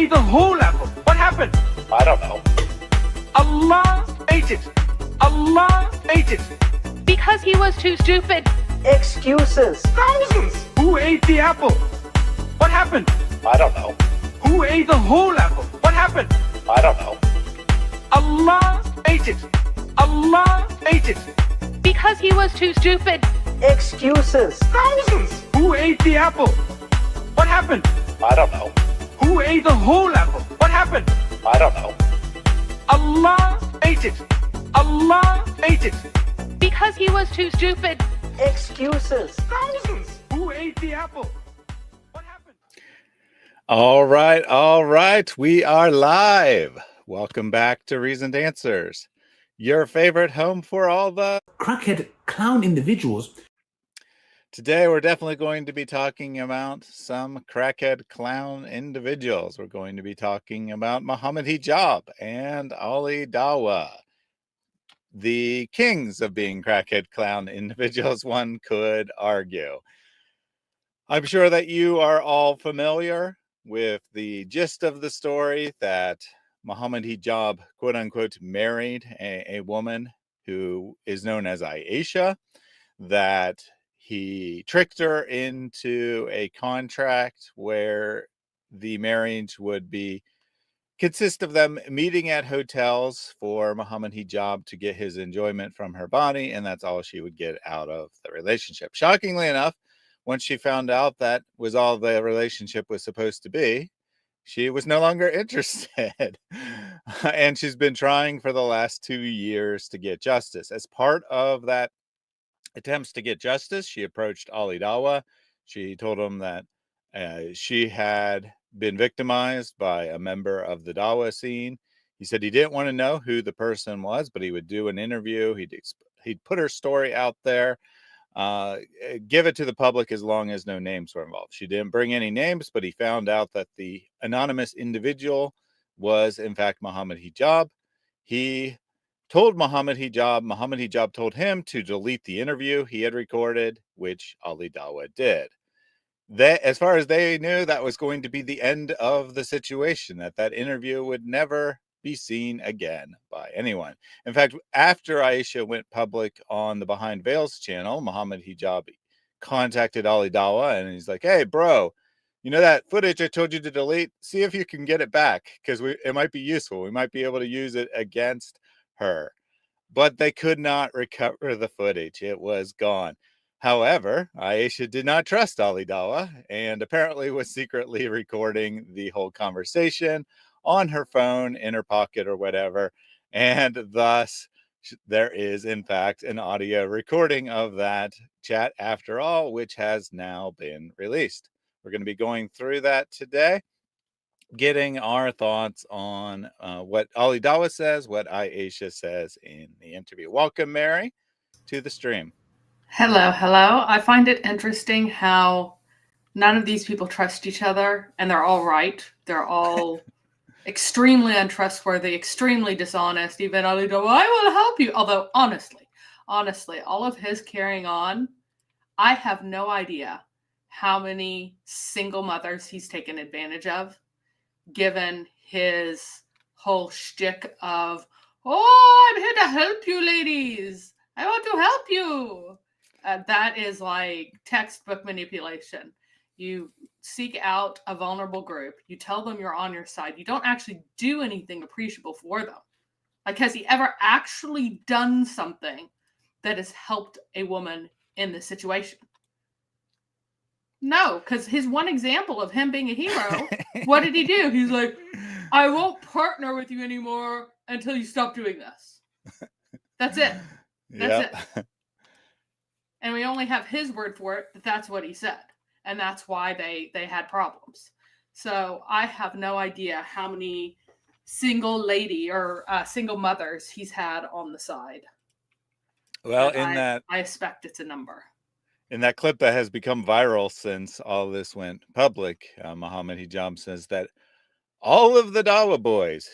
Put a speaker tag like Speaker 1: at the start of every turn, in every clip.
Speaker 1: ate the whole apple? What happened?
Speaker 2: I don't know.
Speaker 1: Allah ate it. Allah ate it.
Speaker 3: Because he was too stupid.
Speaker 4: Excuses.
Speaker 1: Thousands. Who ate the apple? What happened?
Speaker 2: I don't know.
Speaker 1: Who ate the whole apple? What happened?
Speaker 2: I don't know.
Speaker 1: Allah ate it. Allah ate it.
Speaker 3: Because he was too stupid.
Speaker 4: Excuses.
Speaker 1: Thousands. Who ate the apple? What happened?
Speaker 2: I don't know.
Speaker 1: Who ate the whole apple? What happened?
Speaker 2: I don't know.
Speaker 1: Allah ate it. Allah ate it.
Speaker 3: Because he was too stupid.
Speaker 4: Excuses.
Speaker 1: Thousands. Who ate the apple? What happened?
Speaker 5: All right. We are live. Welcome back to Reasoned Answers, your favorite home for all the
Speaker 6: crackhead clown individuals.
Speaker 5: Today, we're definitely going to be talking about some crackhead clown individuals. We're going to be talking about Muhammad Hijab and Ali Dawa, the kings of being crackhead clown individuals, one could argue. I'm sure that you are all familiar with the gist of the story that Muhammad Hijab, quote unquote, married a woman who is known as Aisha, that he tricked her into a contract where the marriage would consist of them meeting at hotels for Muhammad Hijab to get his enjoyment from her body, and that's all she would get out of the relationship. Shockingly enough, once she found out that was all the relationship was supposed to be, she was no longer interested. And she's been trying for the last 2 years to get justice. As part of that attempts to get justice, she approached Ali Dawa. She told him that she had been victimized by a member of the Dawa scene. He said he didn't want to know who the person was, but he would do an interview. He'd put her story out there, give it to the public as long as no names were involved. She didn't bring any names, but he found out that the anonymous individual was, in fact, Muhammad Hijab. He told Muhammad Hijab told him to delete the interview he had recorded, which Ali Dawa did. As far as they knew, that was going to be the end of the situation, that interview would never be seen again by anyone. In fact, after Aisha went public on the Behind Veils channel, Muhammad Hijab contacted Ali Dawa and he's like, "Hey, bro, you know that footage I told you to delete? See if you can get it back, because it might be useful. We might be able to use it against her." But they could not recover the footage. It was gone. However, Aisha did not trust Ali Dawa and apparently was secretly recording the whole conversation on her phone, in her pocket or whatever. And thus, there is, in fact, an audio recording of that chat after all, which has now been released. We're going to be going through that today, getting our thoughts on what Ali Dawa says, what Aisha says in the interview. Welcome, Mary, to the stream.
Speaker 7: Hello. I find it interesting how none of these people trust each other, and they're all right. They're all extremely untrustworthy, extremely dishonest. Even Ali Dawa, I will help you. Although, honestly, all of his carrying on, I have no idea how many single mothers he's taken advantage of, given his whole shtick of, "Oh, I'm here to help you, ladies. I want to help you." That is like textbook manipulation. You seek out a vulnerable group. You tell them you're on your side. You don't actually do anything appreciable for them. Like, has he ever actually done something that has helped a woman in this situation? No, because his one example of him being a hero, what did he do? He's like, "I won't partner with you anymore until you stop doing this." That's it. That's it. And we only have his word for it, that's what he said. And that's why they had problems. So I have no idea how many single lady or single mothers he's had on the side.
Speaker 5: Well,
Speaker 7: I expect it's a number.
Speaker 5: In that clip that has become viral since all this went public, Muhammad Hijab says that all of the Dawa boys,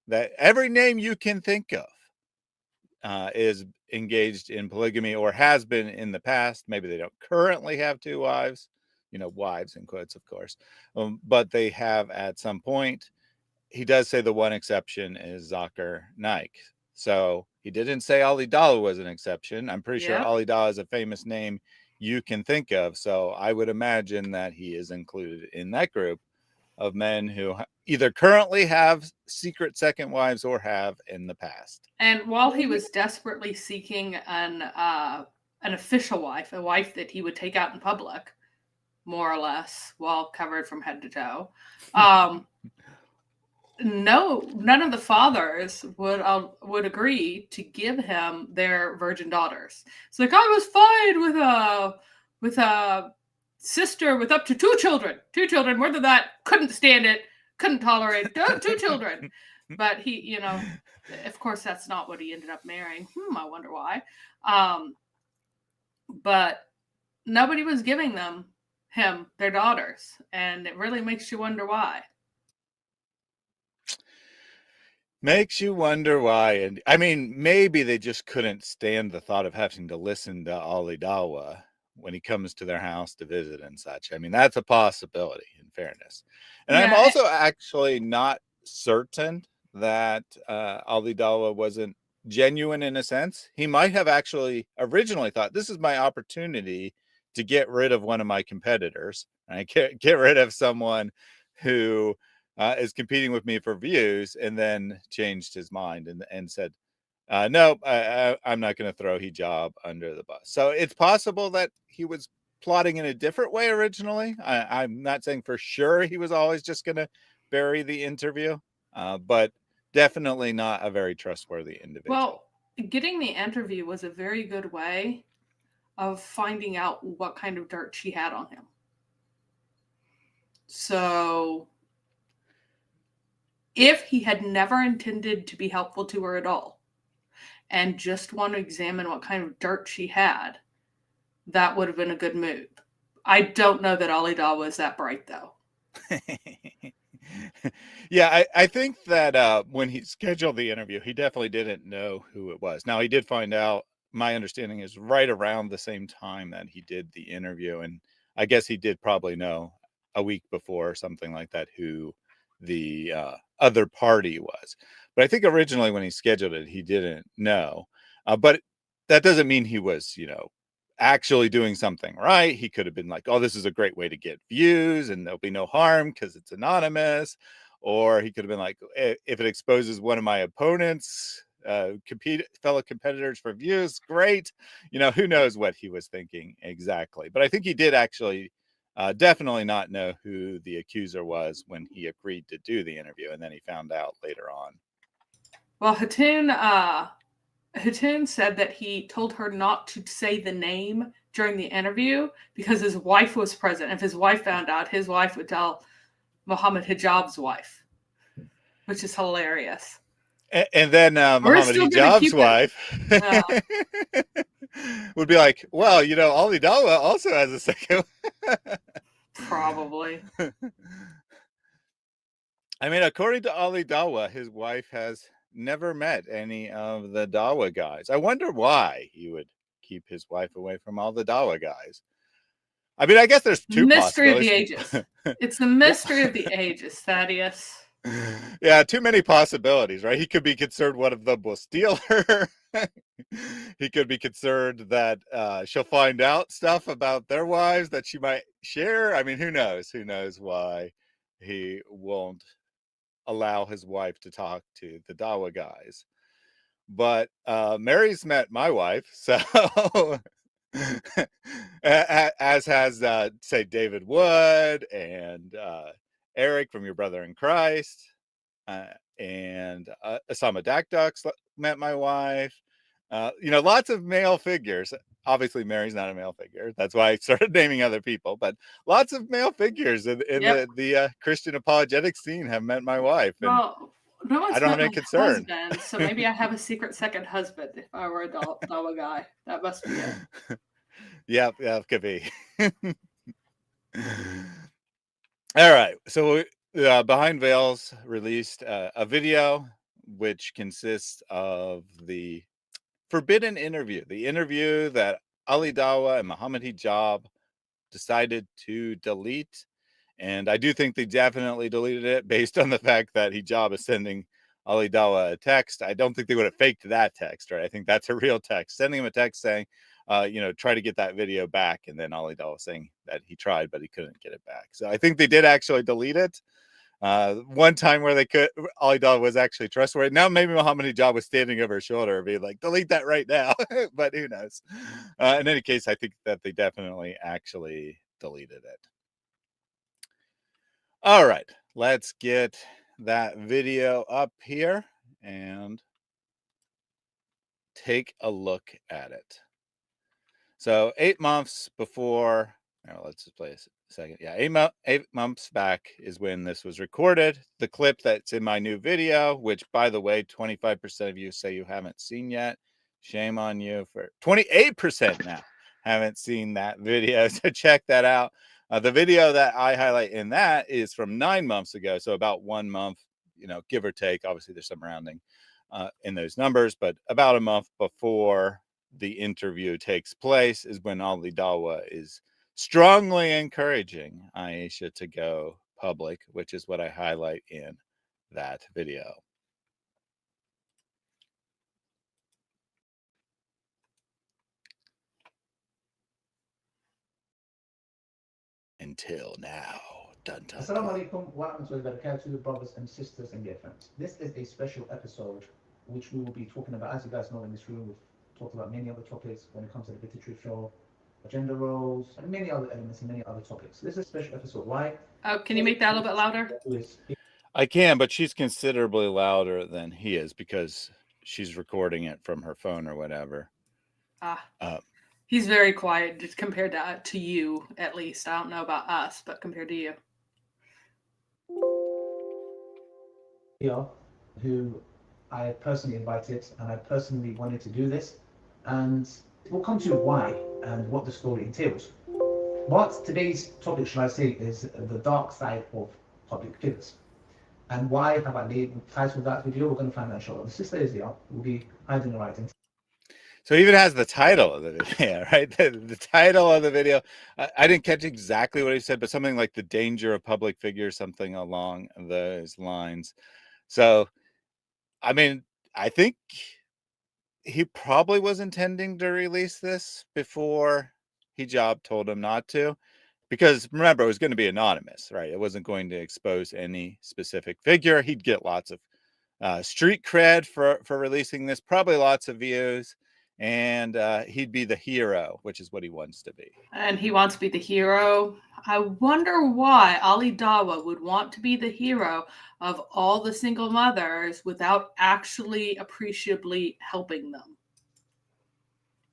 Speaker 5: that every name you can think of, is engaged in polygamy or has been in the past. Maybe they don't currently have 2 wives. wives in quotes, of course. But they have at some point. He does say the one exception is Zakir Naik. So he didn't say Ali Dawa was an exception. I'm pretty sure
Speaker 7: Yep.
Speaker 5: Ali Dawa is a famous name you can think of. So I would imagine that he is included in that group of men who either currently have secret second wives or have in the past.
Speaker 7: And while he was desperately seeking an official wife, a wife that he would take out in public, more or less, well covered from head to toe, none of the fathers would agree to give him their virgin daughters. It's like, I was fine with a sister with up to two children. More than that, couldn't stand it, couldn't tolerate two children. But he, of course, that's not what he ended up marrying. I wonder why. But nobody was giving him their daughters, and it really makes you wonder why.
Speaker 5: Makes you wonder why. And I mean, maybe they just couldn't stand the thought of having to listen to Ali Dawa when he comes to their house to visit and such. I mean, that's a possibility, in fairness. And I'm also actually not certain that Ali Dawa wasn't genuine in a sense. He might have actually originally thought, this is my opportunity to get rid of one of my competitors. I get rid of someone who is competing with me for views, and then changed his mind and said, no, I'm not going to throw Hijab under the bus. So it's possible that he was plotting in a different way originally. I'm not saying for sure he was always just going to bury the interview, but definitely not a very trustworthy individual.
Speaker 7: Well, getting the interview was a very good way of finding out what kind of dirt she had on him. So if he had never intended to be helpful to her at all and just want to examine what kind of dirt she had, that would have been a good move. I don't know that Ali Dawa was that bright, though.
Speaker 5: Yeah, I think that when he scheduled the interview, he definitely didn't know who it was. Now, he did find out, my understanding is right around the same time that he did the interview. And I guess he did probably know a week before or something like that who the other party was. But I think originally when he scheduled it, he didn't know. But that doesn't mean he was, actually doing something right. He could have been like, oh, this is a great way to get views and there'll be no harm because it's anonymous. Or he could have been like, if it exposes one of my opponents, fellow competitors for views, great. Who knows what he was thinking exactly. But I think he did actually definitely not know who the accuser was when he agreed to do the interview. And then he found out later on.
Speaker 7: Well, Hatun said that he told her not to say the name during the interview because his wife was present. If his wife found out, his wife would tell Muhammad Hijab's wife, which is hilarious.
Speaker 5: And then Muhammad Hijab's wife would be like, well, Ali Dawa also has a second.
Speaker 7: Probably.
Speaker 5: I mean, according to Ali Dawa, his wife has never met any of the Dawa guys. I wonder why he would keep his wife away from all the Dawa guys. I mean, I guess there's two
Speaker 7: mystery of the
Speaker 5: possibilities.
Speaker 7: ages. It's the mystery of the ages, Thaddeus.
Speaker 5: Yeah, too many possibilities, right? He could be concerned one of them will steal her. He could be concerned that she'll find out stuff about their wives that she might share. I mean, who knows? Who knows why he won't allow his wife to talk to the Dawa guys. But Mary's met my wife, so as has say David Wood and Eric from Your Brother in Christ, and Osama Dakduk's met my wife. Lots of male figures. Obviously, Mary's not a male figure. That's why I started naming other people. But lots of male figures in the Christian apologetic scene have met my wife. And
Speaker 7: well, no one's
Speaker 5: I don't have
Speaker 7: met
Speaker 5: any
Speaker 7: my
Speaker 5: concern.
Speaker 7: husband, so maybe I have a secret second husband if I were a Dawa guy. That must be it.
Speaker 5: Yeah, could be. All right. So Behind Veils released a video which consists of the forbidden interview, the interview that Ali Dawa and Muhammad Hijab decided to delete. And I do think they definitely deleted it based on the fact that Hijab is sending Ali Dawa a text. I don't think they would have faked that text, right? I think that's a real text. Sending him a text saying, try to get that video back. And then Ali Dawa saying that he tried, but he couldn't get it back. So I think they did actually delete it. One time where they could, Ali Dawa was actually trustworthy. Now maybe Muhammad Hijab was standing over her shoulder and being like, delete that right now. But who knows? In any case, I think that they definitely actually deleted it. All right, let's get that video up here and take a look at it. So 8 months before, let's just play a second. Yeah, 8 months back is when this was recorded. The clip that's in my new video, which by the way, 25% of you say you haven't seen yet. Shame on you. For 28% now haven't seen that video. So check that out. The video that I highlight in that is from 9 months ago. So about 1 month, give or take. Obviously there's some rounding in those numbers, but about a month before the interview takes place is when Ali Dawa is strongly encouraging Aisha to go public, which is what I highlight in that video. Until now. Dun, dun,
Speaker 8: Assalamu
Speaker 5: dun.
Speaker 8: alaikum wa rahmatullahi wa barakatuh, brothers and sisters and dear friends. This is a special episode which we will be talking about. As you guys know, in this room, we've talked about many other topics when it comes to the Bitter Truth Show, gender roles, and many other elements and many other topics. This is a special episode. Why?
Speaker 7: Oh, can you make that a little bit louder?
Speaker 5: I can, but she's considerably louder than he is because she's recording it from her phone or whatever.
Speaker 7: He's very quiet just compared to you, at least. I don't know about us, but compared to you.
Speaker 8: Who I personally invited, and I personally wanted to do this, and we'll come to why and what the story entails. But today's topic, shall I say, is the dark side of public figures. And why have I titled that video? We're going to find out inshallah. The sister is here, will be hiding the writing.
Speaker 5: So it even has the title of the video, right? The title of the video. I didn't catch exactly what he said, but something like the danger of public figures, something along those lines. So, I mean, I think he probably was intending to release this before Hijab told him not to. Because remember, it was going to be anonymous, right? It wasn't going to expose any specific figure. He'd get lots of street cred for releasing this, probably lots of views. And he'd be the hero, which is what he wants to be.
Speaker 7: And he wants to be the hero. I wonder why Ali Dawa would want to be the hero of all the single mothers without actually appreciably helping them.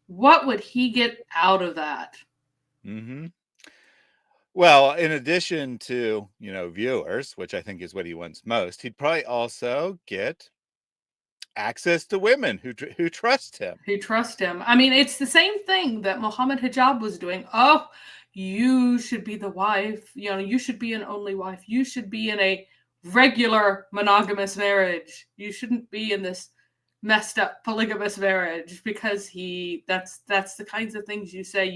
Speaker 7: What would he get out of that?
Speaker 5: Mm-hmm. Well, in addition to, viewers, which I think is what he wants most, he'd probably also get access to women who trust him.
Speaker 7: Who trust him. I mean, it's the same thing that Muhammad Hijab was doing. Oh, you should be the wife. You should be an only wife. You should be in a regular monogamous marriage. You shouldn't be in this messed up polygamous marriage because that's the kinds of things you say.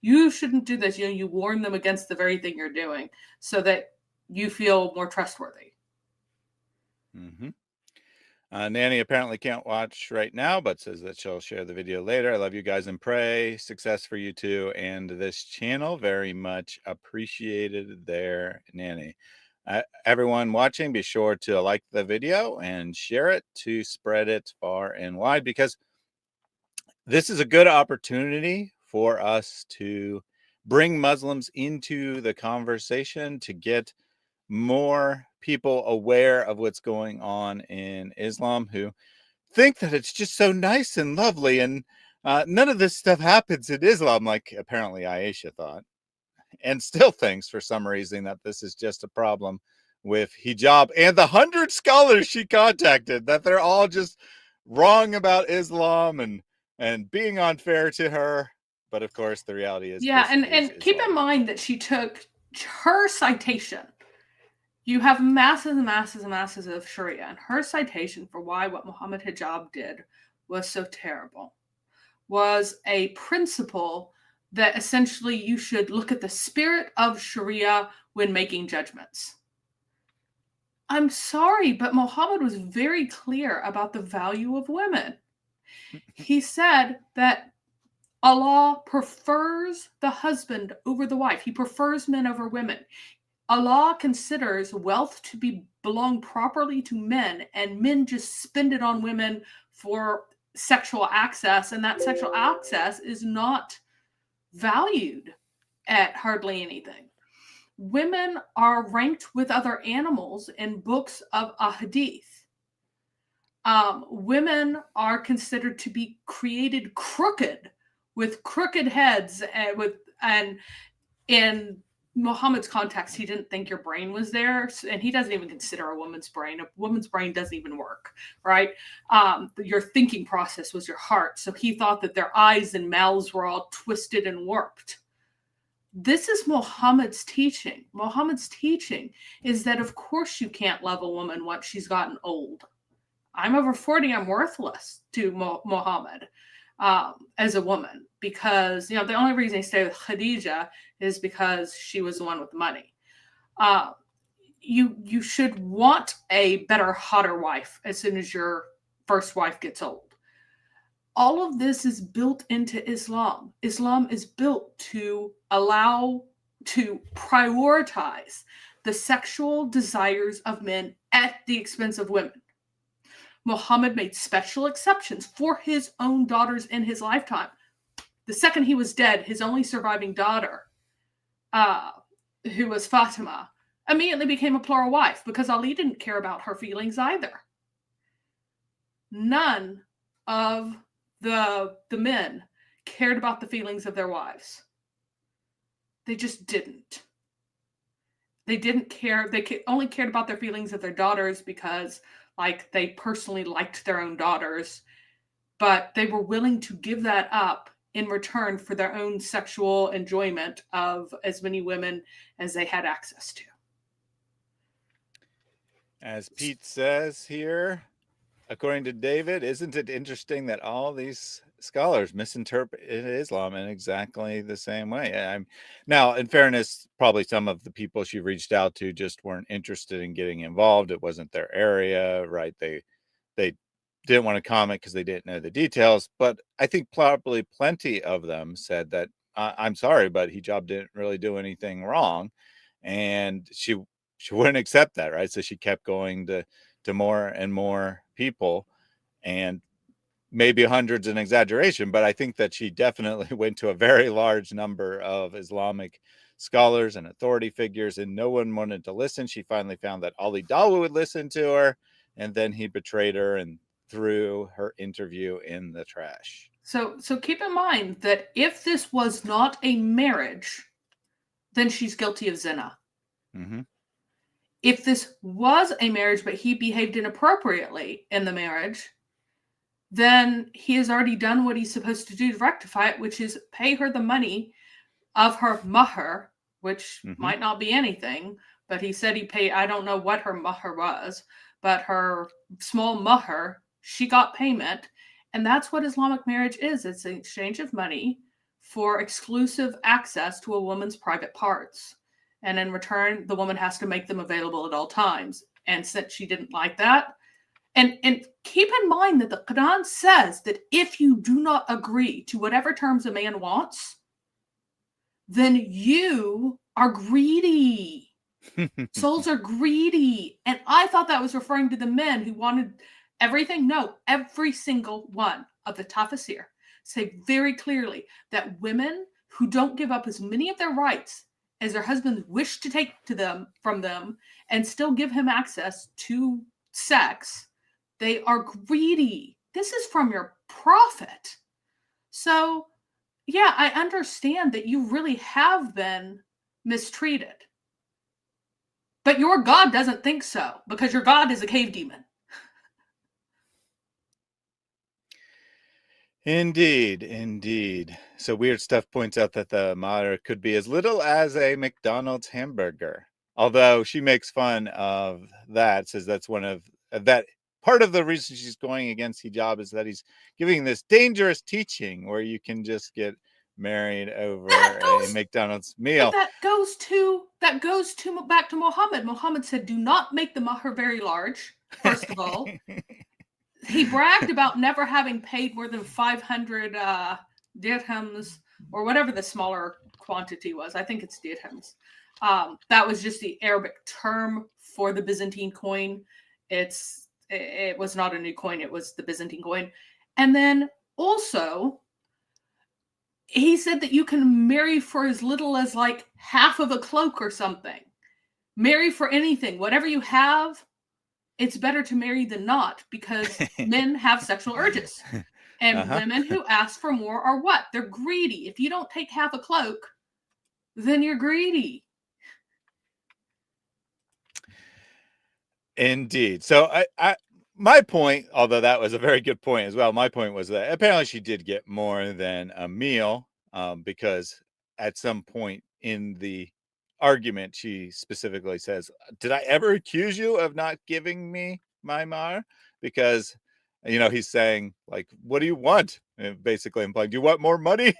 Speaker 7: You shouldn't do this. You warn them against the very thing you're doing so that you feel more trustworthy.
Speaker 5: Mm-hmm. Nanny apparently can't watch right now, but says that she'll share the video later. I love you guys and pray success for you too and this channel. Very much appreciated there, Nanny. Everyone watching, be sure to like the video and share it to spread it far and wide, because this is a good opportunity for us to bring Muslims into the conversation, to get more people aware of what's going on in Islam, who think that it's just so nice and lovely and none of this stuff happens in Islam, like apparently Aisha thought, and still thinks for some reason that this is just a problem with hijab and the 100 scholars she contacted, that they're all just wrong about Islam and being unfair to her. But of course the reality is,
Speaker 7: and keep in mind that she took her citation. You have masses and masses and masses of Sharia, and her citation for why what Muhammad Hijab did was so terrible was a principle that essentially you should look at the spirit of Sharia when making judgments. I'm sorry, but Muhammad was very clear about the value of women. He said that Allah prefers the husband over the wife. He prefers men over women. Allah considers wealth to belong properly to men, and men just spend it on women for sexual access, and that sexual access is not valued at hardly anything. Women are ranked with other animals in books of ahadith. Women are considered to be created crooked, with crooked heads, and in Muhammad's context, he didn't think your brain was there, and he doesn't even consider a woman's brain. A woman's brain doesn't even work, right? Your thinking process was your heart, so he thought that their eyes and mouths were all twisted and warped. This is Muhammad's teaching. Muhammad's teaching is that, of course, you can't love a woman once she's gotten old. I'm over 40, I'm worthless to Muhammad as a woman, because the only reason he stayed with Khadija is because she was the one with the money. You should want a better, hotter wife as soon as your first wife gets old. All of this is built into Islam. Islam is built to prioritize the sexual desires of men at the expense of women. Muhammad made special exceptions for his own daughters in his lifetime. The second he was dead, his only surviving daughter, who was Fatima, immediately became a plural wife, because Ali didn't care about her feelings either. None of the men cared about the feelings of their wives. They just didn't. They didn't care. They only cared about their feelings of their daughters because, they personally liked their own daughters, but they were willing to give that up in return for their own sexual enjoyment of as many women as they had access to.
Speaker 5: As Pete says here, according to David, isn't it interesting that all these scholars misinterpret Islam in exactly the same way? Now, in fairness, probably some of the people she reached out to just weren't interested in getting involved. It wasn't their area, right? They didn't want to comment because they didn't know the details. But I think probably plenty of them said that, I'm sorry, but Hijab didn't really do anything wrong. And she wouldn't accept that, right? So she kept going to more and more people, and maybe hundreds an exaggeration, but I think that she definitely went to a very large number of Islamic scholars and authority figures, and no one wanted to listen. She finally found that Ali Dawa would listen to her, and then he betrayed her and threw her interview in the trash.
Speaker 7: So keep in mind that if this was not a marriage, then she's guilty of zina.
Speaker 5: Mm-hmm.
Speaker 7: If this was a marriage, but he behaved inappropriately in the marriage, then he has already done what he's supposed to do to rectify it, which is pay her the money of her mahr, which might not be anything, but he said he paid, I don't know what her mahr was, but her small mahr, she got payment. And that's what Islamic marriage is. It's an exchange of money for exclusive access to a woman's private parts. And in return, the woman has to make them available at all times. And since she didn't like that, and keep in mind that the Quran says that if you do not agree to whatever terms a man wants, then you are greedy. Souls are greedy. And I thought that was referring to the men who wanted everything. No, every single one of the tafsir say very clearly that women who don't give up as many of their rights as their husbands wish to take from them and still give him access to sex, they are greedy. This is from your prophet. So, yeah, I understand that you really have been mistreated. But your God doesn't think so, because your God is a cave demon.
Speaker 5: Indeed. So Weird Stuff points out that the mahr could be as little as a McDonald's hamburger. Although she makes fun of that, says that's one of that. Part of the reason she's going against hijab is that he's giving this dangerous teaching where you can just get married over
Speaker 7: That
Speaker 5: a
Speaker 7: goes-
Speaker 5: McDonald's meal.
Speaker 7: But that goes to back to Muhammad. Muhammad said, "Do not make the mahr very large." First of all, he bragged about never having paid more than 500 dirhams or whatever the smaller quantity was. I think it's dirhams. That was just the Arabic term for the Byzantine coin. It was not a new coin. It was the Byzantine coin. And then also, he said that you can marry for as little as like half of a cloak or something. Marry for anything. Whatever you have, it's better to marry than not, because men have sexual urges. And women who ask for more are what? They're greedy. If you don't take half a cloak, then you're greedy.
Speaker 5: Indeed. So my point, although that was a very good point as well, my point was that apparently she did get more than a meal, because at some point in the argument, she specifically says, "Did I ever accuse you of not giving me my mahr?" Because, he's saying, like, "What do you want?" And basically implying, "Do you want more money?"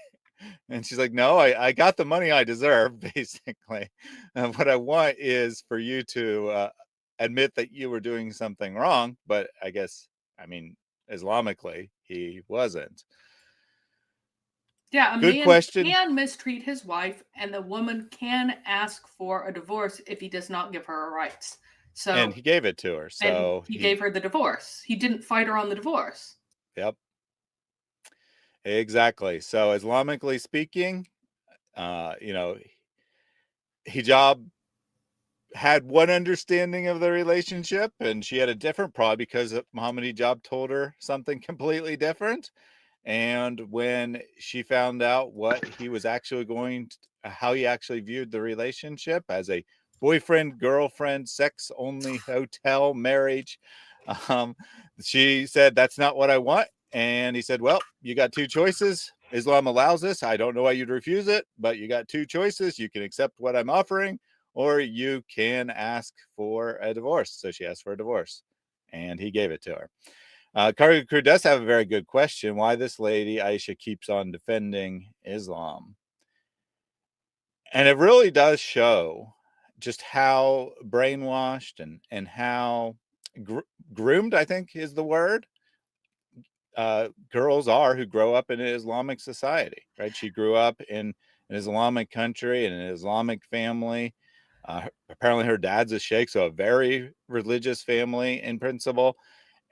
Speaker 5: And she's like, "No, I got the money I deserve, basically. What I want is for you to admit that you were doing something wrong." But I guess, Islamically, he wasn't.
Speaker 7: Yeah, a
Speaker 5: Good
Speaker 7: man
Speaker 5: question.
Speaker 7: can mistreat his wife, and the woman can ask for a divorce if he does not give her her rights. So,
Speaker 5: And he gave it to her. So
Speaker 7: he gave her the divorce. He didn't fight her on the divorce.
Speaker 5: Yep. Exactly. So Islamically speaking, Hijab had one understanding of the relationship, and she had a different, probably because Muhammad Hijab told her something completely different. And when she found out what he was actually how he actually viewed the relationship as a boyfriend, girlfriend, sex only hotel marriage, she said, "That's not what I want." And he said, "Well, you got two choices. Islam allows this. I don't know why you'd refuse it, but you got two choices. You can accept what I'm offering, or you can ask for a divorce." So she asked for a divorce, and he gave it to her. Cargo Crew does have a very good question: why this lady Aisha keeps on defending Islam. And it really does show just how brainwashed and how groomed, I think is the word, girls are who grow up in an Islamic society, right? She grew up in an Islamic country, in an Islamic family. Apparently her dad's a sheikh, so a very religious family in principle.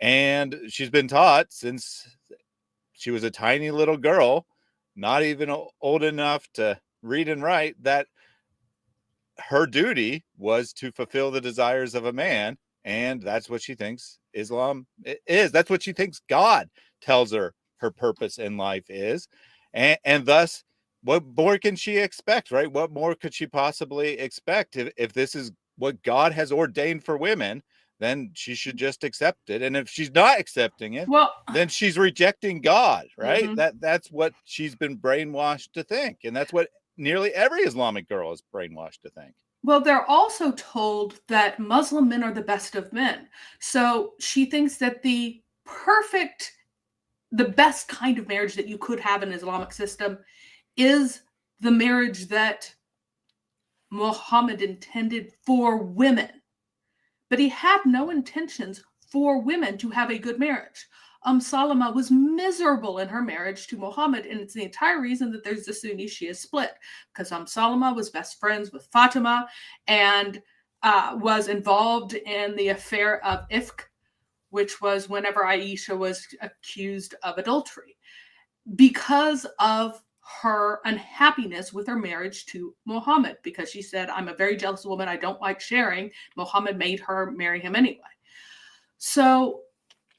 Speaker 5: And she's been taught since she was a tiny little girl, not even old enough to read and write, that her duty was to fulfill the desires of a man. And that's what she thinks Islam is. That's what she thinks God tells her purpose in life is. And thus, what more can she expect, right? What more could she possibly expect if this is what God has ordained for women? Then she should just accept it. And if she's not accepting it, then she's rejecting God, right? That's what she's been brainwashed to think. And that's what nearly every Islamic girl is brainwashed to think.
Speaker 7: Well, they're also told that Muslim men are the best of men. So she thinks that the best kind of marriage that you could have in an Islamic system is the marriage that Muhammad intended for women. But he had no intentions for women to have a good marriage. Salama was miserable in her marriage to Muhammad, and it's the entire reason that there's the Sunni Shia split, because Salama was best friends with Fatima and was involved in the affair of Ifk, which was whenever Aisha was accused of adultery, because of her unhappiness with her marriage to Muhammad, because she said, "I'm a very jealous woman. I don't like sharing." Muhammad made her marry him anyway. So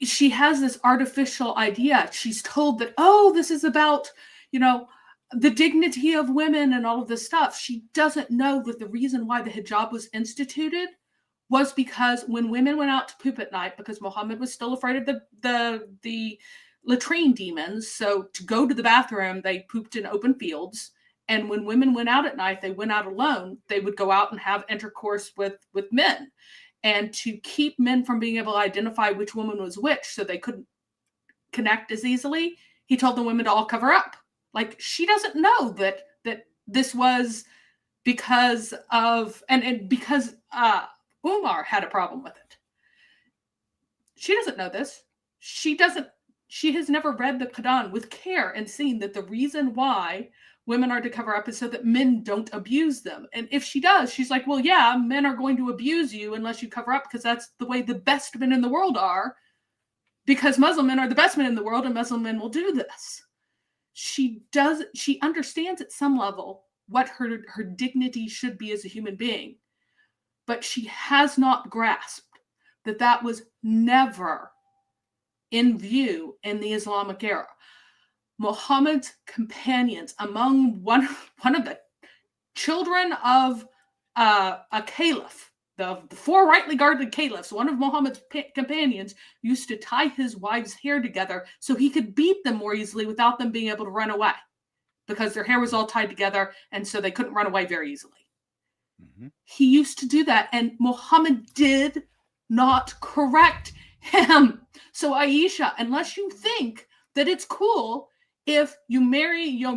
Speaker 7: she has this artificial idea. She's told that, oh, this is about, the dignity of women and all of this stuff. She doesn't know that the reason why the hijab was instituted was because when women went out to poop at night, because Muhammad was still afraid of the latrine demons. So to go to the bathroom, they pooped in open fields. And when women went out at night, they went out alone. They would go out and have intercourse with men. And to keep men from being able to identify which woman was which, so they couldn't connect as easily, he told the women to all cover up, Like, she doesn't know that this was because of, and because Umar had a problem with it. She doesn't know this. She has never read the Quran with care and seen that the reason why women are to cover up is so that men don't abuse them. And if she does, she's like, well, yeah, men are going to abuse you unless you cover up, because that's the way the best men in the world are, because Muslim men are the best men in the world and Muslim men will do this. She understands at some level what her dignity should be as a human being, but she has not grasped that was never in view in the Islamic era. Muhammad's companions, among one of the children of a caliph, the four rightly guarded caliphs, one of Muhammad's companions used to tie his wives' hair together so he could beat them more easily without them being able to run away, because their hair was all tied together and so they couldn't run away very easily. Mm-hmm. He used to do that, and Muhammad did not correct him. So Aisha, unless you think that it's cool if you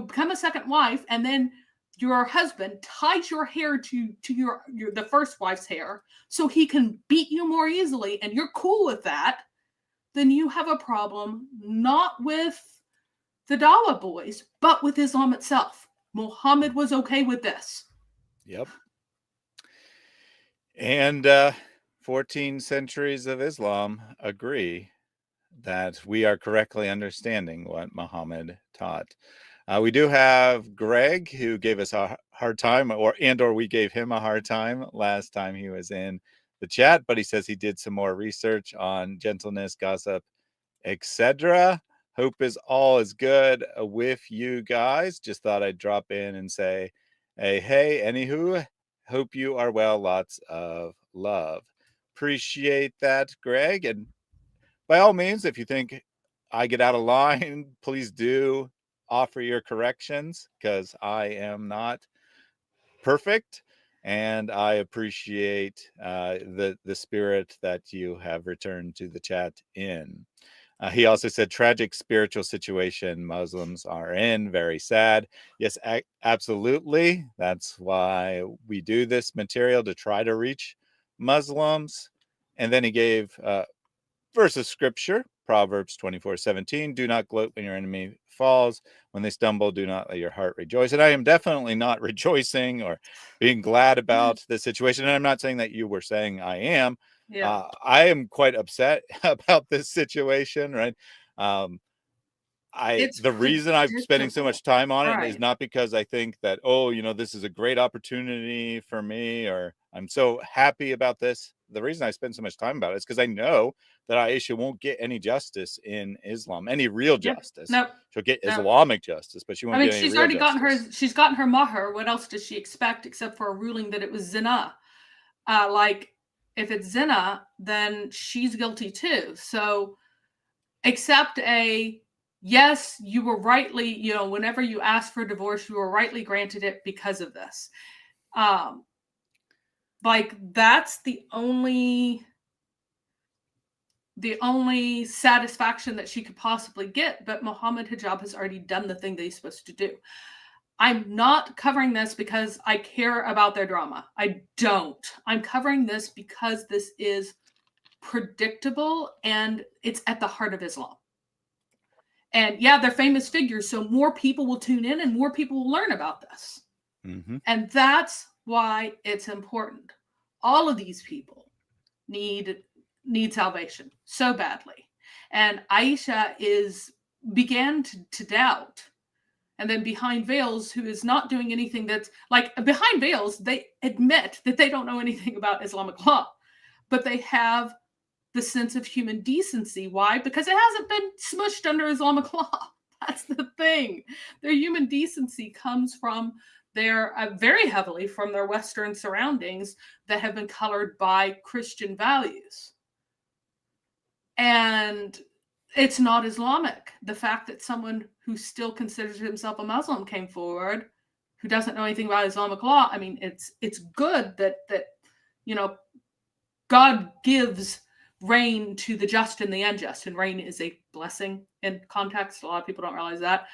Speaker 7: become a second wife and then your husband ties your hair to the first wife's hair so he can beat you more easily, and you're cool with that, then you have a problem not with the Dawa boys, but with Islam itself. Muhammad was okay with this.
Speaker 5: Yep. And 14 centuries of Islam agree that we are correctly understanding what Muhammad taught. We do have Greg, who gave us a hard time, or we gave him a hard time last time he was in the chat, but he says he did some more research on gentleness, gossip, etc. Hope all is good with you guys. Just thought I'd drop in and say, hey, anywho, hope you are well. Lots of love. Appreciate that, Greg. And by all means, if you think I get out of line, please do offer your corrections, because I am not perfect, and I appreciate the spirit that you have returned to the chat in. He also said, tragic spiritual situation Muslims are in, very sad. Yes, absolutely. That's why we do this material, to try to reach Muslims. And then he gave verse of scripture, Proverbs 24:17, do not gloat when your enemy falls. When they stumble, do not let your heart rejoice. And I am definitely not rejoicing or being glad about the situation. And I'm not saying that you were saying I am. Yeah. I am quite upset about this situation, right? The reason I'm spending so much time on it is not because I think that, this is a great opportunity for me, or I'm so happy about this. The reason I spend so much time about it is because I know that Aisha won't get any justice in Islam, any real justice.
Speaker 7: Nope.
Speaker 5: She'll get Islamic justice, but she won't get any
Speaker 7: she's
Speaker 5: real
Speaker 7: already
Speaker 5: justice.
Speaker 7: She's gotten her mahr. What else does she expect except for a ruling that it was zina? If it's zina, then she's guilty too. So accept yes, you were rightly, whenever you asked for divorce, you were rightly granted it because of this. That's the only satisfaction that she could possibly get. But Muhammad Hijab has already done the thing that he's supposed to do. I'm not covering this because I care about their drama. I don't. I'm covering this because this is predictable and it's at the heart of Islam. And yeah, they're famous figures, so more people will tune in and more people will learn about this. Mm-hmm. And that's why it's important. All of these people need salvation so badly. And Aisha began to doubt. And then Behind Veils, who is not doing anything that's Behind Veils, they admit that they don't know anything about Islamic law, but they have the sense of human decency. Why? Because it hasn't been smushed under Islamic law. That's the thing. Their human decency comes from very heavily from their Western surroundings that have been colored by Christian values. And it's not Islamic. The fact that someone who still considers himself a Muslim came forward, who doesn't know anything about Islamic law, it's good that God gives rain to the just and the unjust, and rain is a blessing in context. A lot of people don't realize that.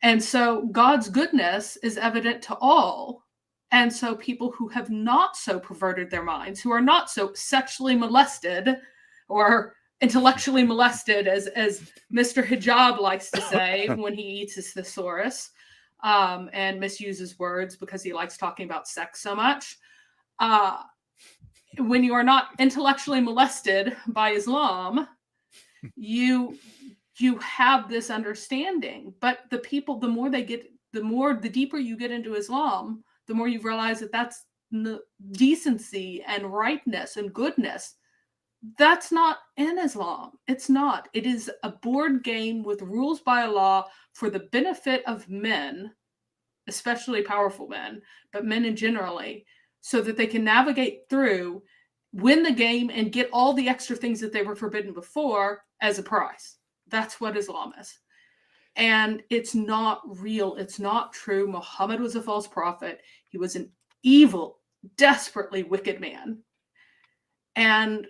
Speaker 7: And so God's goodness is evident to all. And so people who have not so perverted their minds, who are not so sexually molested or intellectually molested, as Mr. Hijab likes to say when he eats his thesaurus, and misuses words because he likes talking about sex so much. When you are not intellectually molested by Islam, you have this understanding. But the people, the deeper you get into Islam, the more you realize that that's decency and rightness and goodness. That's not in Islam. It's not. It is a board game with rules by Allah for the benefit of men, especially powerful men, but men in generally, so that they can navigate through, win the game, and get all the extra things that they were forbidden before as a prize. That's what Islam is. And it's not real. It's not true. Muhammad was a false prophet. He was an evil, desperately wicked man. And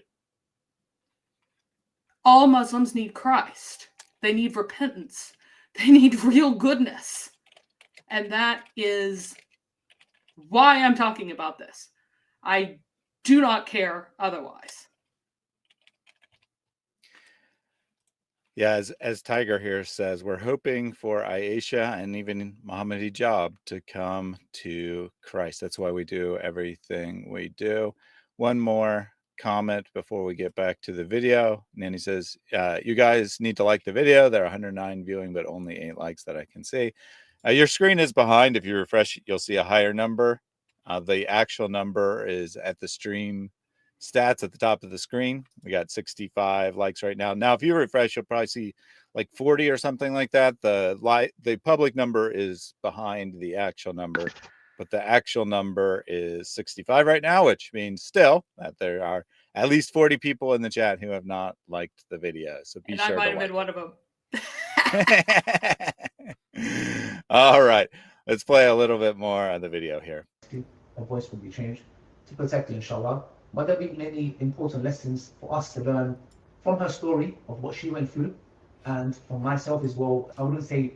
Speaker 7: all Muslims need Christ. They need repentance. They need real goodness. And that is why I'm talking about this. I do not care otherwise.
Speaker 5: Yeah, as Tiger here says, we're hoping for Aisha and even Muhammad Hijab to come to Christ. That's why we do everything we do. One more comment before we get back to the video. Nanny says, you guys need to like the video. There are 109 viewing, but only 8 likes that I can see. Your screen is behind. If you refresh, you'll see a higher number. The actual number is at the stream stats at the top of the screen. We got 65 likes right now. Now, if you refresh, you'll probably see like 40 or something like that. The public number is behind the actual number, but the actual number is 65 right now, which means still that there are at least 40 people in the chat who have not liked the video. So be sure to like.
Speaker 7: I might have been one of them.
Speaker 5: All right, let's play a little bit more of the video here.
Speaker 8: Her voice will be changed to protect her, inshallah. But there'll be many important lessons for us to learn from her story of what she went through, and from myself as well. I wouldn't say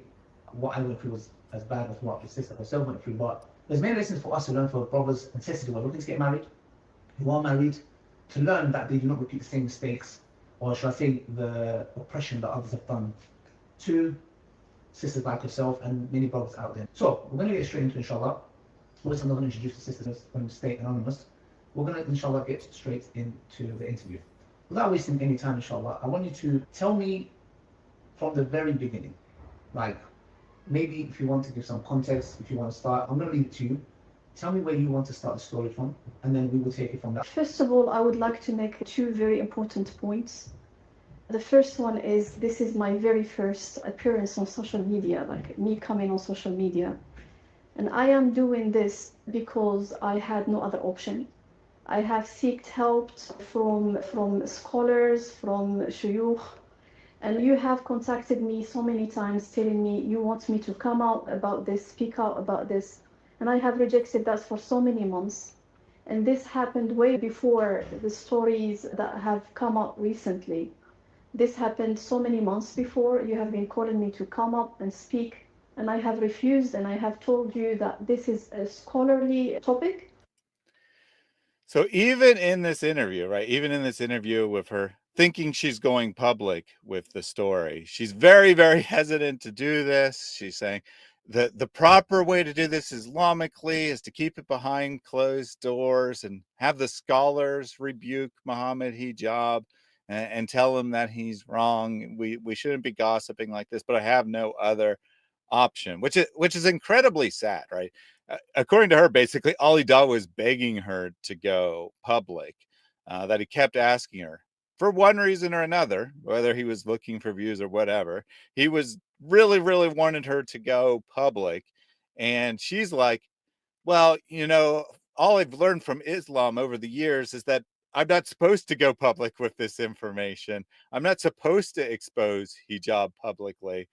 Speaker 8: what I went through was as bad as what the sister herself went through, but there's many lessons for us to learn for brothers and sisters who are looking to get married, who are married, to learn that they do not repeat the same mistakes, or should I say the oppression that others have done to sisters like yourself and many brothers out there. So we're going to get straight into, inshallah. First, I'm not going to introduce the sisters, I'm going to stay anonymous. We're going to, inshallah, get straight into the interview. Without wasting any time, inshallah, I want you to tell me from the very beginning, like, maybe if you want to give some context, if you want to start, I'm going to leave it to you. Tell me where you want to start the story from, and then we will take it from there.
Speaker 9: First of all, I would like to make 2 very important points. The first one is, this is my very first appearance on social media, like me coming on social media. And I am doing this because I had no other option. I have sought help from scholars, from shuyukh, and you have contacted me so many times telling me you want me to come out about this, speak out about this, and I have rejected that for so many months. And this happened way before the stories that have come out recently. This happened so many months before. You have been calling me to come up and speak, and I have refused, and I have told you that this is a scholarly topic.
Speaker 5: So even in this interview, right, even in this interview with her thinking she's going public with the story, she's very, very hesitant to do this. She's saying the proper way to do this Islamically is to keep it behind closed doors and have the scholars rebuke Muhammad Hijab and tell him that he's wrong. We shouldn't be gossiping like this, but I have no other option, which is incredibly sad, right? According to her, basically, Ali Dawa was begging her to go public, that he kept asking her for one reason or another, whether he was looking for views or whatever. He was really, really wanted her to go public. And she's like, well, you know, all I've learned from Islam over the years is that I'm not supposed to go public with this information. I'm not supposed to expose hijab publicly,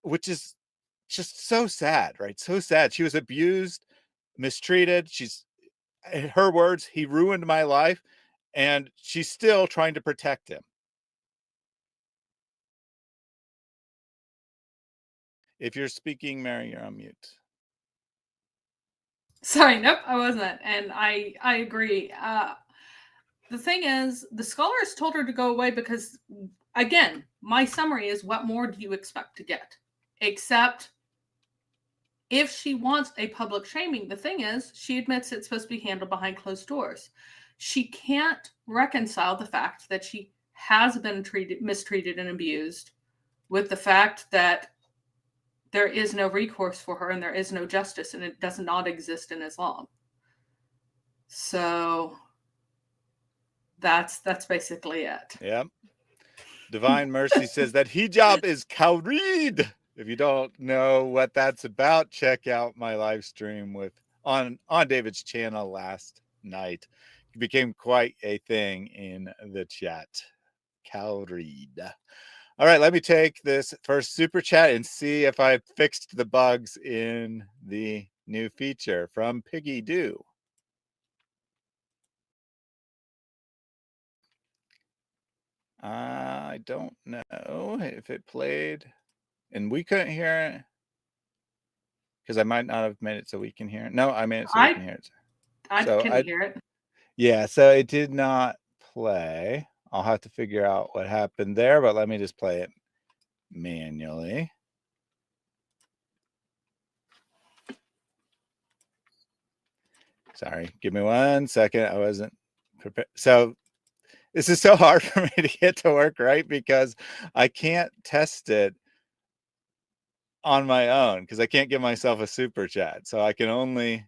Speaker 5: which is just so sad, right? So sad. She was abused, mistreated. In her words, he ruined my life, and she's still trying to protect him. If you're speaking, Mary, you're on mute.
Speaker 7: Sorry, nope, I wasn't. And I agree. The thing is, the scholars told her to go away because, again, my summary is, what more do you expect to get? Except if she wants a public shaming, the thing is, she admits it's supposed to be handled behind closed doors. She can't reconcile the fact that she has been mistreated and abused with the fact that there is no recourse for her and there is no justice, and it does not exist in Islam. So that's basically it.
Speaker 5: Yep. Divine Mercy says that hijab is kawreed. If you don't know what that's about, check out my live stream on David's channel last night. It became quite a thing in the chat. Kawreed. All right, let me take this first super chat and see if I fixed the bugs in the new feature from Piggy Doo. I don't know if it played, and we couldn't hear it because I might not have made it so we can hear it. No, I made it so we can hear it.
Speaker 7: I couldn't hear it.
Speaker 5: Yeah, so it did not play. I'll have to figure out what happened there, but let me just play it manually. Sorry, give me 1 second. I wasn't prepared. So this is so hard for me to get to work, right? Because I can't test it on my own because I can't give myself a super chat. So I can only,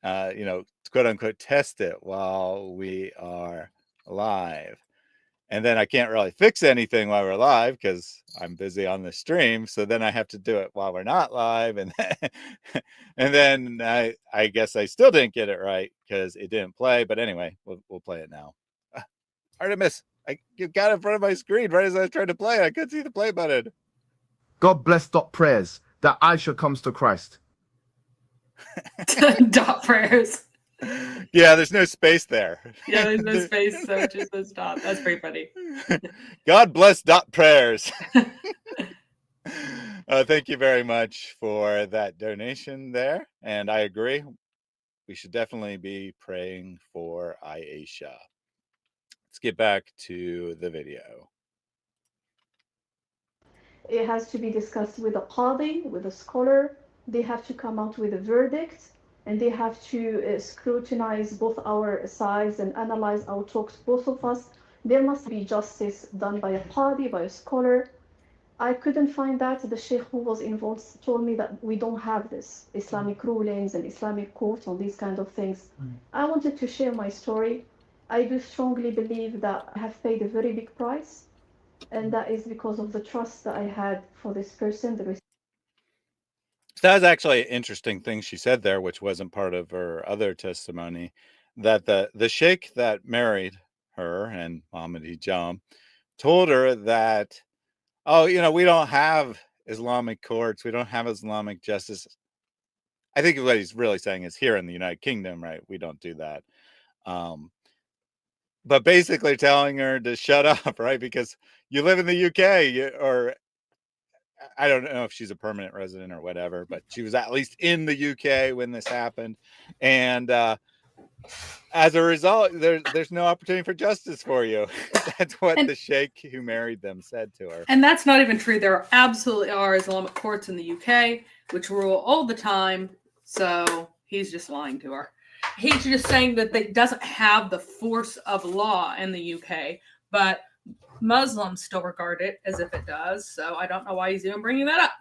Speaker 5: quote unquote, test it while we are live. And then I can't really fix anything while we're live because I'm busy on the stream. So then I have to do it while we're not live. And then I guess I still didn't get it right because it didn't play. But anyway, we'll play it now. Artemis, I got it in front of my screen right as I was trying to play. I couldn't see the play button.
Speaker 10: God bless dot prayers that Aisha comes to Christ.
Speaker 7: Dot prayers.
Speaker 5: Yeah, there's no space there.
Speaker 7: Yeah, there's no space, so it just says dot. That's pretty funny.
Speaker 5: God bless dot prayers. Thank you very much for that donation there. And I agree. We should definitely be praying for Aisha. Let's get back to the video.
Speaker 9: It has to be discussed with a qadi, with a scholar. They have to come out with a verdict, and they have to scrutinize both our sides and analyze our talks, both of us. There must be justice done by a qadi, by a scholar. I couldn't find that. The sheikh who was involved told me that we don't have this Islamic rulings and Islamic courts on these kind of things. I wanted to share my story. I do strongly believe that I have paid a very big price, and that is because of the trust that I had for this person.
Speaker 5: That was actually an interesting thing she said there, which wasn't part of her other testimony, that the sheikh that married her and Muhammad Hijab told her that, oh, we don't have Islamic courts. We don't have Islamic justice. I think what he's really saying is here in the United Kingdom, right? We don't do that. But basically telling her to shut up, right? Because you live in the UK, or I don't know if she's a permanent resident or whatever, but she was at least in the UK when this happened. And as a result, there's no opportunity for justice for you. That's what the sheikh who married them said to her.
Speaker 7: And that's not even true. There absolutely are Islamic courts in the UK, which rule all the time. So he's just lying to her. He's just saying that it doesn't have the force of law in the UK, but Muslims still regard it as if it does. So I don't know why he's even bringing that up.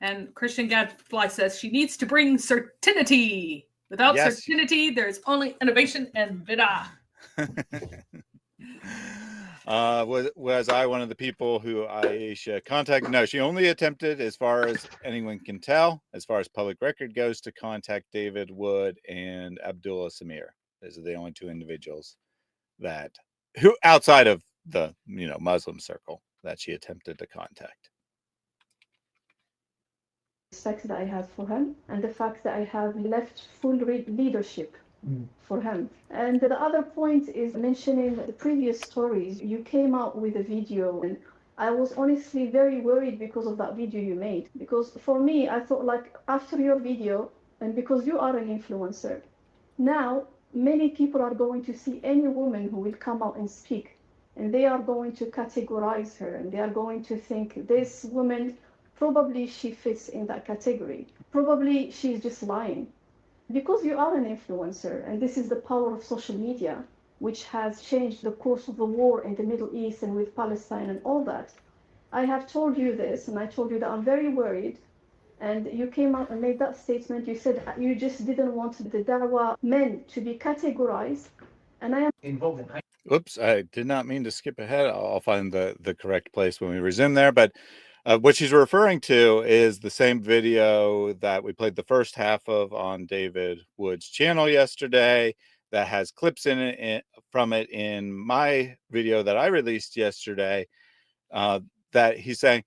Speaker 7: And Christian Gadfly says she needs to bring certainty. Without certainty, there's only innovation and bid'ah.
Speaker 5: Was I one of the people who Aisha contacted? No, she only attempted, as far as anyone can tell, as far as public record goes, to contact David Wood and Abdullah Samir. Those are the only two individuals who outside of the Muslim circle that she attempted to contact.
Speaker 9: Respect that I have for him, and the fact that I have left full leadership for him. And the other point is mentioning the previous stories. You came out with a video and I was honestly very worried because of that video you made. Because for me, I thought like after your video, and because you are an influencer, now many people are going to see any woman who will come out and speak, and they are going to categorize her, and they are going to think this woman, probably she fits in that category. Probably she's just lying. Because you are an influencer, and this is the power of social media, which has changed the course of the war in the Middle East and with Palestine and all that. I have told you this, and I told you that I'm very worried. And you came out and made that statement. You said you just didn't want the Dawa men to be categorized. And I am
Speaker 8: involved in
Speaker 5: Oops, I did not mean to skip ahead. I'll find the correct place when we resume there. But what she's referring to is the same video that we played the first half of on David Wood's channel yesterday that has clips in it from it in my video that I released yesterday, that he's saying,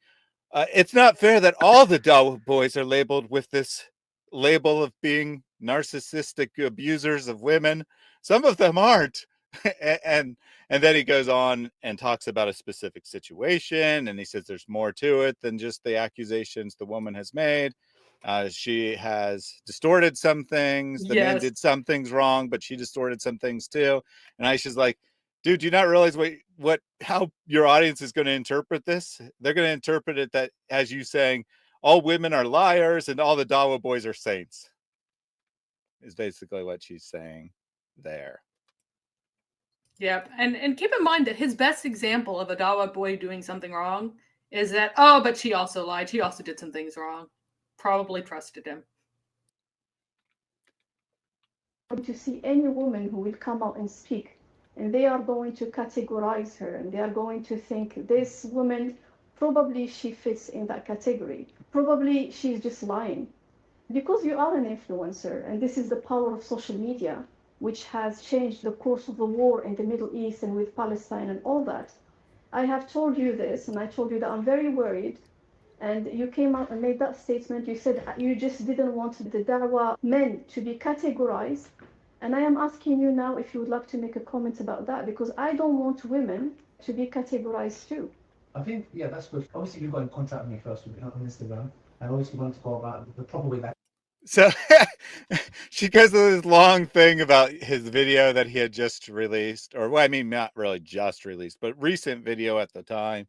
Speaker 5: it's not fair that all the Dawa boys are labeled with this label of being narcissistic abusers of women. Some of them aren't. and then he goes on and talks about a specific situation, and he says there's more to it than just the accusations the woman has made. She has distorted some things. The men
Speaker 7: Yes.
Speaker 5: did some things wrong, but she distorted some things too. And Aisha's like, dude, do you not realize how your audience is going to interpret this? They're going to interpret it that as you saying all women are liars and all the Dawa boys are saints, is basically what she's saying there.
Speaker 7: Yep. And keep in mind that his best example of a Dawa boy doing something wrong is that, oh, but she also lied. She also did some things wrong. Probably trusted him.
Speaker 9: to see any woman who will come out and speak, and they are going to categorize her, and they are going to think this woman, probably she fits in that category. Probably she's just lying. Because you are an influencer, and this is the power of social media, which has changed the course of the war in the Middle East and with Palestine and all that. I have told you this, and I told you that I'm very worried. And you came out and made that statement. You said you just didn't want the Dawa men to be categorized. And I am asking you now if you would like to make a comment about that, because I don't want women to be categorized too.
Speaker 8: I think, yeah, that's good. Obviously, you got in contact with me first on Instagram, and obviously wanted to go about the proper way that.
Speaker 5: So she goes to this long thing about his video that he had just released, or well, I mean, not really just released, but recent video at the time.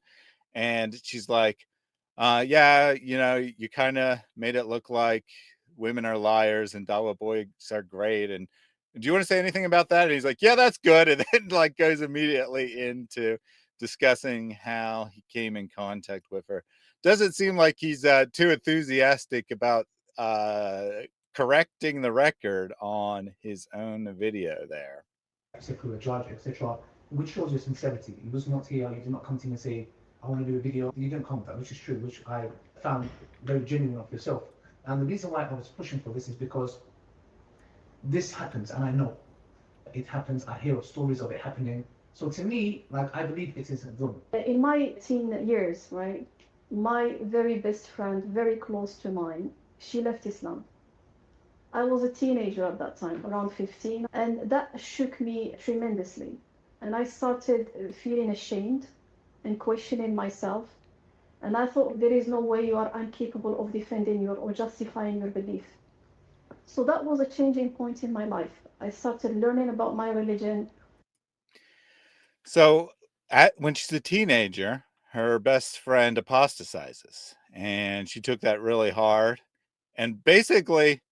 Speaker 5: And she's like, yeah, you kind of made it look like women are liars and Dawa boys are great. And do you want to say anything about that? And he's like, yeah, that's good. And then like goes immediately into discussing how he came in contact with her. Doesn't seem like he's too enthusiastic about correcting the record on his own video there.
Speaker 8: Etc., judge, etc., which shows your sincerity. You was not here, you did not come to me and say, I want to do a video. You didn't come with that, which is true, which I found very genuine of yourself. And the reason why I was pushing for this is because this happens, and I know it happens. I hear of stories of it happening. So to me, like, I believe it is wrong.
Speaker 9: In my teen years, right, my very best friend, very close to mine, she left Islam. I was a teenager at that time, around 15, and that shook me tremendously. And I started feeling ashamed and questioning myself. And I thought there is no way you are incapable of defending or justifying your belief. So that was a changing point in my life. I started learning about my religion.
Speaker 5: So when she's a teenager, her best friend apostatizes, and she took that really hard and basically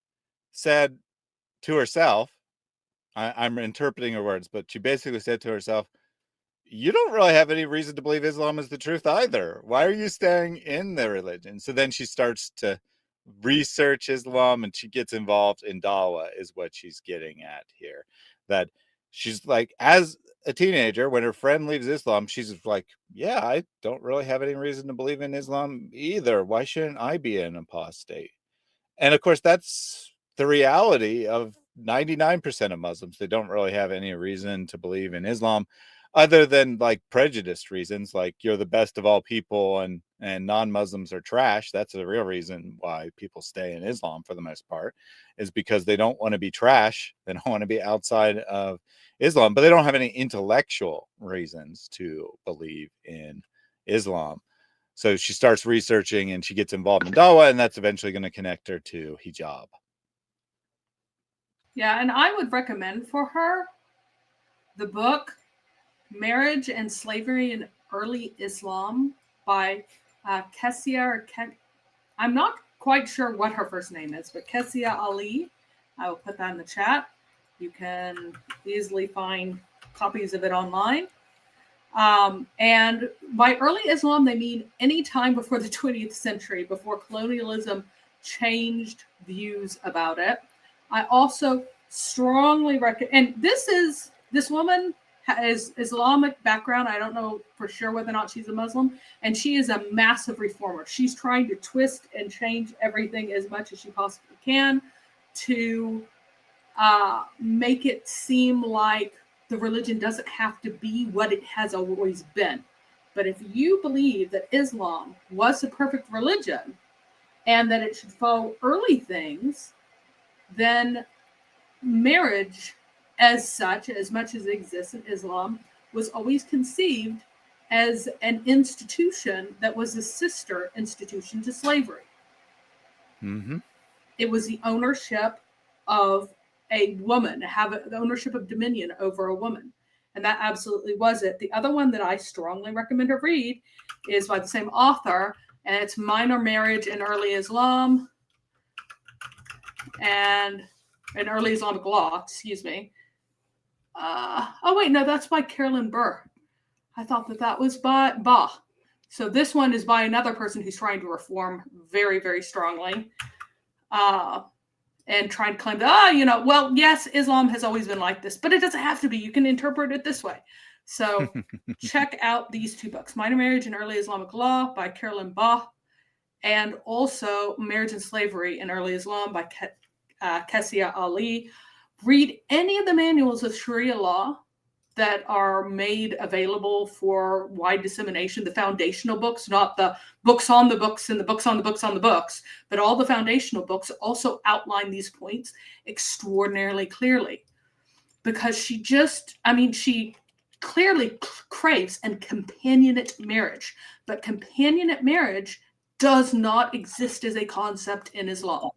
Speaker 5: said to herself, I'm interpreting her words, but she basically said to herself, you don't really have any reason to believe Islam is the truth either. Why are you staying in the religion? So then she starts to research Islam, and she gets involved in Dawa, is what she's getting at here. That she's like, as a teenager, when her friend leaves Islam, she's like, yeah, I don't really have any reason to believe in Islam either. Why shouldn't I be an apostate? And of course, that's the reality of 99% of Muslims. They don't really have any reason to believe in Islam other than like prejudiced reasons, like you're the best of all people and non-Muslims are trash. That's the real reason why people stay in Islam for the most part, is because they don't want to be trash. They don't want to be outside of Islam, but they don't have any intellectual reasons to believe in Islam. So she starts researching and she gets involved in Dawa, and that's eventually going to connect her to hijab.
Speaker 7: Yeah, and I would recommend for her the book Marriage and Slavery in Early Islam by Kesia, I'm not quite sure what her first name is, but Kesia Ali. I will put that in the chat. You can easily find copies of it online. And by early Islam, they mean any time before the 20th century, before colonialism changed views about it. I also strongly recommend, and this woman has Islamic background. I don't know for sure whether or not she's a Muslim, and she is a massive reformer. She's trying to twist and change everything as much as she possibly can to make it seem like the religion doesn't have to be what it has always been. But if you believe that Islam was the perfect religion and that it should follow early things, then marriage as such, as much as it exists in Islam, was always conceived as an institution that was a sister institution to slavery.
Speaker 5: Mm-hmm.
Speaker 7: It was the ownership of a woman, the ownership of dominion over a woman. And that absolutely was it. The other one that I strongly recommend her read is by the same author, and it's Minor Marriage in Early Islam and in Early Islamic Law, excuse me. Oh, wait, no, that's by Carolyn Burr. I thought that was by Bah. So this one is by another person who's trying to reform very, very strongly. And trying to claim that, well, yes, Islam has always been like this, but it doesn't have to be. You can interpret it this way. So check out these two books, Minor Marriage in Early Islamic Law by Carolyn Bah, and also Marriage and Slavery in Early Islam by Kesia Ali. Read any of the manuals of Sharia law that are made available for wide dissemination, the foundational books, not the books on the books and the books on the books on the books, but all the foundational books also outline these points extraordinarily clearly. Because she clearly craves and companionate marriage, but companionate marriage does not exist as a concept in Islam.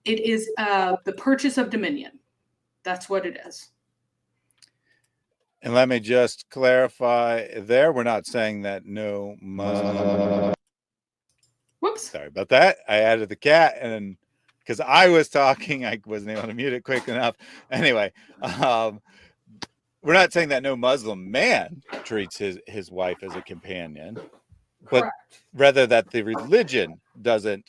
Speaker 7: It is the purchase of dominion. That's what it is.
Speaker 5: And let me just clarify there. We're not saying that no Muslim.
Speaker 7: Whoops.
Speaker 5: Sorry about that. I added the cat, and because I was talking, I wasn't able to mute it quick enough. Anyway, we're not saying that no Muslim man treats his wife as a companion, but rather that the religion doesn't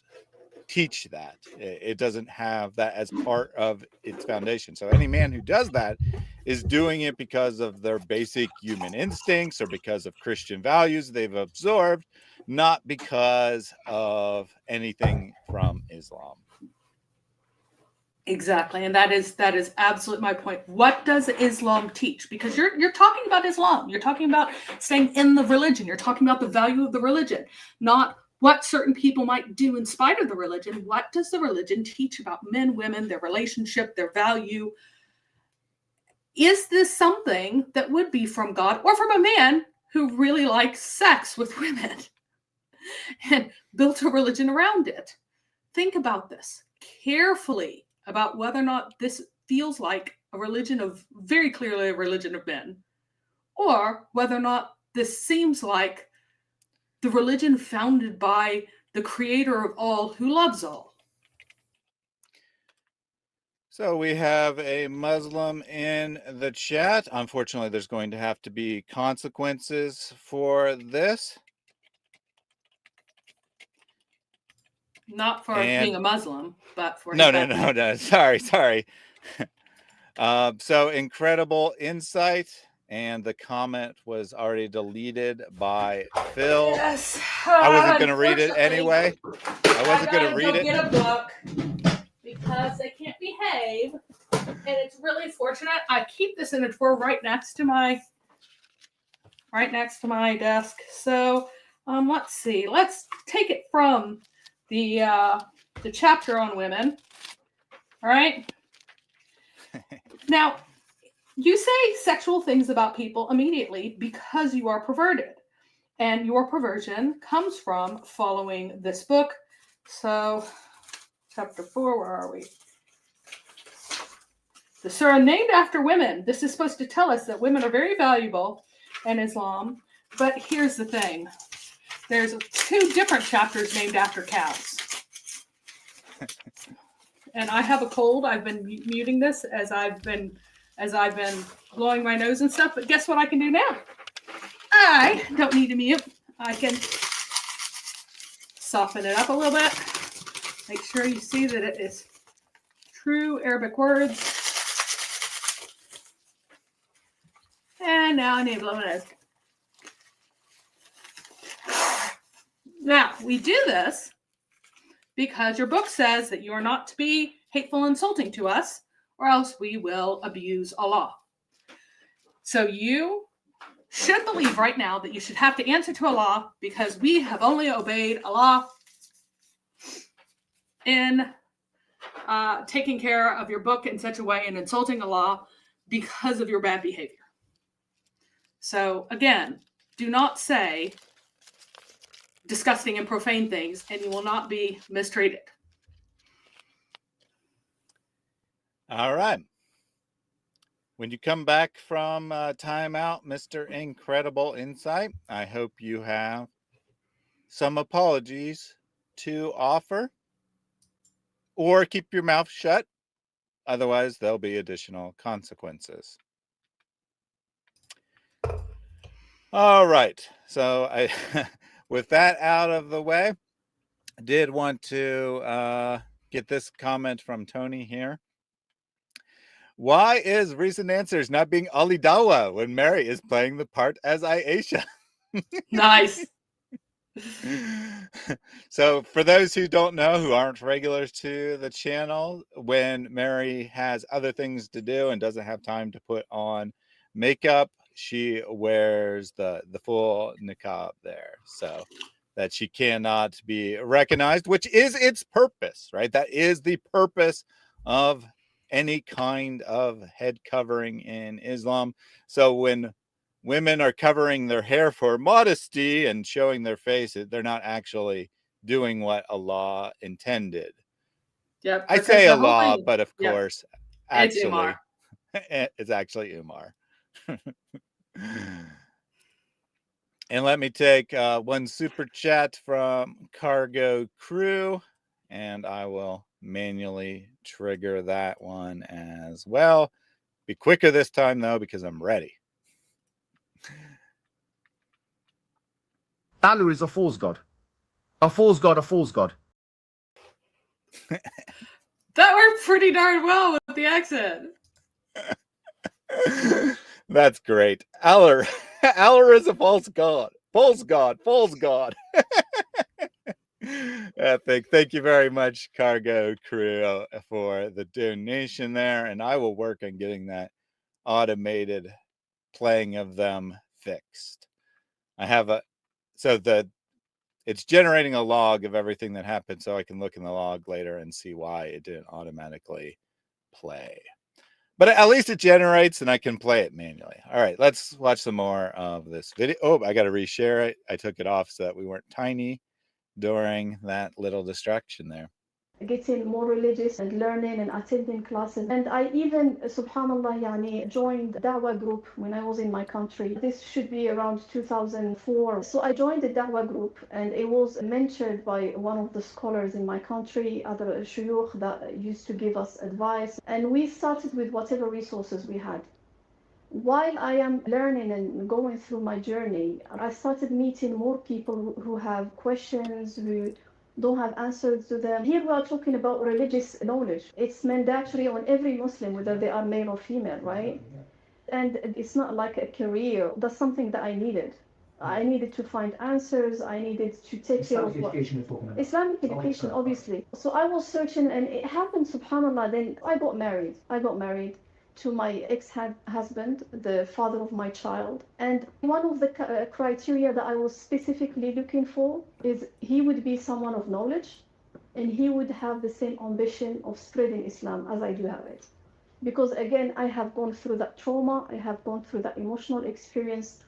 Speaker 5: teach that. It doesn't have that as part of its foundation. So any man who does that is doing it because of their basic human instincts or because of Christian values they've absorbed, not because of anything from Islam.
Speaker 7: Exactly, and that is absolutely my point. What does Islam teach? Because you're talking about Islam. You're talking about staying in the religion. You're talking about the value of the religion, not what certain people might do in spite of the religion. What does the religion teach about men, women, their relationship, their value? Is this something that would be from God or from a man who really likes sex with women and built a religion around it? Think about this carefully, about whether or not this feels like a religion of, very clearly a religion of men, or whether or not this seems like the religion founded by the creator of all who loves all.
Speaker 5: So we have a Muslim in the chat. Unfortunately, there's going to have to be consequences for this.
Speaker 7: Not for being a Muslim, but for...
Speaker 5: No. Sorry. So incredible insight. And the comment was already deleted by Phil.
Speaker 7: Yes.
Speaker 5: I wasn't going to read it anyway. I wasn't going to read it.
Speaker 7: Get a book because they can't behave, and it's really fortunate. I keep this in a drawer right next to my desk. So let's see. Let's take it from the chapter on women. All right. Now, you say sexual things about people immediately because you are perverted. And your perversion comes from following this book. So, chapter 4, where are we? The surah named after women. This is supposed to tell us that women are very valuable in Islam. But here's the thing. There's 2 different chapters named after cows. And I have a cold. I've been muting this as I've been blowing my nose and stuff. But guess what I can do now? I don't need to mute. I can soften it up a little bit. Make sure you see that it is true Arabic words. And now I need to blow my nose. Now, we do this because your book says that you are not to be hateful and insulting to us, or else we will abuse Allah. So you should believe right now that you should have to answer to Allah because we have only obeyed Allah in taking care of your book in such a way and insulting Allah because of your bad behavior. So again, do not say disgusting and profane things and you will not be mistreated.
Speaker 5: All right. When you come back from timeout, Mr. Incredible Insight, I hope you have some apologies to offer or keep your mouth shut. Otherwise, there'll be additional consequences. All right. So with that out of the way, I did want to get this comment from Tony here. Why is Recent Answers not being Ali Dawa when Mary is playing the part as Aisha?
Speaker 7: Nice.
Speaker 5: So for those who don't know, who aren't regulars to the channel, when Mary has other things to do and doesn't have time to put on makeup, she wears the full niqab there so that she cannot be recognized, which is its purpose, right? That is the purpose of any kind of head covering in Islam. So when women are covering their hair for modesty and showing their faces, they're not actually doing what Allah intended.
Speaker 7: Yep.
Speaker 5: I say Allah, but of course,
Speaker 7: it's Umar.
Speaker 5: It's actually Umar. And let me take one super chat from Cargo Crew, and I will manually trigger that one as well. Be quicker this time, though, because I'm ready.
Speaker 10: Allah is a false god. A false god, a false god.
Speaker 7: That worked pretty darn well with the accent.
Speaker 5: That's great. Allah is a false god. False god. False god. Epic. Thank you very much, Cargo Crew, for the donation there. And I will work on getting that automated playing of them fixed. I have it's generating a log of everything that happened so I can look in the log later and see why it didn't automatically play. But at least it generates and I can play it manually. All right, let's watch some more of this video. Oh, I got to reshare it. I took it off so that we weren't tiny during that little distraction there.
Speaker 9: Getting more religious and learning and attending classes. And I even, subhanallah, joined Dawa group when I was in my country. This should be around 2004. So I joined the Dawa group and it was mentored by one of the scholars in my country, other shuyukh that used to give us advice. And we started with whatever resources we had. While I am learning and going through my journey, I started meeting more people who have questions, who don't have answers to them. Here we are talking about religious knowledge. It's mandatory on every Muslim, whether they are male or female, right? And it's not like a career. That's something that I needed. I needed to find answers. I needed to take care of Islamic education, obviously. So I was searching, and it happened, subhanAllah, then I got married. To my ex-husband, the father of my child. And one of the criteria that I was specifically looking for is he would be someone of knowledge and he would have the same ambition of spreading Islam as I do have it. Because again, I have gone through that trauma, I have gone through that emotional experience.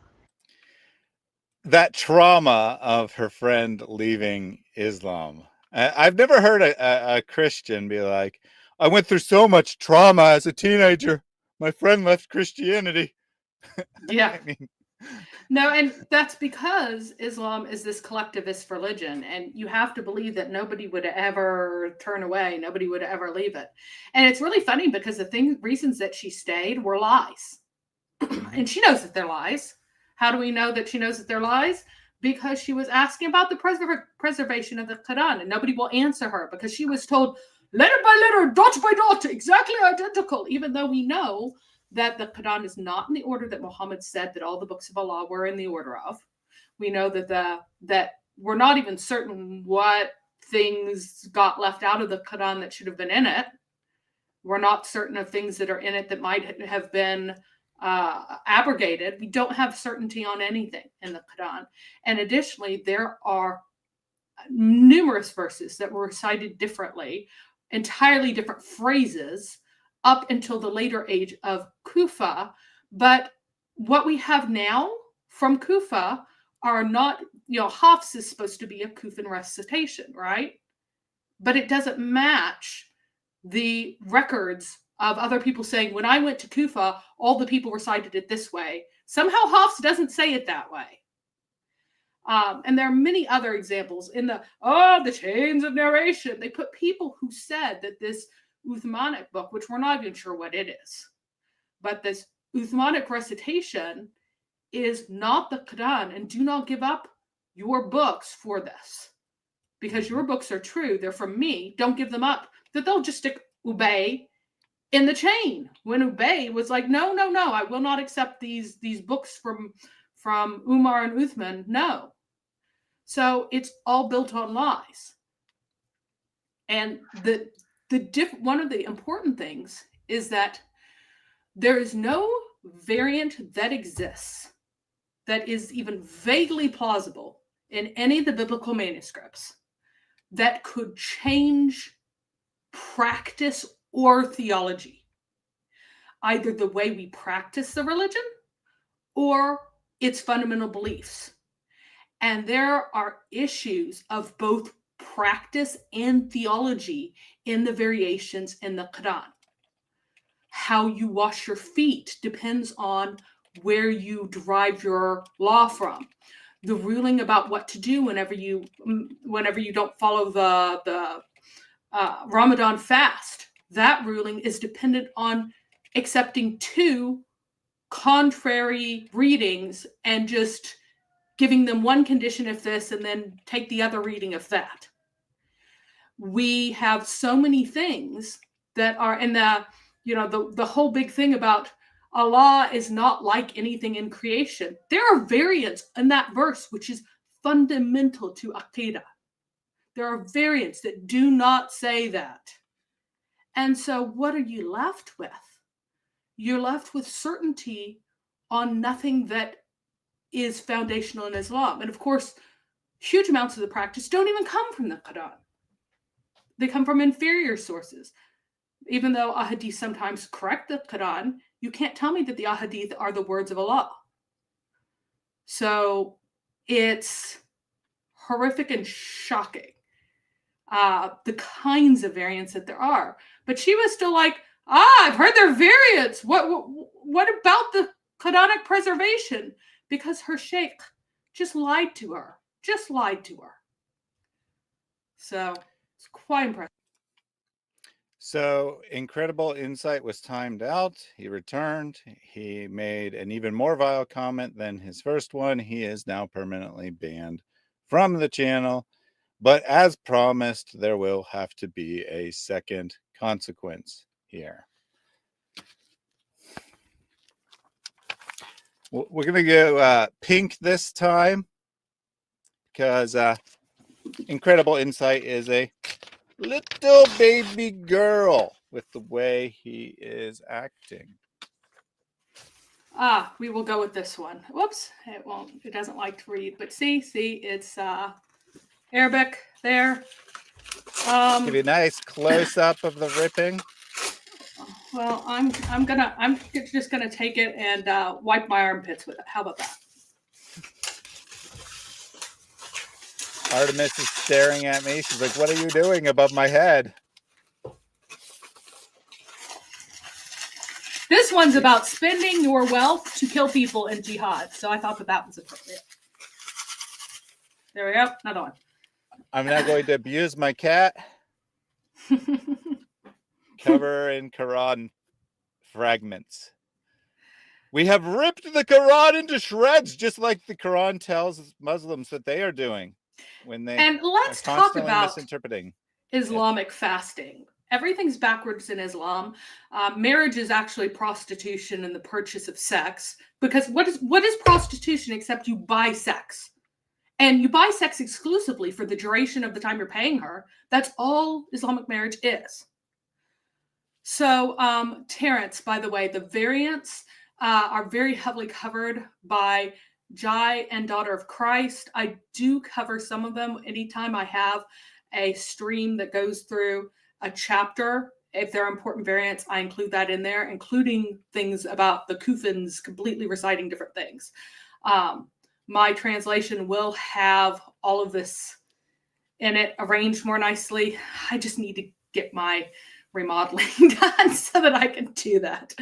Speaker 5: that trauma of her friend leaving Islam. I've never heard a Christian be like, I went through so much trauma as a teenager. My friend left Christianity.
Speaker 7: Yeah.
Speaker 5: I mean,
Speaker 7: No, and that's because Islam is this collectivist religion, and you have to believe that nobody would ever turn away, nobody would ever leave it. And it's really funny because the reasons that she stayed were lies. And she knows that they're lies. How do we know that she knows that they're lies? Because she was asking about the preservation of the Quran, and nobody will answer her because she was told letter by letter, dot by dot, exactly identical, even though we know that the Quran is not in the order that Muhammad said that all the books of Allah were in the order of. We know that we're not even certain what things got left out of the Quran that should have been in it. We're not certain of things that are in it that might have been abrogated. We don't have certainty on anything in the Quran. And additionally, there are numerous verses that were recited differently, entirely different phrases up until the later age of Kufa. But what we have now from Kufa are not, Hafs is supposed to be a Kufan recitation, right? But it doesn't match the records of other people saying, when I went to Kufa, all the people recited it this way. Somehow Hafs doesn't say it that way. And there are many other examples in the chains of narration. They put people who said that this Uthmanic book, which we're not even sure what it is, but this Uthmanic recitation is not the Quran, and do not give up your books for this, because your books are true. They're from me. Don't give them up. That they'll just stick Ubay in the chain when Ubay was like, no, I will not accept these books from Umar and Uthman. No. So it's all built on lies. And one of the important things is that there is no variant that exists that is even vaguely plausible in any of the biblical manuscripts that could change practice or theology, either the way we practice the religion or its fundamental beliefs. And there are issues of both practice and theology in the variations in the Quran. How you wash your feet depends on where you derive your law from. The ruling about what to do whenever you don't follow the Ramadan fast, that ruling is dependent on accepting two contrary readings and just giving them one condition of this and then take the other reading of that. We have so many things that are in the whole big thing about Allah is not like anything in creation. There are variants in that verse, which is fundamental to Aqidah. There are variants that do not say that. And so what are you left with? You're left with certainty on nothing that is foundational in Islam. And of course, huge amounts of the practice don't even come from the Quran. They come from inferior sources. Even though ahadith sometimes correct the Quran, you can't tell me that the ahadith are the words of Allah. So it's horrific and shocking, the kinds of variants that there are. But she was still like, I've heard there are variants. What about the Quranic preservation? Because her sheikh just lied to her. So it's quite impressive.
Speaker 5: So Incredible Insight was timed out. He returned. He made an even more vile comment than his first one. He is now permanently banned from the channel. But as promised, there will have to be a second consequence here. We're going to go pink this time because Incredible Insight is a little baby girl with the way he is acting.
Speaker 7: We will go with this one. Whoops, it doesn't like to read, but see, it's Arabic there.
Speaker 5: Give you a nice close up of the ripping.
Speaker 7: Well, I'm just gonna take it and wipe my armpits with it. How about that?
Speaker 5: Artemis is staring at me. She's like, what are you doing above my head?
Speaker 7: This one's about spending your wealth to kill people in jihad. So I thought that was appropriate. There we go. Another one.
Speaker 5: I'm now going to abuse my cat. Cover in Quran fragments. We have ripped the Quran into shreds, just like the Quran tells Muslims that they are doing when they
Speaker 7: and let's
Speaker 5: are
Speaker 7: talk
Speaker 5: constantly
Speaker 7: about
Speaker 5: misinterpreting
Speaker 7: Islamic fasting. Everything's backwards in Islam. Marriage is actually prostitution and the purchase of sex. Because what is prostitution except you buy sex? And you buy sex exclusively for the duration of the time you're paying her. That's all Islamic marriage is. So, Terrence, by the way, the variants are very heavily covered by Jai and Daughter of Christ. I do cover some of them anytime I have a stream that goes through a chapter. If there are important variants, I include that in there, including things about the Kufans completely reciting different things. My translation will have all of this in it arranged more nicely. I just need to get my remodeling done so that I can do that.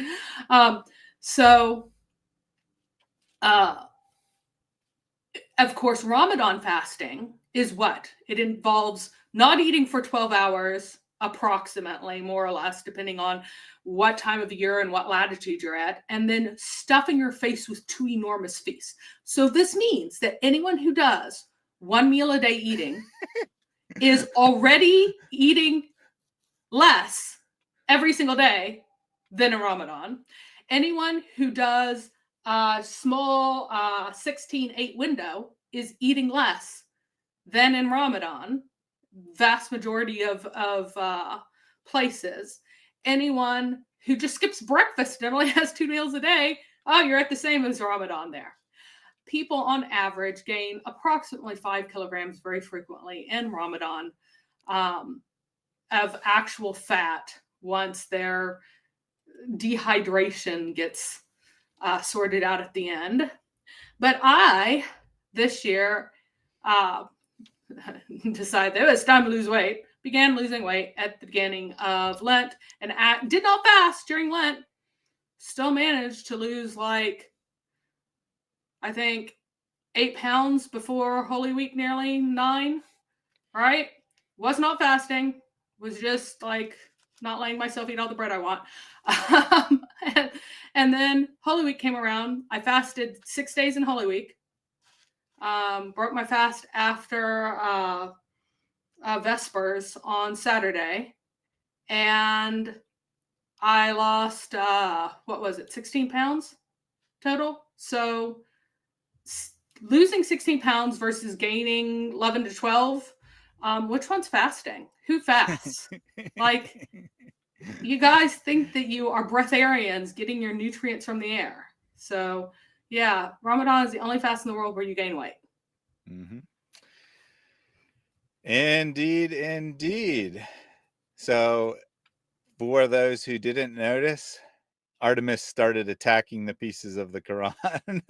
Speaker 7: Of course, Ramadan fasting is what? It involves not eating for 12 hours, approximately, more or less, depending on what time of year and what latitude you're at, and then stuffing your face with 2 enormous feasts. So this means that anyone who does 1 meal a day eating is already eating less every single day than in Ramadan. Anyone who does a small 16-8 window is eating less than in Ramadan. Vast majority of places. Anyone who just skips breakfast and only has 2 meals a day, oh, you're at the same as Ramadan there. People on average gain approximately 5 kilograms very frequently in Ramadan of actual fat once their dehydration gets sorted out at the end. But I, this year, decided that it was time to lose weight, began losing weight at the beginning of Lent, and did not fast during Lent. Still managed to lose like, I think, 8 pounds before Holy Week, nearly 9, right? Was not fasting, was just like not letting myself eat all the bread I want. And then Holy Week came around. I fasted 6 days in Holy Week. Broke my fast after Vespers on Saturday, and I lost 16 pounds total. So losing 16 pounds versus gaining 11 to 12, which one's fasting? Who fasts? Like, you guys think that you are breatharians getting your nutrients from the air. So yeah, Ramadan is the only fast in the world where you gain weight.
Speaker 5: Mm-hmm. Indeed, indeed. So for those who didn't notice, Artemis started attacking the pieces of the Quran.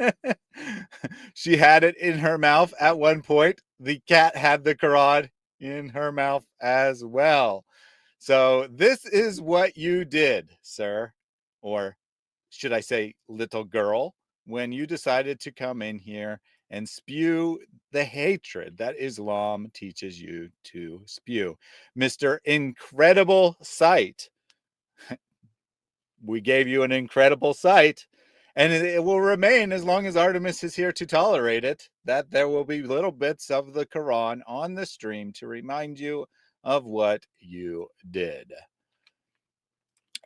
Speaker 5: She had it in her mouth at one point. The cat had the Quran in her mouth as well. So this is what you did, sir, or should I say little girl, when you decided to come in here and spew the hatred that Islam teaches you to spew. Mr. Incredible Sight. We gave you an incredible sight, and it will remain as long as Artemis is here to tolerate it, that there will be little bits of the Quran on the stream to remind you of what you did.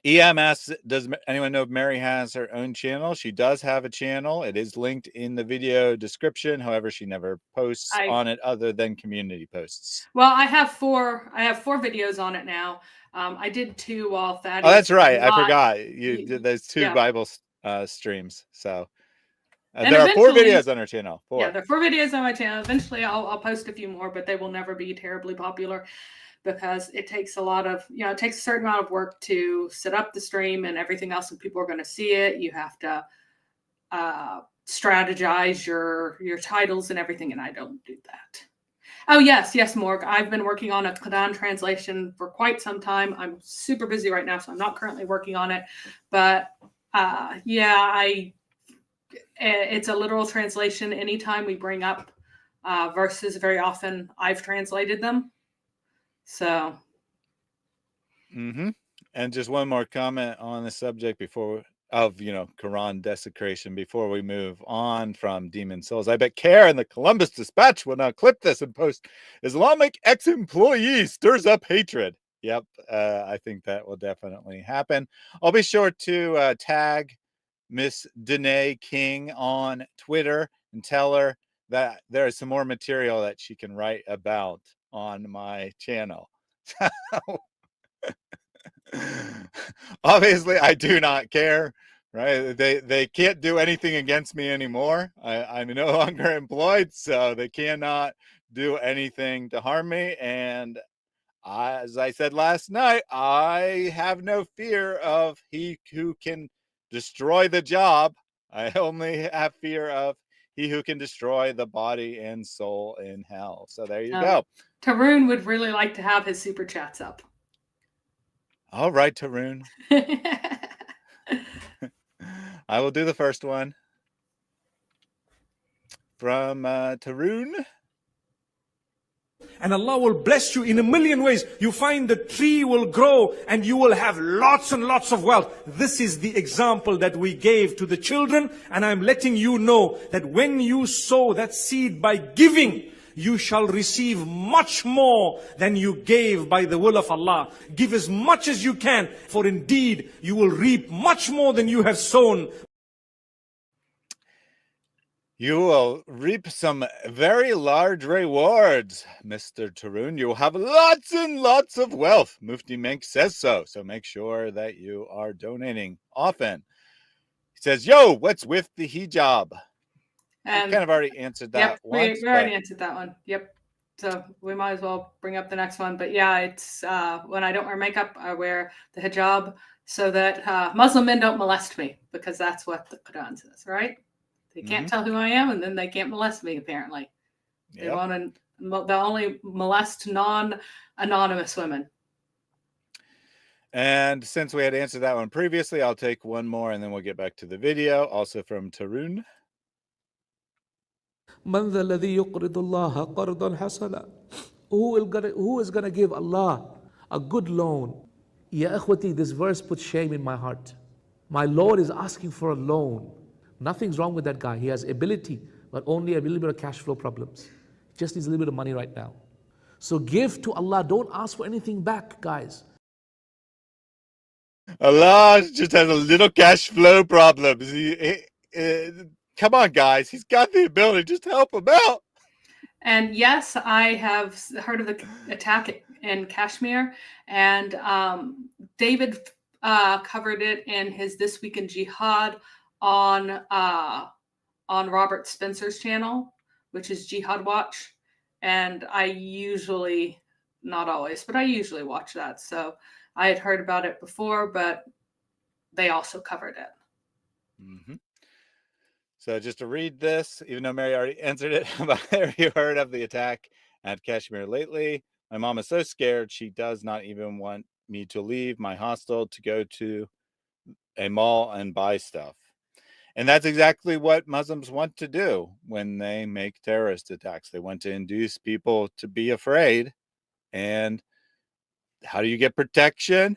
Speaker 5: EMS, does anyone know if Mary has her own channel? She does have a channel. It is linked in the video description. However, she never posts on it other than community posts.
Speaker 7: Well, I have 4 videos on it now. I did 2 while Thaddeus.
Speaker 5: Oh, that's right. I forgot. You did those 2 Bible streams. So there are 4 videos on her channel. 4.
Speaker 7: Yeah, there are 4 videos on my channel. Eventually, I'll post a few more, but they will never be terribly popular because it takes a lot of, it takes a certain amount of work to set up the stream and everything else, and people are going to see it. You have to strategize your titles and everything, and I don't do that. Oh, yes, Morg. I've been working on a Quran translation for quite some time. I'm super busy right now, so I'm not currently working on it. But it's a literal translation. Anytime we bring up verses, very often I've translated them. So.
Speaker 5: And just one more comment on the subject of Quran desecration before we move on from Demon Souls. I bet Karen, the Columbus Dispatch, will now clip this and post Islamic ex-employee stirs up hatred. Yep, I think that will definitely happen. I'll be sure to tag Miss Danae King on Twitter and tell her that there is some more material that she can write about on my channel. Obviously, I do not care, right? They can't do anything against me anymore. I'm no longer employed, so they cannot do anything to harm me. And as I said last night, I have no fear of he who can destroy the job. I only have fear of he who can destroy the body and soul in hell. So there you go.
Speaker 7: Tarun would really like to have his super chats up.
Speaker 5: All right, Tarun. I will do the first one from Tarun.
Speaker 1: And Allah will bless you in a million ways. You find the tree will grow and you will have lots and lots of wealth. This is the example that we gave to the children. And I'm letting you know that when you sow that seed by giving, you shall receive much more than you gave by the will of Allah. Give as much as you can, for indeed you will reap much more than you have sown.
Speaker 5: You will reap some very large rewards, Mr. Tarun. You will have lots and lots of wealth. Mufti Menk says so. So make sure that you are donating often. He says, yo, what's with the hijab? We kind of already answered that once.
Speaker 7: We already answered that one. Yep. So we might as well bring up the next one. But yeah, it's when I don't wear makeup, I wear the hijab so that Muslim men don't molest me, because that's what the Quran says, right? They can't tell who I am, and then they can't molest me, apparently. Yep. They'll only molest non-anonymous women.
Speaker 5: And since we had answered that one previously, I'll take one more, and then we'll get back to the video, also from Tarun.
Speaker 11: من ذا الذي يقرض الله قرضا حسنا? Who is going to give Allah a good loan? Ya akhwati, this verse puts shame in my heart. My Lord is asking for a loan. Nothing's wrong with that guy. He has ability, but only a little bit of cash flow problems. Just needs a little bit of money right now. So give to Allah. Don't ask for anything back, guys.
Speaker 5: Allah just has a little cash flow problems. Come on, guys. He's got the ability. Just help him out.
Speaker 7: And yes, I have heard of the attack in Kashmir, and David covered it in his This Week in Jihad on Robert Spencer's channel, which is Jihad Watch. And I usually, not always, but I usually watch that. So I had heard about it before, but they also covered it.
Speaker 5: Mm-hmm. So just to read this, even though Mary already answered it, have you heard of the attack at Kashmir lately? My mom is so scared she does not even want me to leave my hostel to go to a mall and buy stuff. And that's exactly what Muslims want to do when they make terrorist attacks. They want to induce people to be afraid. And how do you get protection?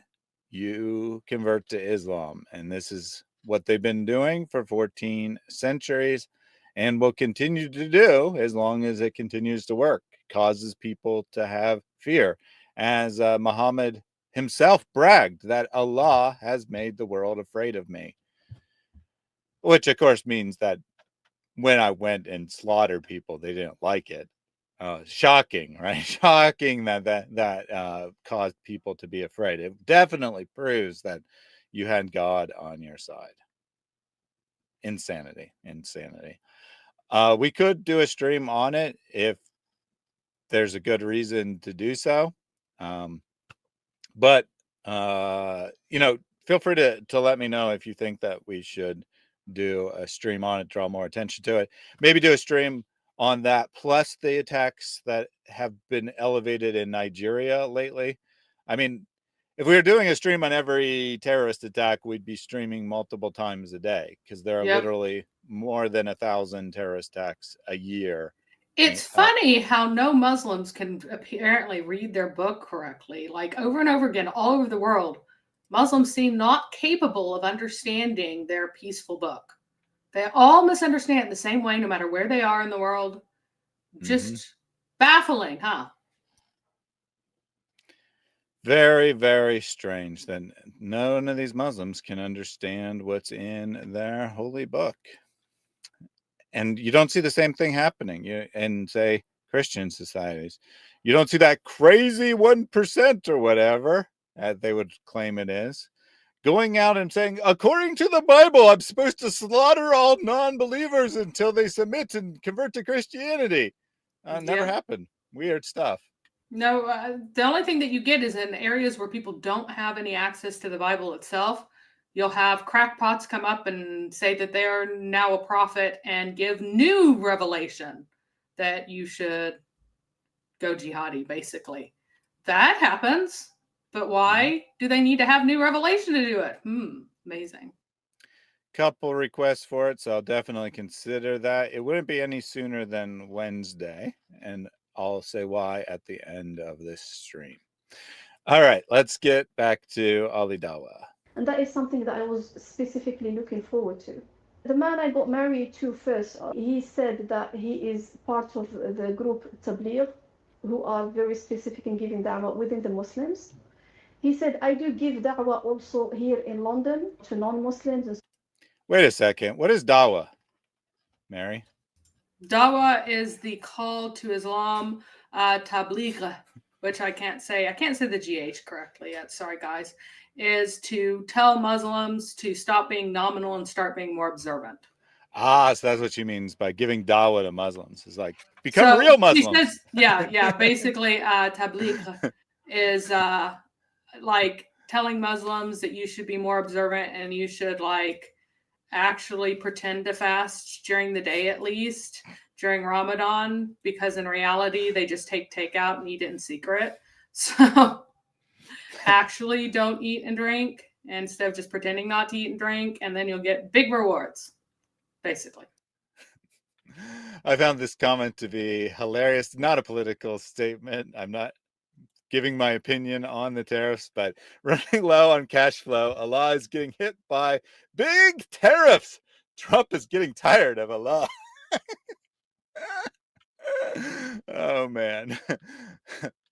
Speaker 5: You convert to Islam. And this is what they've been doing for 14 centuries and will continue to do as long as it continues to work. It causes people to have fear. As Muhammad himself bragged that Allah has made the world afraid of me. Which, of course, means that when I went and slaughtered people, they didn't like it. Shocking, right? Shocking that caused people to be afraid. It definitely proves that you had God on your side. Insanity. We could do a stream on it if there's a good reason to do so. But feel free to let me know if you think that we should do a stream on it, draw more attention to it. Maybe do a stream on that, plus the attacks that have been elevated in Nigeria lately. I mean, if we were doing a stream on every terrorist attack, we'd be streaming multiple times a day, because there are literally more than 1,000 terrorist attacks a year.
Speaker 7: It's funny how no Muslims can apparently read their book correctly. Like over and over again, all over the world, Muslims seem not capable of understanding their peaceful book. They all misunderstand it the same way, no matter where they are in the world. Just baffling, huh?
Speaker 5: Very, very strange that none of these Muslims can understand what's in their holy book. And you don't see the same thing happening in, say, Christian societies. You don't see that crazy 1% or whatever they would claim it is, going out and saying, according to the Bible, I'm supposed to slaughter all non-believers until they submit and convert to Christianity. Never happened. Weird stuff.
Speaker 7: No, the only thing that you get is in areas where people don't have any access to the Bible itself. You'll have crackpots come up and say that they are now a prophet and give new revelation that you should go jihadi, basically. That happens. But why do they need to have new revelation to do it? Amazing.
Speaker 5: Couple requests for it, so I'll definitely consider that. It wouldn't be any sooner than Wednesday, and I'll say why at the end of this stream. All right, let's get back to Ali Dawa.
Speaker 9: And that is something that I was specifically looking forward to. The man I got married to first, he said that he is part of the group Tabligh, who are very specific in giving da'wah within the Muslims. He said, I do give da'wah also here in London to non-Muslims.
Speaker 5: Wait a second. What is Dawa, Mary?
Speaker 7: Dawa is the call to Islam, Tabligh, which I can't say the GH correctly yet. Sorry, guys. Is to tell Muslims to stop being nominal and start being more observant.
Speaker 5: So that's what she means by giving dawah to Muslims. It's like, become real Muslims.
Speaker 7: Says, yeah. Basically, tabligh is like telling Muslims that you should be more observant and you should like actually pretend to fast during the day, at least during Ramadan, because in reality, they just take takeout and eat it in secret. So actually don't eat and drink instead of just pretending not to eat and drink, and then you'll get big rewards, basically.
Speaker 5: I found this comment to be hilarious. Not a political statement. I'm not giving my opinion on the tariffs, but running low on cash flow, Allah is getting hit by big tariffs. Trump is getting tired of Allah. Oh, man.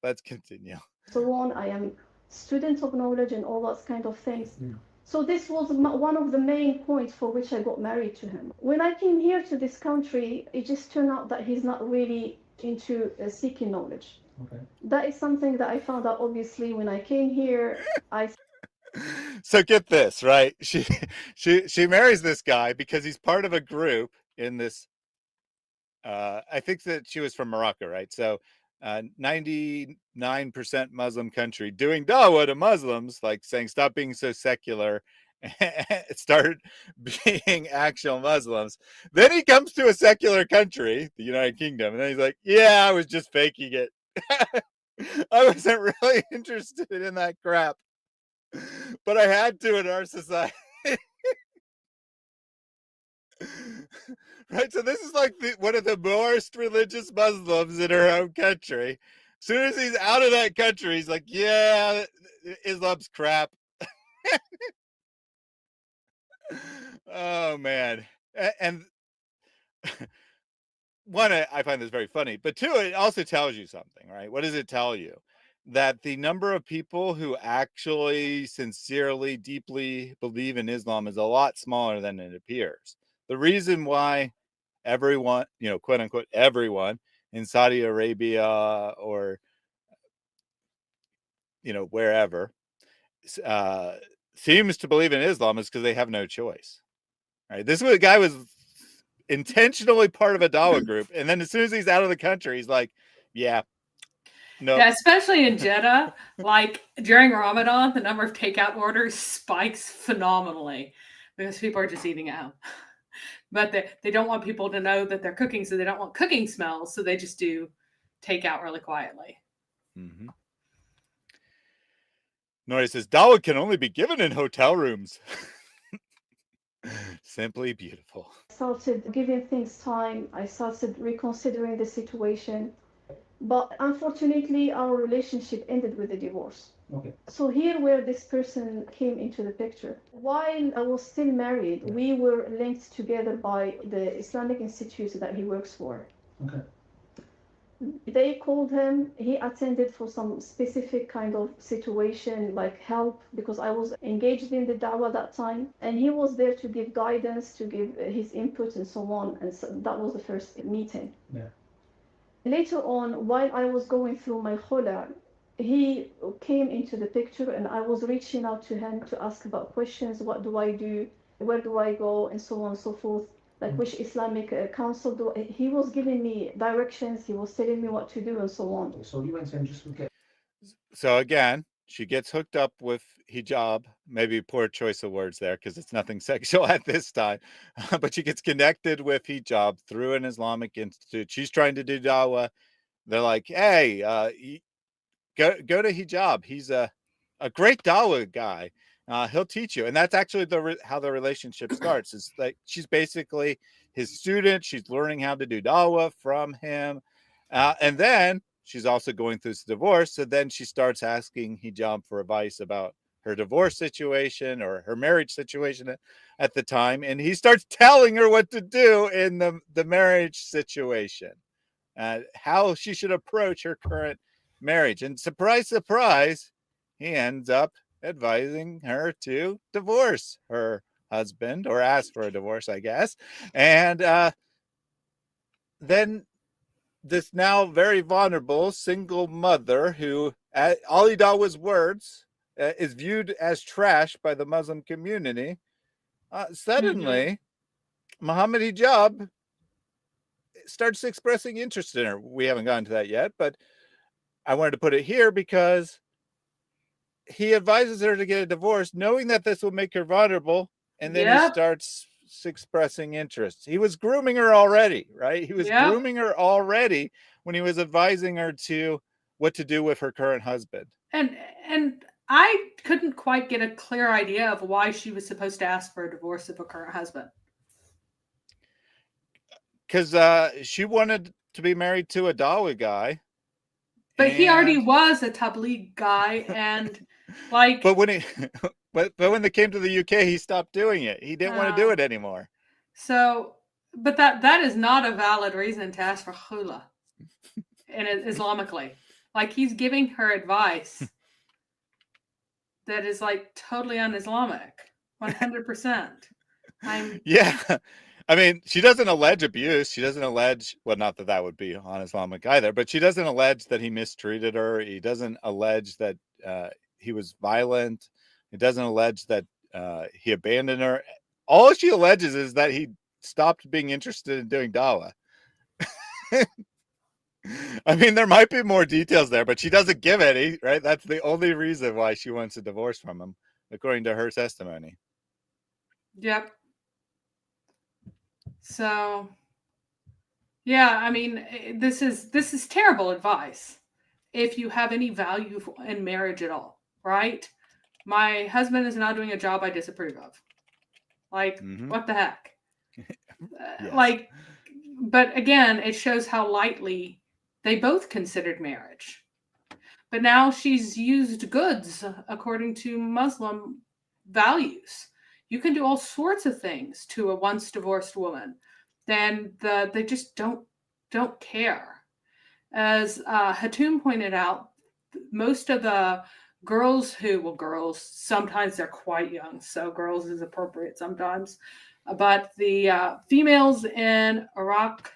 Speaker 5: Let's continue.
Speaker 9: So on, I am student of knowledge and all those kind of things. So this was one of the main points for which I got married to him. When I came here to this country, it just turned out that he's not really into seeking knowledge. Okay. That is something that I found out, obviously, when I came here.
Speaker 5: So get this, right? She marries this guy because he's part of a group in this. I think that she was from Morocco, right? So 99% Muslim country doing dawah to Muslims, like saying, stop being so secular, start being actual Muslims. Then he comes to a secular country, the United Kingdom, and then he's like, yeah, I was just faking it. I wasn't really interested in that crap, but I had to in our society. Right, so this is like one of the most religious Muslims in her home country. As soon as he's out of that country, he's like, yeah, Islam's crap. Oh, man. And one, I find this very funny, but two, it also tells you something, right? What does it tell you? That the number of people who actually sincerely, deeply believe in Islam is a lot smaller than it appears. The reason why everyone, quote unquote, everyone in Saudi Arabia or, wherever seems to believe in Islam is because they have no choice. Right? This guy was intentionally part of a Dawa group. And then as soon as he's out of the country, he's like, yeah, no.
Speaker 7: Yeah, especially in Jeddah, like during Ramadan, the number of takeout orders spikes phenomenally because people are just eating out. but they don't want people to know that they're cooking, so they don't want cooking smells, so they just do takeout really quietly.
Speaker 5: Mm-hmm. Nori says, Dawa can only be given in hotel rooms. Simply beautiful.
Speaker 9: I started giving things time. I started reconsidering the situation. But unfortunately, our relationship ended with a divorce.
Speaker 8: Okay.
Speaker 9: So here where this person came into the picture. While I was still married, we were linked together by the Islamic institute that he works for.
Speaker 8: Okay.
Speaker 9: They called him, he attended for some specific kind of situation, like help, because I was engaged in the Dawah that time. And he was there to give guidance, to give his input and so on. And so that was the first meeting.
Speaker 8: Yeah.
Speaker 9: Later on, while I was going through my khula, he came into the picture and I was reaching out to him to ask about questions. What do I do? Where do I go? And so on and so forth. Like which Islamic council do he was giving me directions. He was telling me what to do and so on.
Speaker 8: So you went and just look at.
Speaker 5: So again, she gets hooked up with hijab. Maybe poor choice of words there because it's nothing sexual at this time. But she gets connected with hijab through an Islamic institute. She's trying to do Dawa. They're like, hey, go to hijab. He's a great Dawa guy. He'll teach you. And that's actually how the relationship starts. It's like she's basically his student. She's learning how to do Dawa from him. And then she's also going through this divorce. So then she starts asking hijab for advice about her divorce situation or her marriage situation at the time. And he starts telling her what to do in the marriage situation, how she should approach her current marriage. And surprise, surprise, he ends up advising her to divorce her husband or ask for a divorce, I guess. And then this now very vulnerable single mother who, Ali Dawa's words, is viewed as trash by the Muslim community. Suddenly, Muhammad Hijab starts expressing interest in her. We haven't gotten to that yet, but I wanted to put it here because he advises her to get a divorce, knowing that this will make her vulnerable, and then he starts expressing interest. He was grooming her already, right? He was grooming her already when he was advising her to what to do with her current husband.
Speaker 7: And I couldn't quite get a clear idea of why she was supposed to ask for a divorce of her current husband.
Speaker 5: Because she wanted to be married to a Dawa guy.
Speaker 7: But he already was a Tabligh guy, and like.
Speaker 5: But when they came to the UK, he stopped doing it. He didn't want to do it anymore.
Speaker 7: So, but that is not a valid reason to ask for khula, and Islamically, like he's giving her advice that is like totally un-Islamic, 100%.
Speaker 5: Yeah. I mean, she doesn't allege abuse. She doesn't allege, well, not that would be un-Islamic either, but she doesn't allege that he mistreated her. He doesn't allege that he was violent. He doesn't allege that he abandoned her. All she alleges is that he stopped being interested in doing Dawa. I mean, there might be more details there, but she doesn't give any, right? That's the only reason why she wants a divorce from him, according to her testimony.
Speaker 7: Yep. So, yeah, I mean, this is terrible advice if you have any value in marriage at all, right? My husband is not doing a job I disapprove of. Like, what the heck? Like, but again, it shows how lightly they both considered marriage. But now she's used goods according to Muslim values. You can do all sorts of things to a once divorced woman. Then they just don't care. As Hatum pointed out, most of the girls sometimes they're quite young, so girls is appropriate sometimes. But the females in Iraq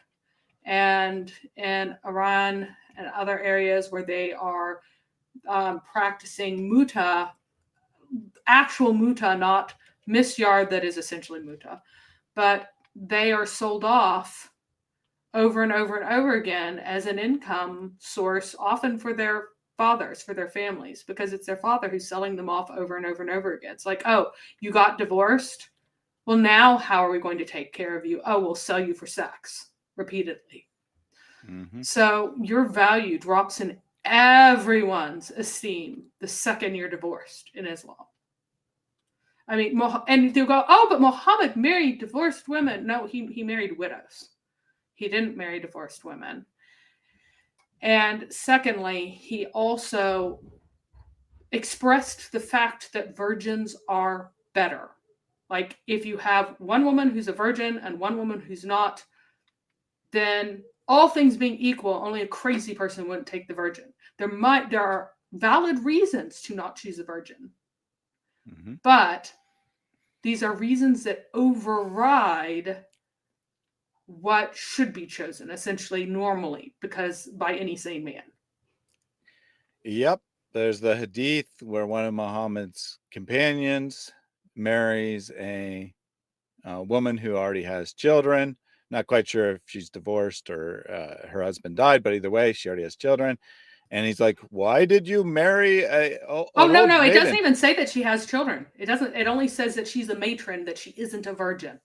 Speaker 7: and in Iran and other areas where they are practicing muta, actual muta, not misyard that is essentially muta, but they are sold off over and over and over again as an income source, often for their fathers, for their families, because it's their father who's selling them off over and over and over again. It's like, oh, you got divorced? well, now how are we going to take care of you? Oh, we'll sell you for sex repeatedly.
Speaker 5: Mm-hmm.
Speaker 7: So your value drops in everyone's esteem the second you're divorced in Islam. I mean, and they'll go, oh, but Muhammad married divorced women. No, he married widows. He didn't marry divorced women. And secondly, he also expressed the fact that virgins are better. Like if you have one woman who's a virgin and one woman who's not, then all things being equal, only a crazy person wouldn't take the virgin. There are valid reasons to not choose a virgin.
Speaker 5: Mm-hmm.
Speaker 7: But these are reasons that override what should be chosen, essentially normally, because by any sane man.
Speaker 5: Yep. There's the hadith where one of Muhammad's companions marries a woman who already has children. Not quite sure if she's divorced or her husband died, but either way, she already has children. And he's like, why did you marry
Speaker 7: no, it doesn't even say that she has children. It only says that she's a matron, that she isn't a virgin.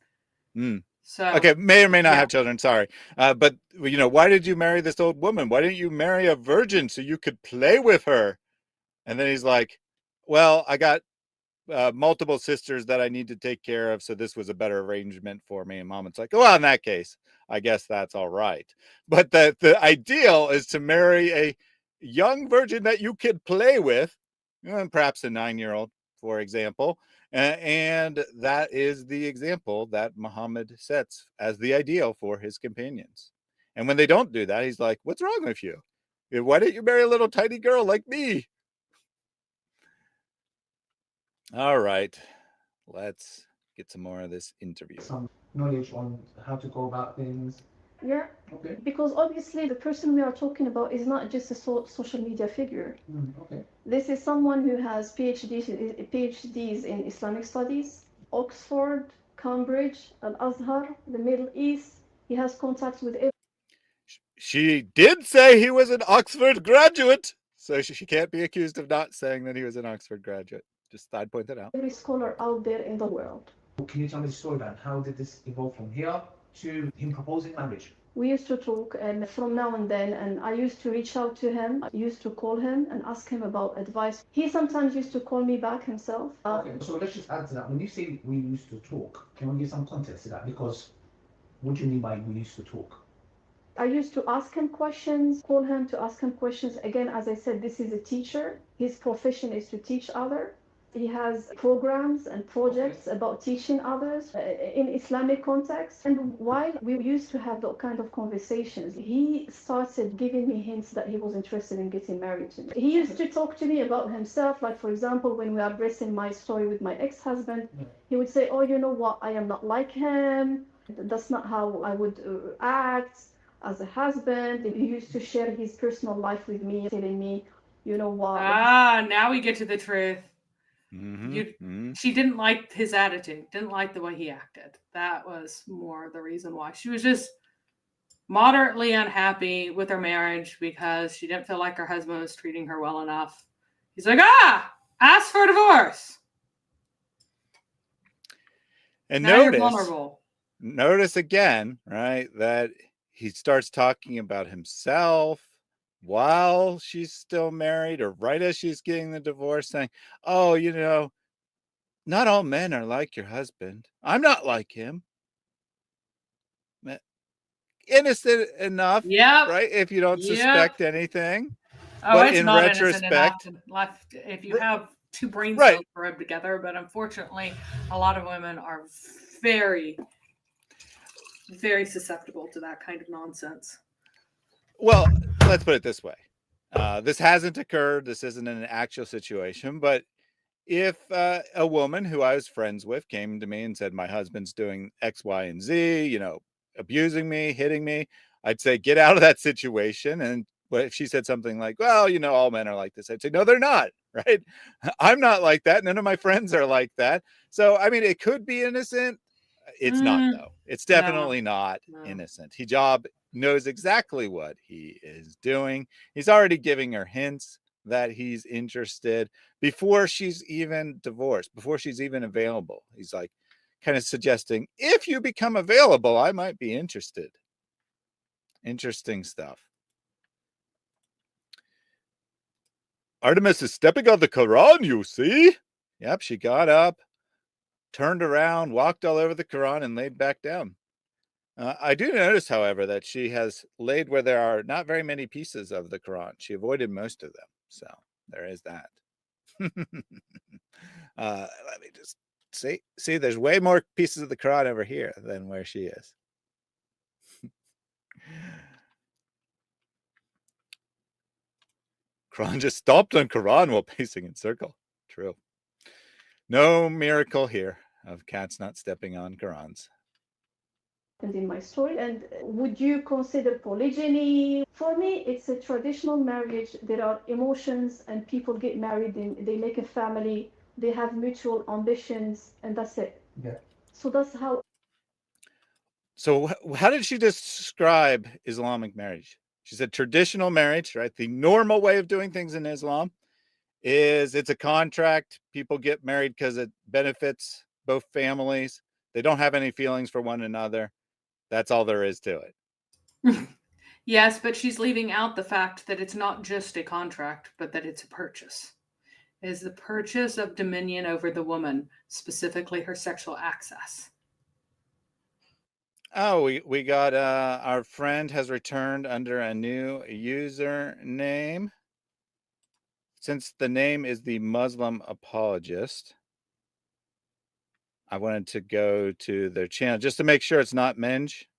Speaker 7: So
Speaker 5: okay, may or may not have children, sorry. But why did you marry this old woman? Why didn't you marry a virgin so you could play with her? And then he's like, well, I got multiple sisters that I need to take care of, so this was a better arrangement for me. And Muhammad's like, well, in that case, I guess that's all right. But the ideal is to marry a young virgin that you could play with, perhaps a 9-year-old, for example. And that is the example that Muhammad sets as the ideal for his companions. And when they don't do that, he's like, what's wrong with you? Why don't you marry a little tiny girl like me? All right, let's get some more of this interview.
Speaker 8: Some knowledge on how to go about things.
Speaker 9: Yeah,
Speaker 8: Okay.
Speaker 9: because obviously the person we are talking about is not just a social media figure.
Speaker 8: Okay.
Speaker 9: This is someone who has PhDs in Islamic studies, Oxford, Cambridge, Al-Azhar, the Middle East. He has contacts with
Speaker 5: She did say he was an Oxford graduate, so she can't be accused of not saying that he was an Oxford graduate. Just I'd point that out.
Speaker 9: every scholar out there in the world.
Speaker 8: Can you tell me the story about how did this evolve from here to him proposing marriage?
Speaker 9: We used to talk, and from now and then, and I used to reach out to him. I used to call him and ask him about advice. He sometimes used to call me back himself.
Speaker 8: Okay, so let's just add to that. When you say we used to talk, can we give some context to that? Because what do you mean by we used to talk?
Speaker 9: I used to ask him questions, call him to ask him questions. Again, as I said, this is a teacher. His profession is to teach others. He has programs and projects about teaching others in Islamic context. And while we used to have that kind of conversations, he started giving me hints that he was interested in getting married to me. He used to talk to me about himself. Like, for example, when we are addressing my story with my ex-husband, he would say, oh, you know what, I am not like him. That's not how I would act as a husband. He used to share his personal life with me, telling me, you know what.
Speaker 7: Now we get to the truth.
Speaker 5: Mm-hmm.
Speaker 7: She didn't like his attitude, didn't like the way he acted. That was more the reason why. She was just moderately unhappy with her marriage because she didn't feel like her husband was treating her well enough. He's like, ask for a divorce.
Speaker 5: And
Speaker 7: now you're vulnerable.
Speaker 5: Notice again, right, that he starts talking about himself while she's still married or right as she's getting the divorce, saying, oh, not all men are like your husband. I'm not like him. Innocent enough, right? If you don't suspect anything.
Speaker 7: Oh,
Speaker 5: but
Speaker 7: it's
Speaker 5: in
Speaker 7: not
Speaker 5: retrospect,
Speaker 7: innocent enough if you have two brain cells rubbed together. But unfortunately, a lot of women are very, very susceptible to that kind of nonsense.
Speaker 5: Well, let's put it this way. This hasn't occurred. This isn't an actual situation. But if a woman who I was friends with came to me and said, my husband's doing X, Y, and Z, abusing me, hitting me, I'd say, get out of that situation. And if she said something like, well, all men are like this, I'd say, no, they're not, right? I'm not like that. None of my friends are like that. So, I mean, it could be innocent. It's not, though. It's definitely not innocent. Hijab knows exactly what he is doing. He's already giving her hints that he's interested before she's even divorced, before she's even available. He's like, kind of suggesting, if you become available, I might be interested. Interesting stuff. Artemis is stepping on the Quran, you see? Yep, she got up, turned around, walked all over the Quran, and laid back down. I do notice, however, that she has laid where there are not very many pieces of the Quran. She avoided most of them. So there is that. Let me just see, there's way more pieces of the Quran over here than where she is. Quran just stopped on Quran while pacing in circle. True. No miracle here of cats not stepping on Qurans.
Speaker 9: In my story, and would you consider polygyny? For me, it's a traditional marriage. There are emotions, and people get married, and they make a family. They have mutual ambitions, and that's it.
Speaker 8: Yeah.
Speaker 9: So that's how.
Speaker 5: So how did she describe Islamic marriage? She said traditional marriage, right? The normal way of doing things in Islam is it's a contract. People get married because it benefits both families. They don't have any feelings for one another. That's all there is to it.
Speaker 7: Yes, but she's leaving out the fact that it's not just a contract, but that it's a purchase. It is the purchase of dominion over the woman, specifically her sexual access.
Speaker 5: Oh, we got our friend has returned under a new username. Since the name is the Muslim Apologist, I wanted to go to their channel just to make sure it's not Minge.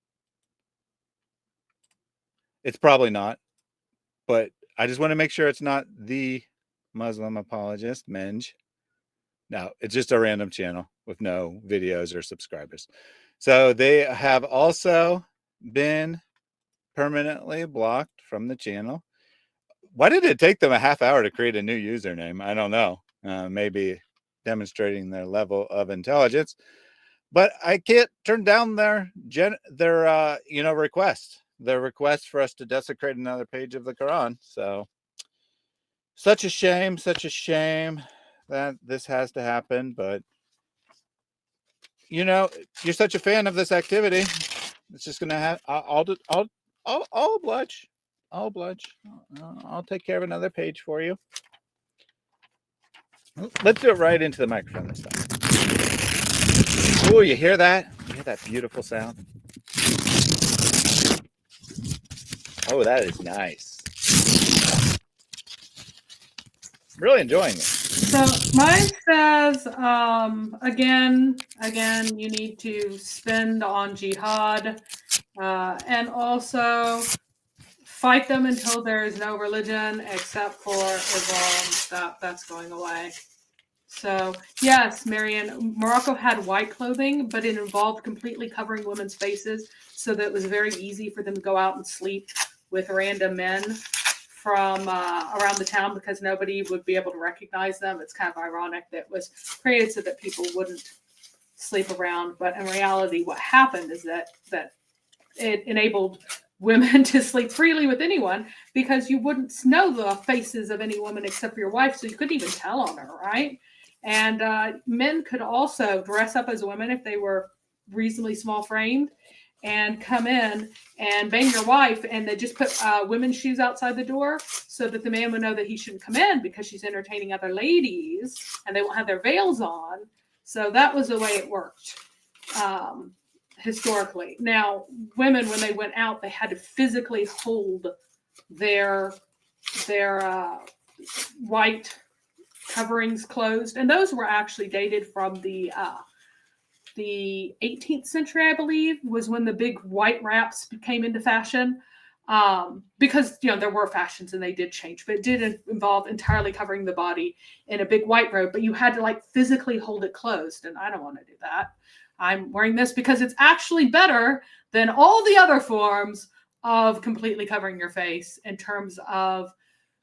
Speaker 5: It's probably not, but I just want to make sure it's not the Muslim Apologist, Minge. No, it's just a random channel with no videos or subscribers. So they have also been permanently blocked from the channel. Why did it take them a half hour to create a new username? I don't know. Maybe demonstrating their level of intelligence, but I can't turn down their request. Their request for us to desecrate another page of the Quran. So such a shame that this has to happen, but you're such a fan of this activity. It's just gonna have. I'll oblige. I'll oblige. I'll take care of another page for you. Let's do it right into the microphone this time. Oh, you hear that? You hear that beautiful sound? Oh, that is nice. Really enjoying it.
Speaker 7: So mine says, again, you need to spend on jihad, and also fight them until there is no religion except for Islam. That's going away. So yes, Marianne, Morocco had white clothing, but it involved completely covering women's faces so that it was very easy for them to go out and sleep with random men from around the town because nobody would be able to recognize them. It's kind of ironic that it was created so that people wouldn't sleep around. But in reality, what happened is that it enabled women to sleep freely with anyone because you wouldn't know the faces of any woman except for your wife, so you couldn't even tell on her, right? And men could also dress up as women if they were reasonably small framed and come in and bang your wife, and they just put women's shoes outside the door so that the man would know that he shouldn't come in because she's entertaining other ladies and they won't have their veils on. So that was the way it worked historically. Now, women, when they went out, they had to physically hold their white coverings closed, and those were actually dated from the 18th century, I believe, was when the big white wraps came into fashion. Because there were fashions and they did change, but it did involve entirely covering the body in a big white robe. But you had to physically hold it closed, and I don't want to do that. I'm wearing this because it's actually better than all the other forms of completely covering your face in terms of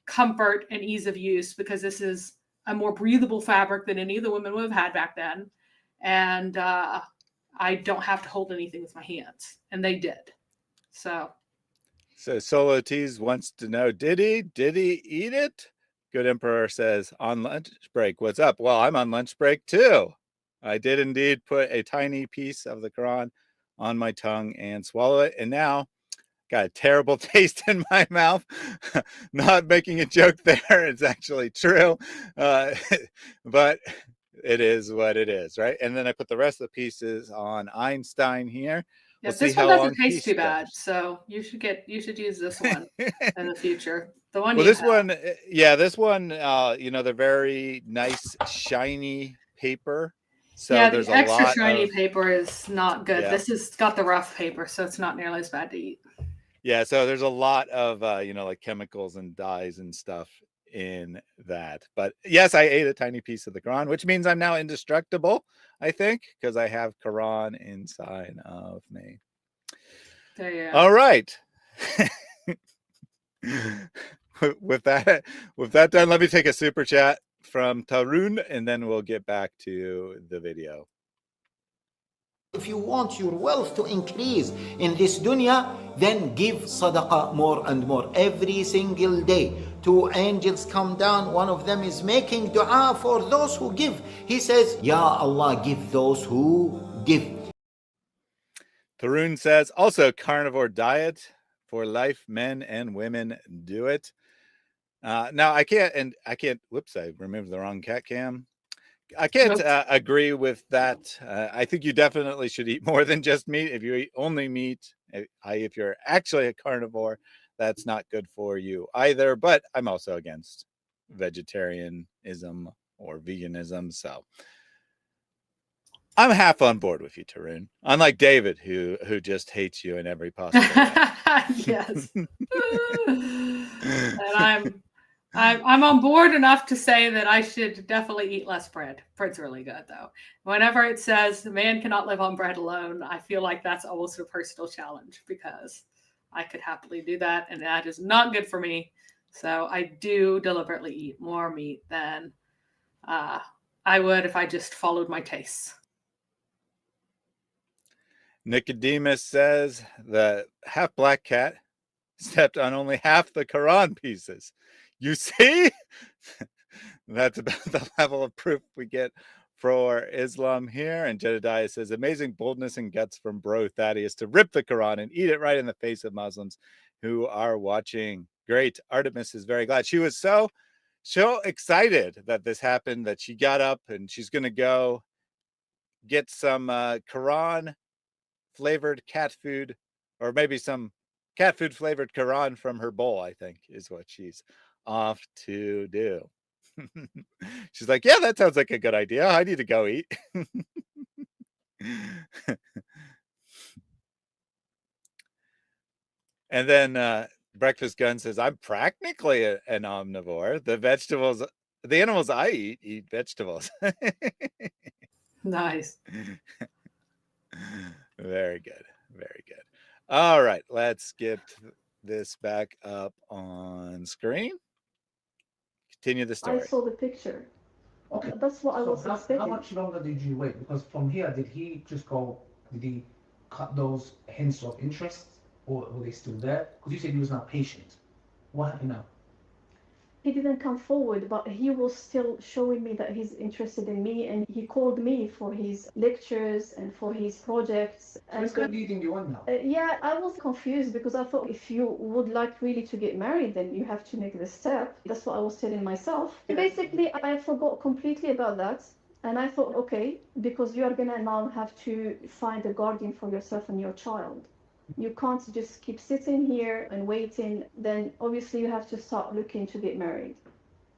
Speaker 7: comfort and ease of use, because this is a more breathable fabric than any of the women would have had back then. And I don't have to hold anything with my hands. And they did. So
Speaker 5: Solo Tease wants to know, did he eat it? Good Emperor says, on lunch break. What's up? Well, I'm on lunch break too. I did indeed put a tiny piece of the Quran on my tongue and swallow it. And now got a terrible taste in my mouth. Not making a joke there. It's actually true. But it is what it is, right? And then I put the rest of the pieces on Einstein here.
Speaker 7: Yeah,
Speaker 5: We'll see
Speaker 7: this
Speaker 5: how
Speaker 7: one
Speaker 5: long
Speaker 7: doesn't taste
Speaker 5: he
Speaker 7: too bad,
Speaker 5: stays.
Speaker 7: so you should use this one in the future. The one
Speaker 5: Well,
Speaker 7: you
Speaker 5: this
Speaker 7: have.
Speaker 5: one, yeah, this one, they're very nice, shiny paper. So
Speaker 7: Yeah,
Speaker 5: there's
Speaker 7: the
Speaker 5: a
Speaker 7: extra
Speaker 5: lot
Speaker 7: shiny
Speaker 5: of,
Speaker 7: paper is not good.
Speaker 5: yeah.
Speaker 7: This has got the rough paper, so it's not nearly as bad to eat.
Speaker 5: Yeah, so there's a lot of, like chemicals and dyes and stuff in that. But yes, I ate a tiny piece of the Quran, which means I'm now indestructible, I think, because I have Quran inside of me.
Speaker 7: There you go.
Speaker 5: All right. with that done, let me take a super chat from Tarun, and then we'll get back to the video.
Speaker 12: If you want your wealth to increase in this dunya, then give sadaqah more and more every single day. 2 angels come down. One of them is making dua for those who give. He says, Ya Allah, give those who give.
Speaker 5: Tarun says, also carnivore diet for life, men and women do it. Now I can't, whoops, I removed the wrong cat cam. I can't agree with that. I think you definitely should eat more than just meat. If you eat only meat, if you're actually a carnivore, that's not good for you either. But I'm also against vegetarianism or veganism. So I'm half on board with you, Tarun. Unlike David, who just hates you in every possible way.
Speaker 7: Yes. And I'm on board enough to say that I should definitely eat less bread. Bread's really good, though. Whenever it says man cannot live on bread alone, I feel like that's almost a personal challenge because I could happily do that, and that is not good for me. So I do deliberately eat more meat than I would if I just followed my tastes.
Speaker 5: Nicodemus says the half black cat stepped on only half the Quran pieces. You see? That's about the level of proof we get for Islam here. And Jedediah says, amazing boldness and guts from bro Thaddeus to rip the Quran and eat it right in the face of Muslims who are watching. Great. Artemis is very glad. She was so excited that this happened that she got up and she's going to go get some Quran flavored cat food, or maybe some cat food flavored Quran from her bowl, I think is what she's off to do. She's like, yeah, that sounds like a good idea. I need to go eat. And then Breakfast Gun says, I'm practically an omnivore. The animals I eat vegetables.
Speaker 7: Nice.
Speaker 5: Very good. Very good. All right, let's get this back up on screen. Continue the story.
Speaker 9: I saw the picture.
Speaker 8: Okay.
Speaker 9: That's what I was
Speaker 8: How
Speaker 9: expecting.
Speaker 8: much longer did you wait? Because from here, did he cut those hints of interest, or were they still there? Because you said he was not patient. What happened now?
Speaker 9: He didn't come forward, but he was still showing me that he's interested in me, and he called me for his lectures and for his projects.
Speaker 8: So he's kind of leading you on now.
Speaker 9: Yeah, I was confused because I thought if you would like really to get married, then you have to make the step. That's what I was telling myself. Basically, I forgot completely about that. And I thought, okay, because you are going to now have to find a guardian for yourself and your child. You can't just keep sitting here and waiting. Then obviously you have to start looking to get married.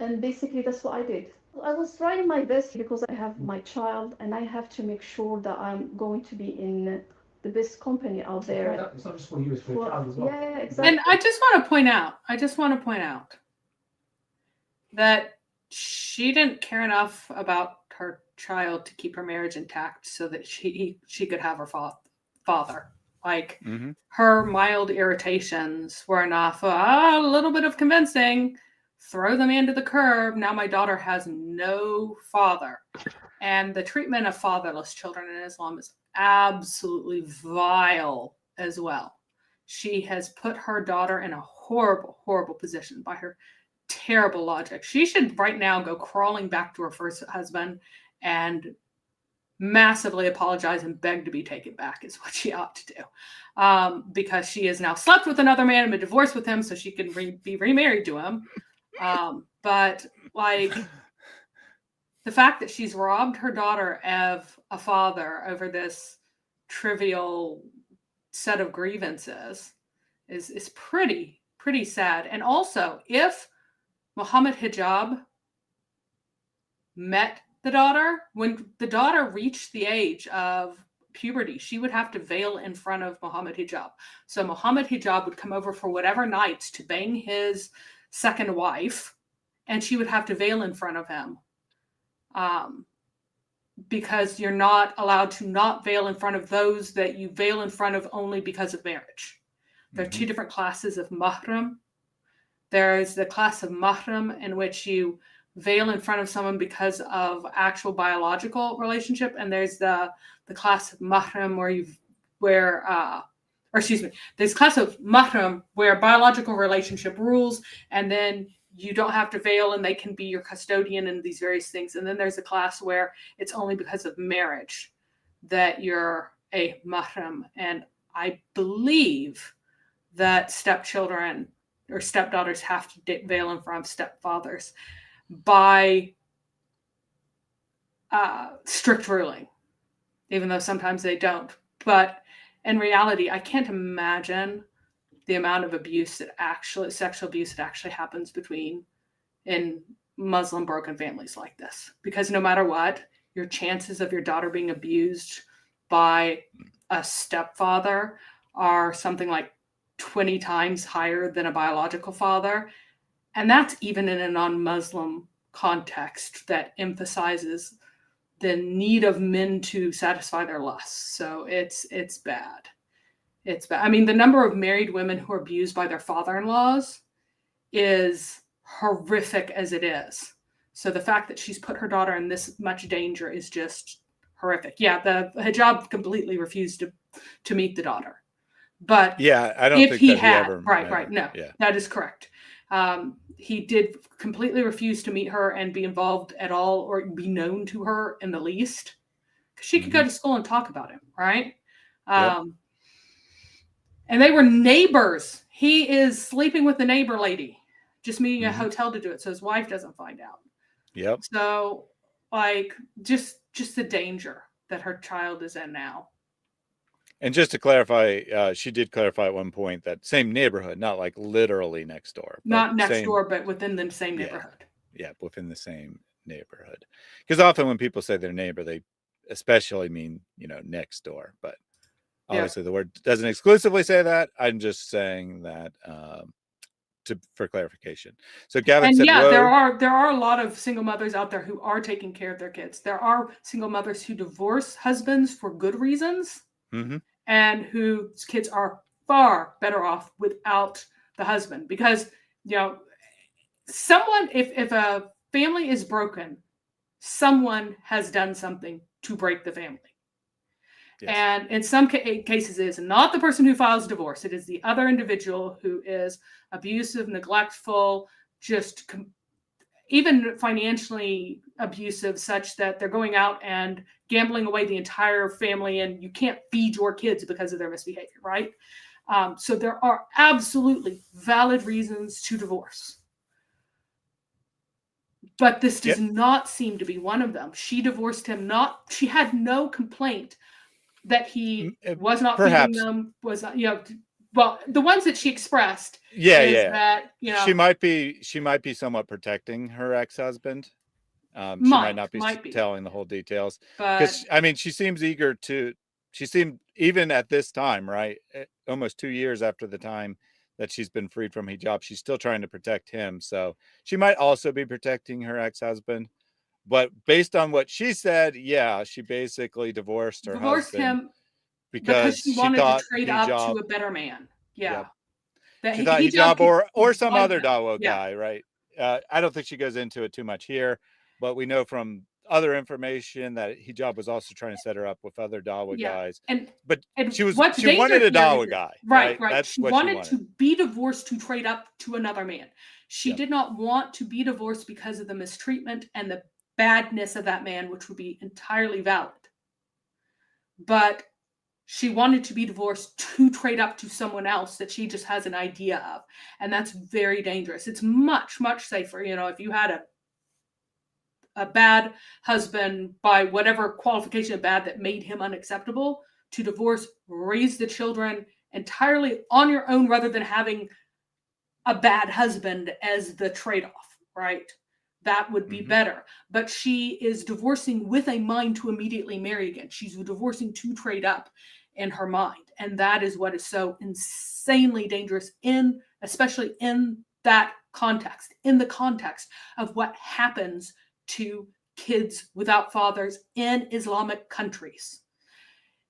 Speaker 9: And basically that's what I did. I was trying my best because I have my child and I have to make sure that I'm going to be in the best company out there.
Speaker 8: It's not just for you, it's for your child as well.
Speaker 9: Yeah, exactly.
Speaker 7: And I just want to point out that she didn't care enough about her child to keep her marriage intact so that she could have her father. Like her mild irritations were enough. A little bit of convincing, throw them into the curb. Now my daughter has no father. And the treatment of fatherless children in Islam is absolutely vile as well. She has put her daughter in a horrible, horrible position by her terrible logic. She should right now go crawling back to her first husband and massively apologize and beg to be taken back is what she ought to do, because she has now slept with another man and been divorced with him so she can be remarried to him. But like the fact that she's robbed her daughter of a father over this trivial set of grievances is pretty sad. And also, if Muhammad Hijab met the daughter, when the daughter reached the age of puberty, she would have to veil in front of Muhammad Hijab. So Muhammad Hijab would come over for whatever nights to bang his second wife, and she would have to veil in front of him. Because you're not allowed to not veil in front of those that you veil in front of only because of marriage. There are two different classes of mahram. There's the class of mahram in which you veil in front of someone because of actual biological relationship, and there's the class of mahram there's class of mahram where biological relationship rules, and then you don't have to veil and they can be your custodian and these various things. And then there's a class where it's only because of marriage that you're a mahram. And I believe that stepchildren or stepdaughters have to veil in front of stepfathers by strict ruling, even though sometimes they don't. But in reality, I can't imagine the amount of abuse that sexual abuse that actually happens in Muslim broken families like this. Because no matter what, your chances of your daughter being abused by a stepfather are something like 20 times higher than a biological father. And that's even in a non-Muslim context that emphasizes the need of men to satisfy their lusts. So it's bad. It's bad. I mean, the number of married women who are abused by their father-in-laws is horrific as it is. So the fact that she's put her daughter in this much danger is just horrific. Yeah, the hijab completely refused to meet the daughter. But
Speaker 5: yeah, I don't
Speaker 7: if
Speaker 5: think
Speaker 7: he
Speaker 5: that
Speaker 7: had,
Speaker 5: he ever
Speaker 7: right, no,
Speaker 5: yeah.
Speaker 7: That is correct. He did completely refuse to meet her and be involved at all or be known to her in the least. Because she could go to school and talk about him, right? And they were neighbors. He is sleeping with the neighbor lady, just meeting a hotel to do it so his wife doesn't find out.
Speaker 5: Yep.
Speaker 7: So, like, just the danger that her child is in now.
Speaker 5: And just to clarify, she did clarify at one point that same neighborhood, not like literally next door.
Speaker 7: Not next door, but within the same neighborhood.
Speaker 5: Yeah, within the same neighborhood. Because often when people say their neighbor, they especially mean, next door. But obviously the word doesn't exclusively say that. I'm just saying that for clarification. So Gavin said,
Speaker 7: there are a lot of single mothers out there who are taking care of their kids. There are single mothers who divorce husbands for good reasons. And whose kids are far better off without the husband, because someone, if a family is broken, someone has done something to break the family. Yes. And in some cases, it is not the person who files divorce; it is the other individual who is abusive, neglectful, just even financially abusive, such that they're going out and gambling away the entire family, and you can't feed your kids because of their misbehavior, right? So there are absolutely valid reasons to divorce. But this does not seem to be one of them. She divorced him she had no complaint that he was not feeding them, was not, well, the ones that she expressed that,
Speaker 5: she might be somewhat protecting her ex-husband. She might not be telling the whole details, because she seems eager to. She seemed, even at this time, right, almost 2 years after the time that she's been freed from hijab, she's still trying to protect him. So she might also be protecting her ex-husband. But based on what she said, she basically divorced
Speaker 7: him because she wanted to trade up to a better man. Yeah.
Speaker 5: That she thought hijab or some other Dawa guy, right? I don't think she goes into it too much here, but we know from other information that hijab was also trying to set her up with other Dawa guys. But she wanted a Dawa guy.
Speaker 7: Right. That's she wanted to be divorced to trade up to another man. She did not want to be divorced because of the mistreatment and the badness of that man, which would be entirely valid. but she wanted to be divorced to trade up to someone else that she just has an idea of. And that's very dangerous. It's much, much safer. You know, if you had a bad husband by whatever qualification of bad that made him unacceptable, to divorce, raise the children entirely on your own rather than having a bad husband as the trade-off, right? That would be better. But she is divorcing with a mind to immediately marry again. She's divorcing to trade up in her mind. And that is what is so insanely dangerous especially in that context, in the context of what happens to kids without fathers in Islamic countries.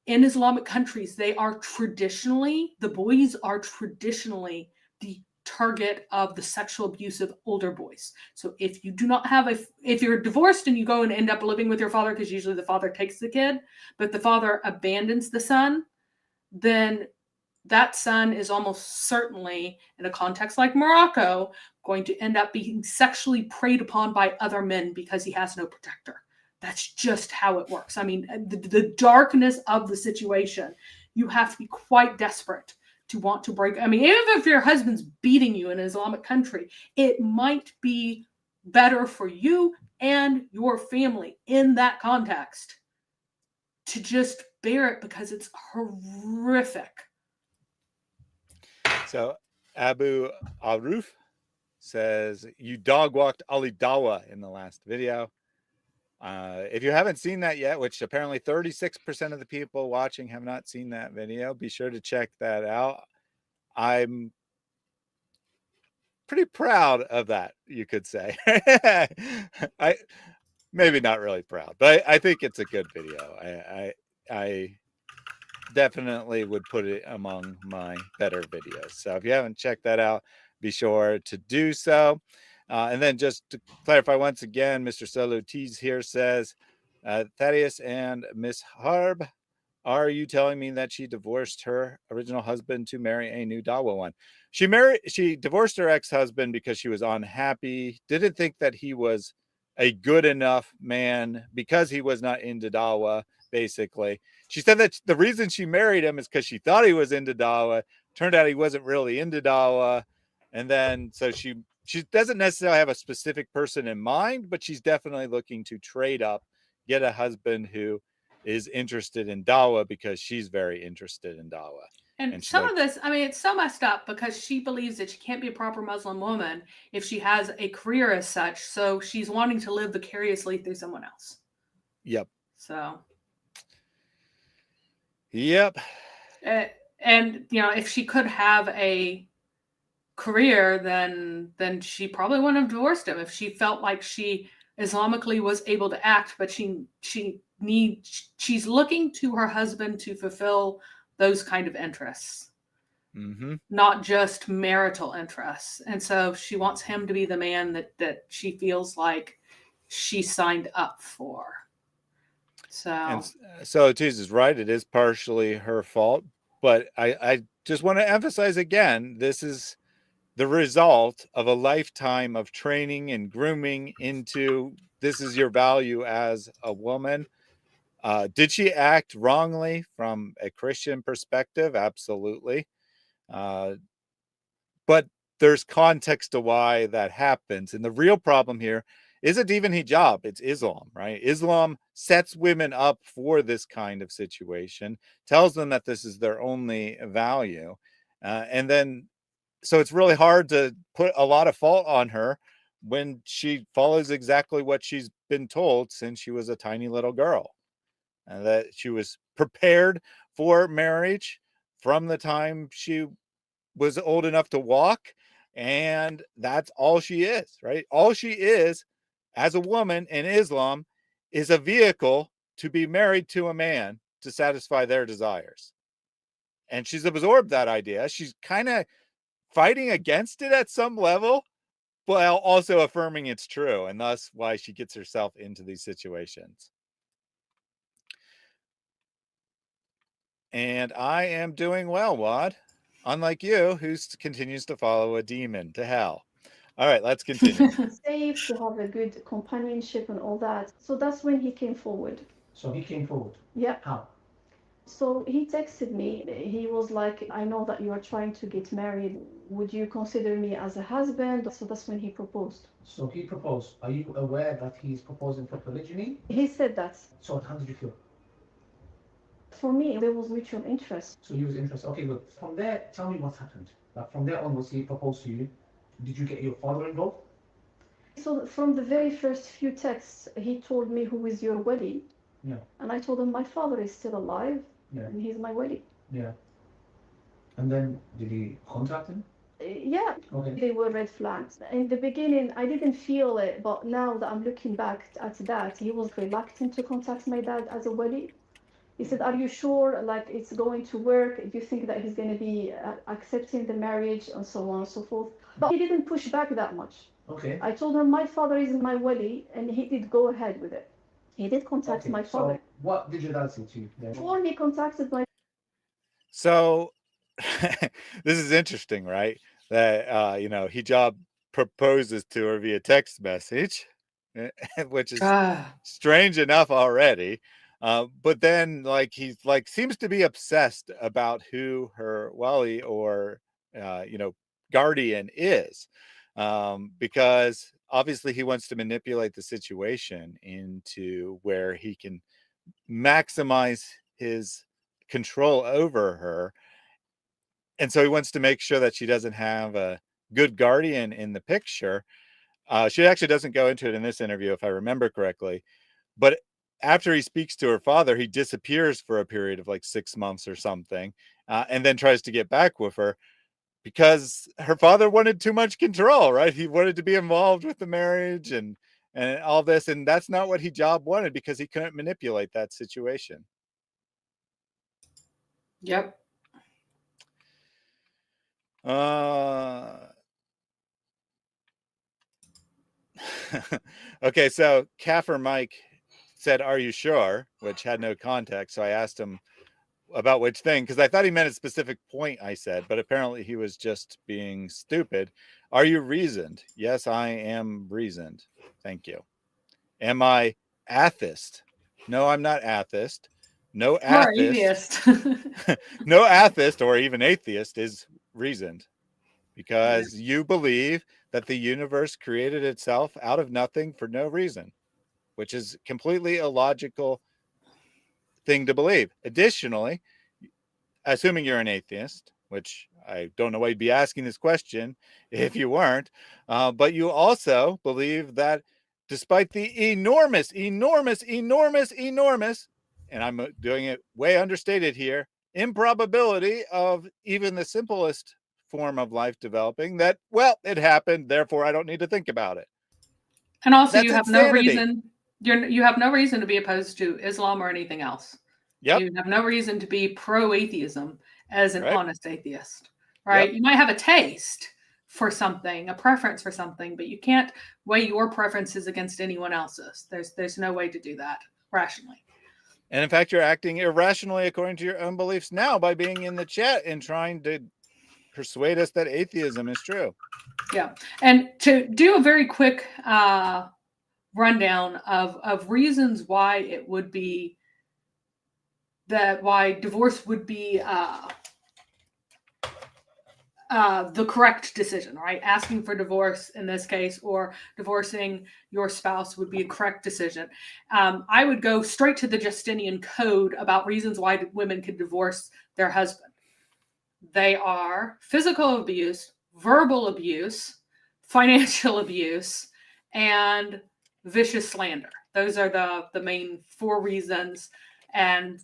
Speaker 7: In Islamic countries, the boys are traditionally the target of the sexual abuse of older boys. So if you do not have if you're divorced and you go and end up living with your father, because usually the father takes the kid, but the father abandons the son, then that son is almost certainly, in a context like Morocco, going to end up being sexually preyed upon by other men because he has no protector. That's just how it works. I mean, the darkness of the situation, you have to be quite desperate to want to break. I mean, even if your husband's beating you in an Islamic country, it might be better for you and your family in that context to just bear it because it's horrific.
Speaker 5: So Abu Aruf says, you dog walked Ali Dawa in the last video. If you haven't seen that yet, which apparently 36% of the people watching have not seen that video, be sure to check that out. I'm pretty proud of that, you could say. I maybe not really proud, but I think it's a good video. I definitely would put it among my better videos. So if you haven't checked that out, be sure to do so. And then just to clarify once again, Mr. Solutis here says, Thaddeus and Miss Harb, are you telling me that she divorced her original husband to marry a new Dawa one? She divorced her ex-husband because she was unhappy, didn't think that he was a good enough man because he was not into Dawa, basically. She said that the reason she married him is because she thought he was into Dawa. Turned out he wasn't really into Dawa. And then, so she doesn't necessarily have a specific person in mind, but she's definitely looking to trade up, get a husband who is interested in Dawa because she's very interested in Dawa.
Speaker 7: And some of this, I mean, it's so messed up because she believes that she can't be a proper Muslim woman if she has a career as such. So she's wanting to live vicariously through someone else.
Speaker 5: Yep.
Speaker 7: So.
Speaker 5: Yep.
Speaker 7: And, you know, if she could have a career, then she probably wouldn't have divorced him if she felt like she Islamically was able to act, but she's looking to her husband to fulfill those kind of interests, not just marital interests. And so she wants him to be the man that she feels like she signed up for. So
Speaker 5: Tease is right. It is partially her fault, but I just want to emphasize again, this is the result of a lifetime of training and grooming into this is your value as a woman. Did she act wrongly from a Christian perspective? Absolutely. But there's context to why that happens. And the real problem here isn't even hijab, it's Islam, right? Islam sets women up for this kind of situation, tells them that this is their only value. And then, so it's really hard to put a lot of fault on her when she follows exactly what she's been told since she was a tiny little girl. And that she was prepared for marriage from the time she was old enough to walk. And that's all she is, right? All she is as a woman in Islam is a vehicle to be married to a man to satisfy their desires. And she's absorbed that idea. She's kind of fighting against it at some level, while also affirming it's true. And thus why she gets herself into these situations. And I am doing well, Wad. Unlike you, who continues to follow a demon to hell. All right, let's continue.
Speaker 9: Safe, to have a good companionship and all that. So that's when he came forward.
Speaker 8: So he came forward.
Speaker 9: Yeah.
Speaker 8: How?
Speaker 9: So he texted me. He was like, I know that you are trying to get married. Would you consider me as a husband? So that's when he proposed.
Speaker 8: So he proposed. Are you aware that he's proposing for polygyny?
Speaker 9: He said that.
Speaker 8: So how did you feel?
Speaker 9: For me, there was mutual interest.
Speaker 8: So he was interested. Okay, good. From there, tell me what happened. Like from there onwards, he proposed to you. Did you get your father involved?
Speaker 9: So from the very first few texts, he told me, who is your wali?
Speaker 8: Yeah.
Speaker 9: And I told him, my father is still alive,
Speaker 8: Yeah.
Speaker 9: and he's my wali.
Speaker 8: Yeah. And then did he contact him?
Speaker 9: Yeah,
Speaker 8: Okay.
Speaker 9: they were red flags. In the beginning, I didn't feel it, but now that I'm looking back at that, he was reluctant to contact my dad as a wali. He said, are you sure, like, it's going to work? Do you think that he's going to be accepting the marriage, and so on and so forth? But he didn't push back that much.
Speaker 8: Okay.
Speaker 9: I told him, my father is my wali, and he did go ahead with it. He did contact
Speaker 8: Okay,
Speaker 9: my father.
Speaker 8: so what did your dad say to you then?
Speaker 9: Before he contacted my
Speaker 5: So this is interesting, right? That you know, Hijab proposes to her via text message, which is strange enough already. But then, like, he's like seems to be obsessed about who her wali or you know, guardian is, because obviously he wants to manipulate the situation into where he can maximize his control over her. And so he wants to make sure that she doesn't have a good guardian in the picture. She actually doesn't go into it in this interview, if I remember correctly. But after he speaks to her father, he disappears for a period of like 6 months or something, and then tries to get back with her because her father wanted too much control, right? He wanted to be involved with the marriage and all this. And that's not what Hijab wanted, because he couldn't manipulate that situation.
Speaker 7: Yep.
Speaker 5: Okay, so Kafir Mike said, "Are you sure?" which had no context. So I asked him about which thing, because I thought he meant a specific point I said, but apparently he was just being stupid. Are you reasoned? Yes, I am reasoned. Thank you. Am I atheist? No, I'm not atheist. No atheist. No atheist or even atheist is reasoned, because you believe that the universe created itself out of nothing for no reason, which is completely illogical thing to believe. Additionally, assuming you're an atheist, which I don't know why you'd be asking this question if you weren't, but you also believe that despite the enormous, and I'm doing it way understated here, improbability of even the simplest form of life developing, that, well, it happened, therefore I don't need to think about it.
Speaker 7: And also,
Speaker 5: That's
Speaker 7: you have
Speaker 5: insanity.
Speaker 7: no reason. You have no reason to be opposed to Islam or anything else.
Speaker 5: Yep.
Speaker 7: You have no reason to be pro-atheism as an
Speaker 5: Right.
Speaker 7: honest atheist, right?
Speaker 5: Yep.
Speaker 7: You might have a taste for something, a preference for something, but you can't weigh your preferences against anyone else's. There's no way to do that rationally.
Speaker 5: And in fact, you're acting irrationally according to your own beliefs now by being in the chat and trying to persuade us that atheism is true.
Speaker 7: Yeah. And to do a very quick rundown of reasons why it would be why divorce would be the correct decision, right? Asking for divorce in this case, or divorcing your spouse, would be a correct decision. I would go straight to the Justinian Code about reasons why women could divorce their husband. They are physical abuse, verbal abuse, financial abuse, and vicious slander. Those are the main 4 reasons. And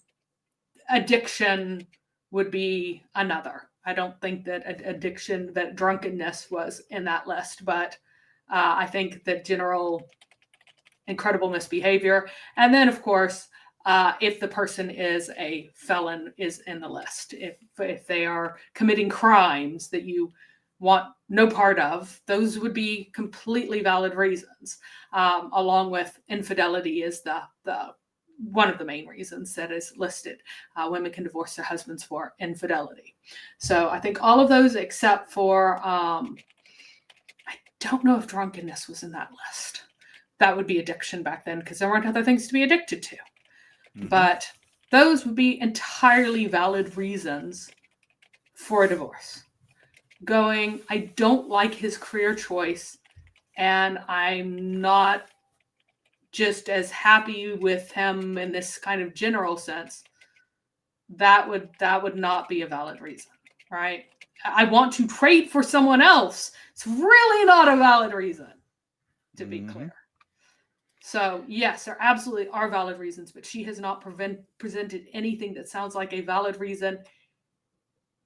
Speaker 7: addiction would be another. I don't think that addiction, that drunkenness was in that list, but I think that general incredible misbehavior. And then, of course, if the person is a felon, is in the list. If they are committing crimes that you want no part of, those would be completely valid reasons, along with infidelity is the one of the main reasons that is listed. Women can divorce their husbands for infidelity. So I think all of those, except for, I don't know if drunkenness was in that list. That would be addiction back then, because there weren't other things to be addicted to. Mm-hmm. But those would be entirely valid reasons for a divorce. Going, I don't like his career choice, and I'm not just as happy with him in this kind of general sense. That would not be a valid reason, right? I want to trade for someone else. It's really not a valid reason, to be clear. So yes, there absolutely are valid reasons, but she has not presented anything that sounds like a valid reason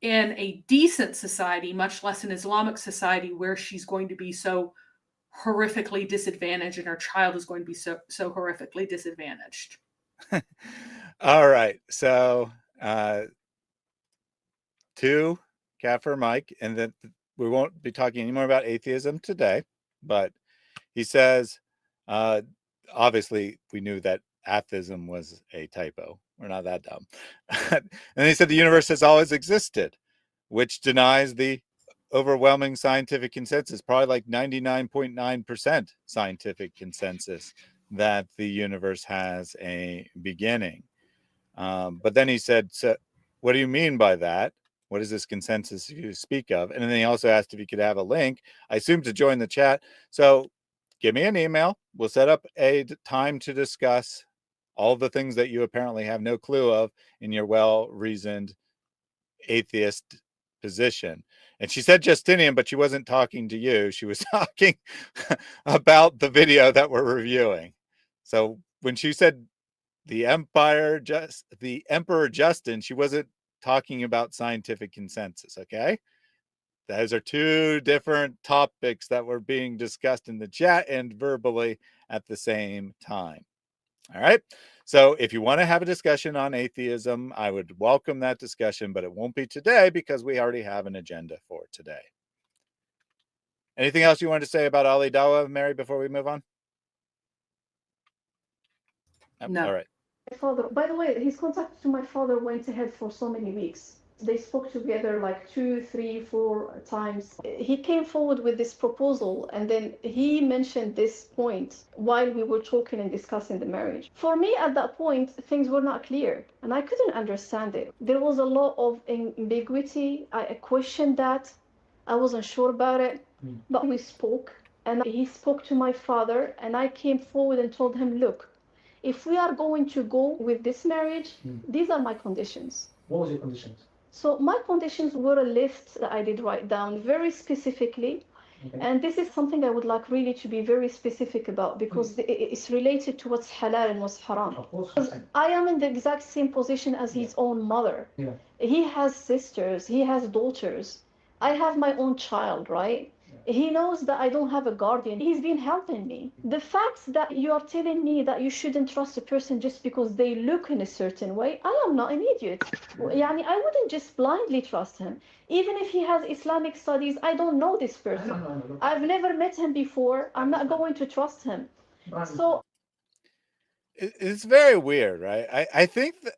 Speaker 7: in a decent society, much less an Islamic society where she's going to be so horrifically disadvantaged and her child is going to be so horrifically disadvantaged.
Speaker 5: All right. So to Kafir Mike, and then we won't be talking anymore about atheism today, but he says, obviously we knew that atheism was a typo. We're not that dumb. And he said the universe has always existed, which denies the overwhelming scientific consensus, probably like 99.9% scientific consensus that the universe has a beginning. But then he said, so what do you mean by that? What is this consensus you speak of? And then he also asked if he could have a link, I assume, to join the chat. So give me an email. We'll set up a time to discuss all the things that you apparently have no clue of in your well-reasoned atheist position. And she said Justinian, but she wasn't talking to you. She was talking about the video that we're reviewing. So when she said the Emperor Justin, she wasn't talking about scientific consensus, okay? Those are two different topics that were being discussed in the chat and verbally at the same time. All right. So if you want to have a discussion on atheism, I would welcome that discussion, but it won't be today because we already have an agenda for today. Anything else you want to say about Ali Dawa, Mary, before we move on?
Speaker 7: No.
Speaker 5: All right.
Speaker 9: My father, by the way, his contact to my father went ahead for so many weeks. They spoke together like 2, 3, 4 times. He came forward with this proposal, and then he mentioned this point while we were talking and discussing the marriage. For me, at that point, things were not clear, and I couldn't understand it. There was a lot of ambiguity. I questioned that. I wasn't sure about it, but we spoke, and he spoke to my father, and I came forward and told him, look, if we are going to go with this marriage, these are my conditions.
Speaker 8: What was your conditions?
Speaker 9: So my conditions were a list that I did write down very specifically. Okay. And this is something I would like really to be very specific about, because it's related to what's halal and what's haram.
Speaker 8: Of course.
Speaker 9: I am in the exact same position as his own mother.
Speaker 8: Yeah.
Speaker 9: He has sisters, he has daughters. I have my own child, right? He knows that I don't have a guardian. He's been helping me. The fact that you are telling me that you shouldn't trust a person just because they look in a certain way, I am not an idiot. I wouldn't just blindly trust him. Even if he has Islamic studies, I don't know this person. I've never met him before. I'm not going to trust him. So
Speaker 5: it's very weird, right? I think that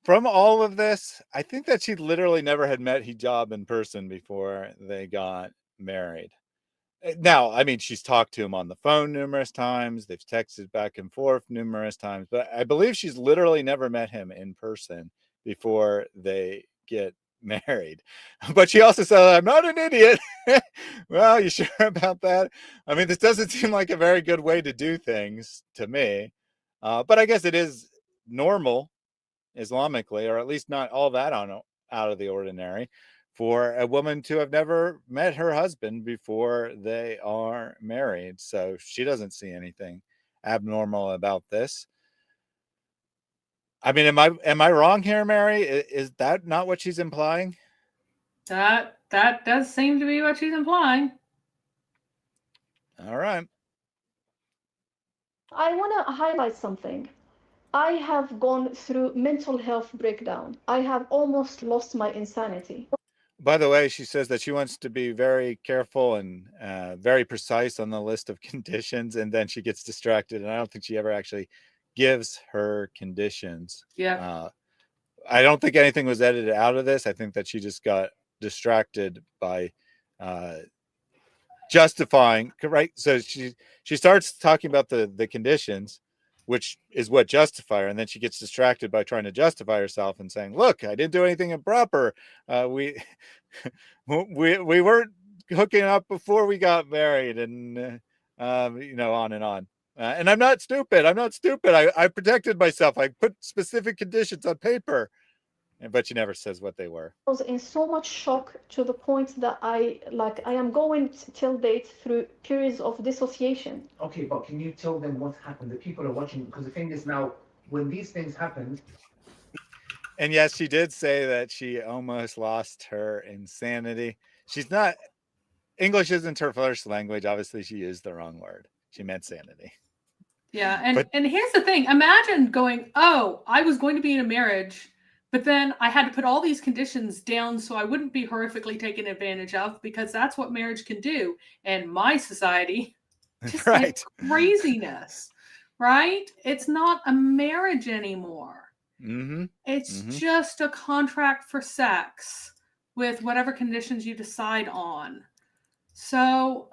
Speaker 5: from all of this, I think that she literally never had met Hijab in person before they got married. Now, I mean, she's talked to him on the phone numerous times. They've texted back and forth numerous times, but I believe she's literally never met him in person before they get married. But she also said, I'm not an idiot. Well, you sure about that? I mean, this doesn't seem like a very good way to do things to me. But I guess it is normal Islamically, or at least not all that out of the ordinary, for a woman to have never met her husband before they are married. So she doesn't see anything abnormal about this. I mean, am I wrong here, Mary? Is that not what she's implying?
Speaker 7: That does seem to be what she's implying.
Speaker 5: All right.
Speaker 9: I want to highlight something. I have gone through mental health breakdown. I have almost lost my insanity.
Speaker 5: By the way, she says that she wants to be very careful and very precise on the list of conditions, and then she gets distracted, and I don't think she ever actually gives her conditions.
Speaker 7: Yeah.
Speaker 5: I don't think anything was edited out of this. I think that she just got distracted by justifying, right? So she starts talking about the conditions, which is what justify her. And then she gets distracted by trying to justify herself and saying, look, I didn't do anything improper. We weren't hooking up before we got married, and on and on. And I'm not stupid. I protected myself. I put specific conditions on paper, but she never says what they were.
Speaker 9: I was in so much shock to the point that I am going till date through periods of dissociation.
Speaker 8: Okay, but can you tell them what happened? The people are watching, because the thing is now, when these things happened.
Speaker 5: And yes, she did say that she almost lost her insanity. She's not, English isn't her first language. Obviously, she used the wrong word. She meant sanity.
Speaker 7: Yeah, and here's the thing. Imagine going, oh, I was going to be in a marriage, but then I had to put all these conditions down so I wouldn't be horrifically taken advantage of, because that's what marriage can do. And my society, just
Speaker 5: right.
Speaker 7: like craziness, right? It's not a marriage anymore.
Speaker 5: Mm-hmm.
Speaker 7: It's just a contract for sex with whatever conditions you decide on. So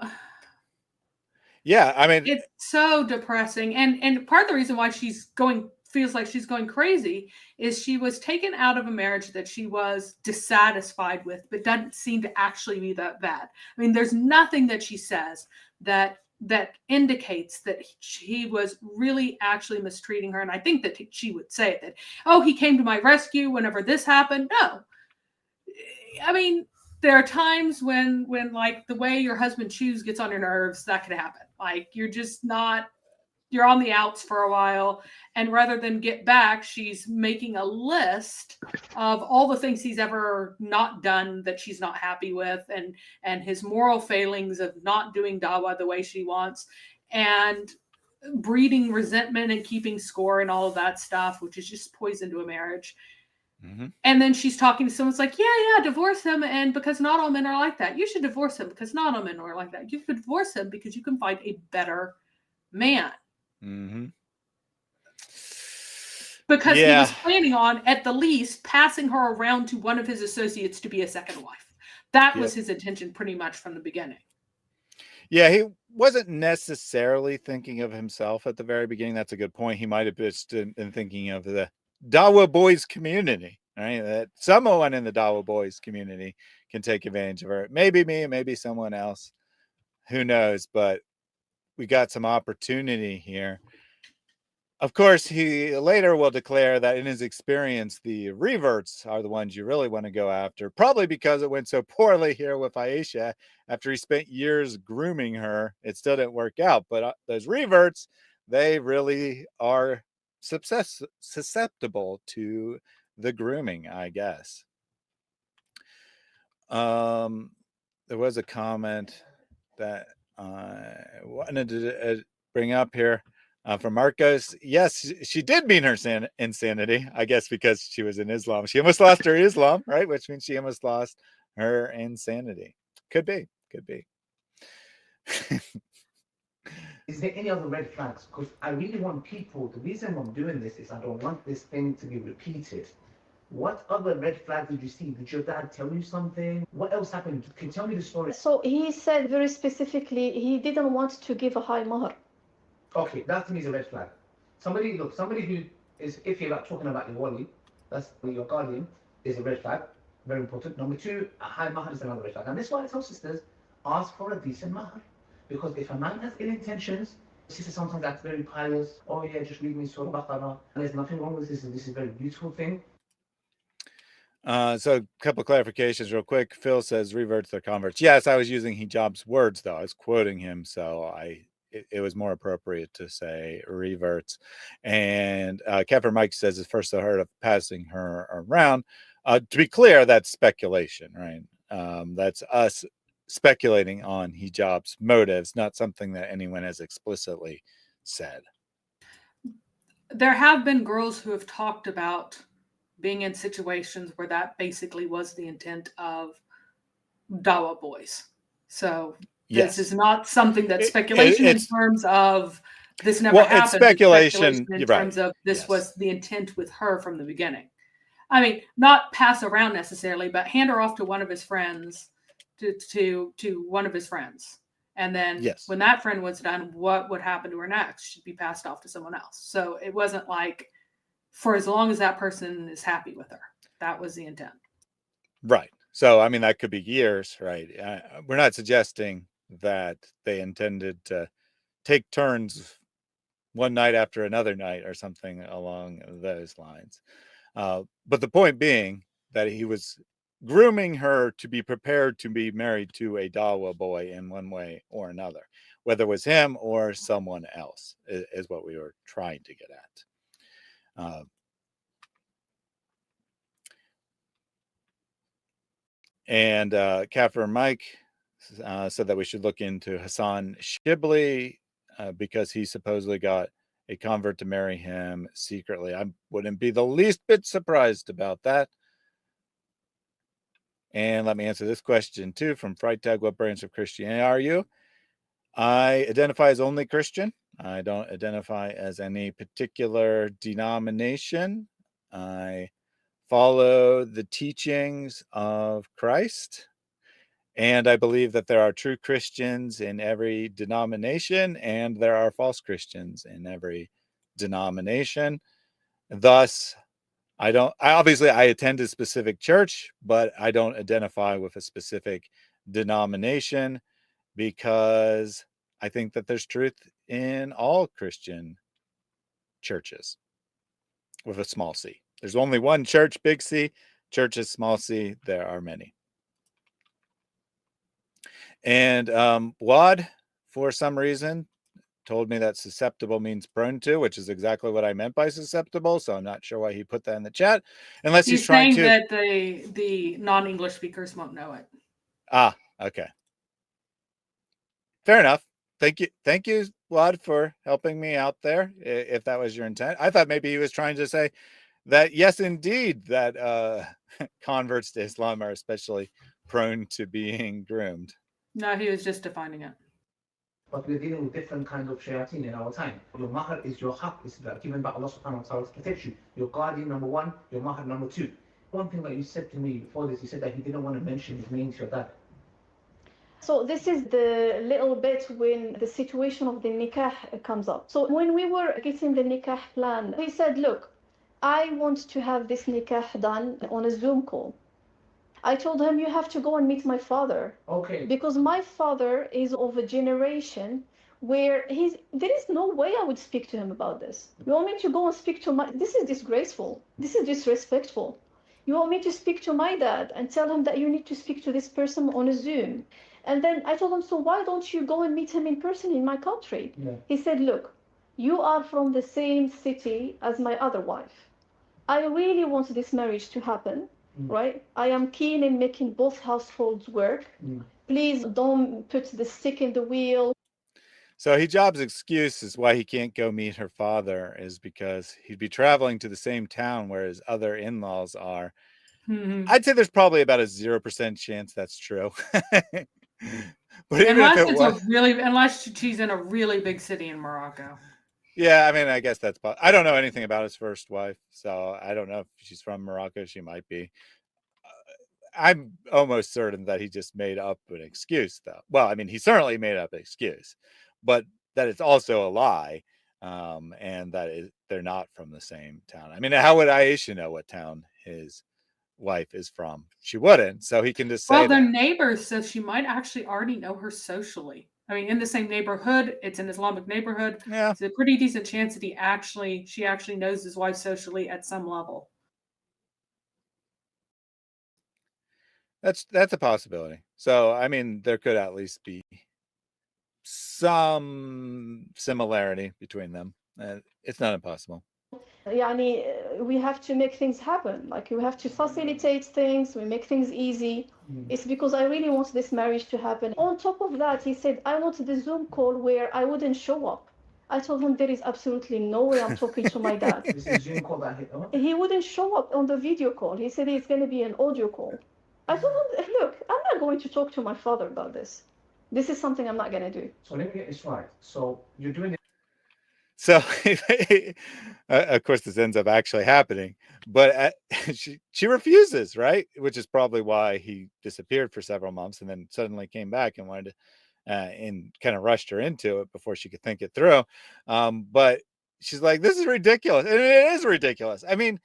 Speaker 5: yeah, I mean,
Speaker 7: it's so depressing. And part of the reason why feels like she's going crazy is she was taken out of a marriage that she was dissatisfied with, but doesn't seem to actually be that bad. I mean, there's nothing that she says that indicates that he was really actually mistreating her. And I think that she would say that, oh, he came to my rescue whenever this happened. No. I mean, there are times when like the way your husband chews gets on your nerves, that could happen. Like you're on the outs for a while, and rather than get back, she's making a list of all the things he's ever not done that she's not happy with, and his moral failings of not doing Dawa the way she wants, and breeding resentment and keeping score and all of that stuff, which is just poison to a marriage.
Speaker 5: Mm-hmm.
Speaker 7: And then she's talking to someone's like, yeah, divorce him. And because not all men are like that. You should divorce him because not all men are like that. You could divorce him because you can find a better man.
Speaker 5: Mm-hmm.
Speaker 7: Because he was planning on, at the least, passing her around to one of his associates to be a second wife. That was his intention pretty much from the beginning.
Speaker 5: Yeah, he wasn't necessarily thinking of himself at the very beginning. That's a good point. He might have just been thinking of the Dawa boys community, right? That someone in the Dawa boys community can take advantage of her. Maybe me, maybe someone else. Who knows? But we got some opportunity here. Of course, he later will declare that in his experience, the reverts are the ones you really want to go after, probably because it went so poorly here with Aisha. After he spent years grooming her, it still didn't work out. But those reverts, they really are susceptible to the grooming, I guess. There was a comment that I wanted to bring up here from Marcos. Yes, she did mean her insanity, I guess, because she was in Islam. She almost lost her Islam, right? Which means she almost lost her insanity. Could be.
Speaker 8: Is there any other red flags? Because I really want people, the reason I'm doing this is I don't want this thing to be repeated. What other red flags did you see? Did your dad tell you something? What else happened? Can you tell me the story?
Speaker 9: So he said very specifically he didn't want to give a high mahr.
Speaker 8: Okay, that to me is a red flag. Somebody who is iffy about talking about your wali, that's your guardian, is a red flag. Very important. Number two, a high mahr is another red flag. And this is why I tell sisters, ask for a decent mahr. Because if a man has ill intentions, sister sometimes acts very pious. Oh yeah, just read me Surah Baqarah. And there's nothing wrong with this. This is a very beautiful thing.
Speaker 5: So a couple of clarifications real quick. Phil says reverts their converts. Yes, I was using Hijab's words though. I was quoting him, so it was more appropriate to say reverts. And Kefir Mike says it's first I heard of passing her around. To be clear, that's speculation, right? That's us speculating on Hijab's motives, not something that anyone has explicitly said.
Speaker 7: There have been girls who have talked about being in situations where that basically was the intent of Dawa boys. So this is not something that's speculation in terms of this never happened.
Speaker 5: It's speculation
Speaker 7: in terms of this was the intent with her from the beginning. I mean, not pass around necessarily, but hand her off to one of his friends, to one of his friends, And then
Speaker 5: Yes.
Speaker 7: when that friend was done, what would happen to her next? She'd be passed off to someone else. So it wasn't like for as long as that person is happy with her. That was the intent.
Speaker 5: Right. So, I mean, that could be years, right? We're not suggesting that they intended to take turns one night after another night or something along those lines. But the point being that he was grooming her to be prepared to be married to a Dawa boy in one way or another, whether it was him or someone else, is what we were trying to get at. And Kafir Mike said that we should look into Hassan Shibli because he supposedly got a convert to marry him secretly. I wouldn't be the least bit surprised about that. And let me answer this question too from Freitag. What branch of Christianity are you? I identify as only Christian. I don't identify as any particular denomination. I follow the teachings of Christ. And I believe that there are true Christians in every denomination, and there are false Christians in every denomination. Thus, I attend a specific church, but I don't identify with a specific denomination because I think that there's truth in all Christian churches with a small c. There's only one church, big C, churches, small c. There are many. And Wad, for some reason, told me that susceptible means prone to, which is exactly what I meant by susceptible. So I'm not sure why he put that in the chat, unless he's trying to.
Speaker 7: That the non-English speakers won't know it.
Speaker 5: Ah, okay. Fair enough. Thank you, Wad, for helping me out there. If that was your intent, I thought maybe he was trying to say that yes, indeed, that converts to Islam are especially prone to being groomed.
Speaker 7: No, he was just defining it.
Speaker 8: But we're dealing with different kind of shayateen in our time. Your mahar is your haq, is given by Allah subhanahu wa ta'ala to protect you. Your guardian number one, your mahar number two. One thing that you said to me before this, you said that he didn't want to mention his name to your dad.
Speaker 9: So this is the little bit when the situation of the nikah comes up. So when we were getting the nikah plan, he said, look, I want to have this nikah done on a Zoom call. I told him, you have to go and meet my father.
Speaker 8: Okay.
Speaker 9: Because my father is of a generation where there is no way I would speak to him about this. You want me to go and speak to this is disgraceful. This is disrespectful. You want me to speak to my dad and tell him that you need to speak to this person on a Zoom. And then I told him, so why don't you go and meet him in person in my country?
Speaker 8: Yeah.
Speaker 9: He said, look, you are from the same city as my other wife. I really want this marriage to happen. Right? I am keen in making both households work. Please don't put the stick in the wheel.
Speaker 5: So Hijab's excuse is why he can't go meet her father is because he'd be traveling to the same town where his other in-laws are. I'd say there's probably about a 0% chance that's true. But even
Speaker 7: unless she's in a really big city in Morocco.
Speaker 5: Yeah, I mean, I guess that's. I don't know anything about his first wife, so I don't know if she's from Morocco. She might be. I'm almost certain that he just made up an excuse, though. Well, I mean, he certainly made up an excuse, but that it's also a lie, and that they're not from the same town. I mean, how would Aisha know what town his wife is from? She wouldn't, so he can just say.
Speaker 7: Well, they're neighbors, so she might actually already know her socially. I mean, in the same neighborhood, it's an Islamic neighborhood.
Speaker 5: Yeah.
Speaker 7: It's a pretty decent chance that she actually knows his wife socially at some level.
Speaker 5: That's a possibility. So, I mean, there could at least be some similarity between them. It's not impossible.
Speaker 9: We have to make things happen. Like, we have to facilitate things. We make things easy. It's because I really want this marriage to happen. On top of that, he said, I want the Zoom call where I wouldn't show up. I told him there is absolutely no way I'm talking to my dad.
Speaker 8: This is Zoom call that
Speaker 9: he wouldn't show up on the video call. He said it's going to be an audio call. I told him, look, I'm not going to talk to my father about this. This is something I'm not going to do.
Speaker 8: So let me get this right. So you're doing it.
Speaker 5: So, of course, this ends up actually happening, but she refuses, right? Which is probably why he disappeared for several months and then suddenly came back and wanted to and kind of rushed her into it before she could think it through. But she's like, this is ridiculous. And it is ridiculous. I mean,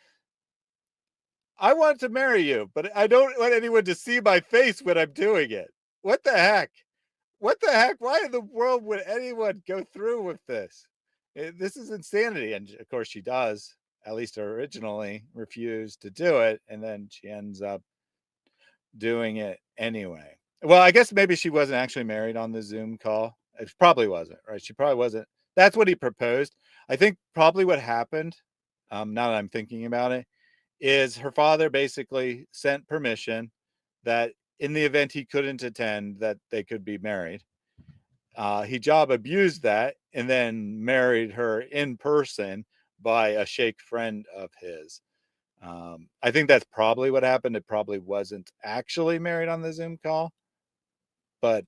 Speaker 5: I want to marry you, but I don't want anyone to see my face when I'm doing it. What the heck? What the heck? Why in the world would anyone go through with this? This is insanity. And of course she does, at least originally, refuse to do it. And then she ends up doing it anyway. Well, I guess maybe she wasn't actually married on the Zoom call. It probably wasn't, right? She probably wasn't. That's what he proposed. I think probably what happened, now that I'm thinking about it, is her father basically sent permission that in the event he couldn't attend, that they could be married. Hijab abused that and then married her in person by a sheikh friend of his. I think that's probably what happened. It probably wasn't actually married on the Zoom call, but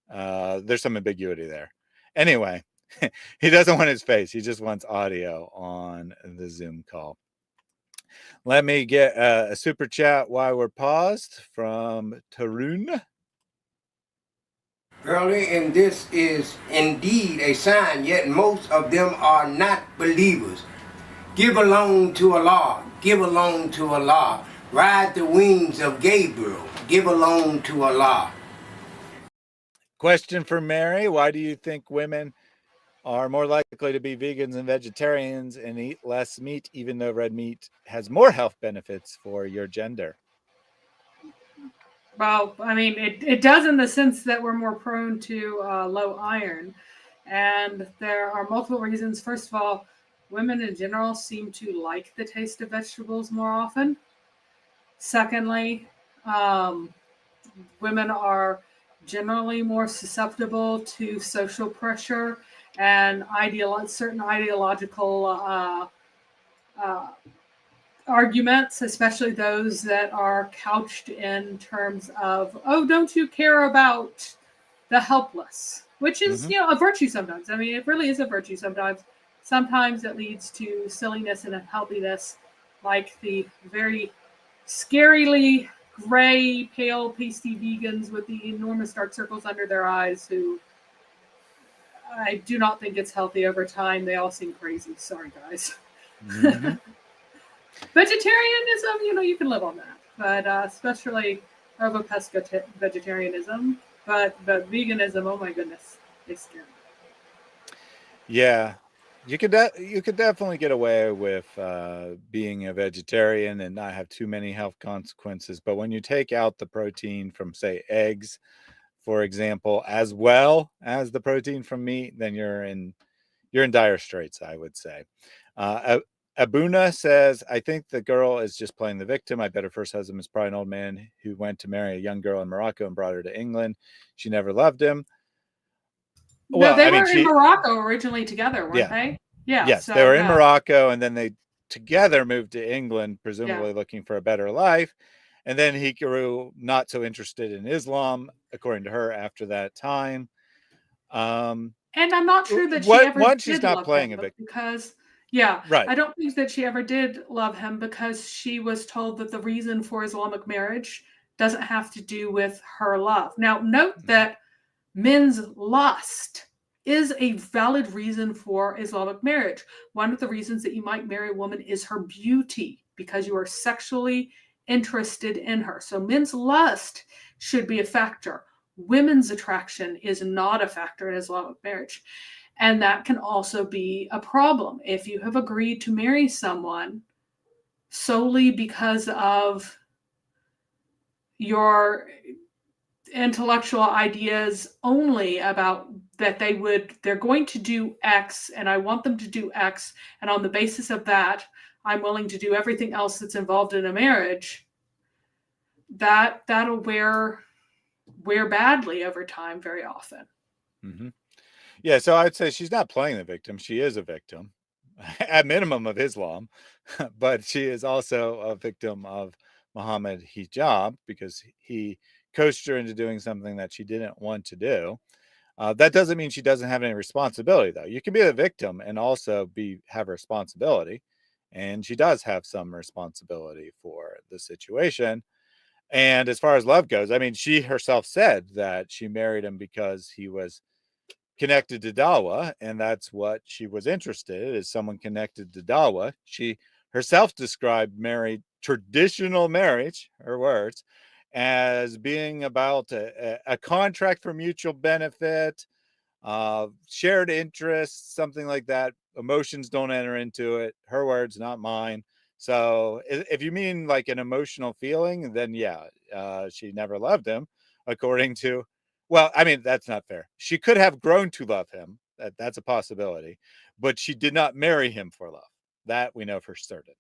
Speaker 5: there's some ambiguity there. Anyway, he doesn't want his face. He just wants audio on the Zoom call. Let me get a super chat while we're paused from Tarun.
Speaker 13: Early, and this is indeed a sign, yet most of them are not believers. Give alone to Allah, give alone to Allah. Ride the wings of Gabriel, give alone to Allah.
Speaker 5: Question for Mary: why do you think women are more likely to be vegans and vegetarians and eat less meat, even though red meat has more health benefits for your gender?
Speaker 7: Well, I mean, it does in the sense that we're more prone to low iron. And there are multiple reasons. First of all, women in general seem to like the taste of vegetables more often. Secondly, women are generally more susceptible to social pressure and certain ideological arguments, especially those that are couched in terms of, oh, don't you care about the helpless, which is, a virtue sometimes. I mean, it really is a virtue sometimes. Sometimes it leads to silliness and unhealthiness, like the very scarily gray, pale, pasty vegans with the enormous dark circles under their eyes who I do not think it's healthy over time. They all seem crazy. Sorry, guys. Mm-hmm. Vegetarianism, you can live on that, but especially over vegetarianism. But veganism, oh my goodness, it's scary.
Speaker 5: Yeah, you could definitely get away with being a vegetarian and not have too many health consequences. But when you take out the protein from, say, eggs, for example, as well as the protein from meat, then you're in dire straits, I would say. Abuna says, I think the girl is just playing the victim. I bet her first husband is probably an old man who went to marry a young girl in Morocco and brought her to England. She never loved him.
Speaker 7: Well, they were in Morocco originally together, weren't they? Yeah.
Speaker 5: Yes,
Speaker 7: so,
Speaker 5: they were in Morocco, and then they together moved to England, presumably looking for a better life. And then he grew not so interested in Islam, according to her, after that time.
Speaker 7: And I'm not sure that she ever did
Speaker 5: she's not
Speaker 7: love
Speaker 5: playing
Speaker 7: him,
Speaker 5: a victim.
Speaker 7: Because
Speaker 5: right.
Speaker 7: I don't think that she ever did love him, because she was told that the reason for Islamic marriage doesn't have to do with her love. Now, note that men's lust is a valid reason for Islamic marriage. One of the reasons that you might marry a woman is her beauty, because you are sexually interested in her. So men's lust should be a factor. Women's attraction is not a factor in Islamic marriage. And that can also be a problem. If you have agreed to marry someone solely because of your intellectual ideas only about that they're going to do X and I want them to do X, and on the basis of that, I'm willing to do everything else that's involved in a marriage, that'll wear badly over time very often.
Speaker 5: Mm-hmm. Yeah, so I'd say she's not playing the victim. She is a victim, at minimum, of Islam, but she is also a victim of Muhammad Hijab, because he coached her into doing something that she didn't want to do. That doesn't mean she doesn't have any responsibility, though. You can be the victim and also have responsibility, and she does have some responsibility for the situation. And as far as love goes, I mean, she herself said that she married him because he was connected to Dawa, and that's what she was interested in, is someone connected to Dawa. She herself described traditional marriage, her words, as being about a contract for mutual benefit, shared interests, something like that. Emotions don't enter into it. Her words, not mine. So if you mean like an emotional feeling, then yeah, she never loved him, according to, well, I mean, that's not fair. She could have grown to love him. That's a possibility, but she did not marry him for love. That we know for certain.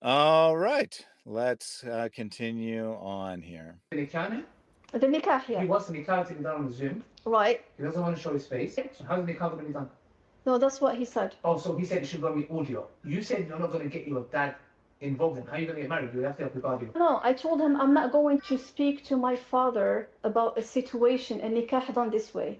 Speaker 5: All right, let's continue on here.
Speaker 9: The nikah, yeah.
Speaker 8: He wants the nikah to be done on Zoom.
Speaker 9: Right.
Speaker 8: He doesn't want to show his face. So how's the nikah going to be done?
Speaker 9: No, that's what he said.
Speaker 8: Oh, so he said it should go be audio. You said you're not going to get your dad involved in. How are you going to get married? You have to have the guardian.
Speaker 9: No, I told him I'm not going to speak to my father about a situation, a nikah done this way.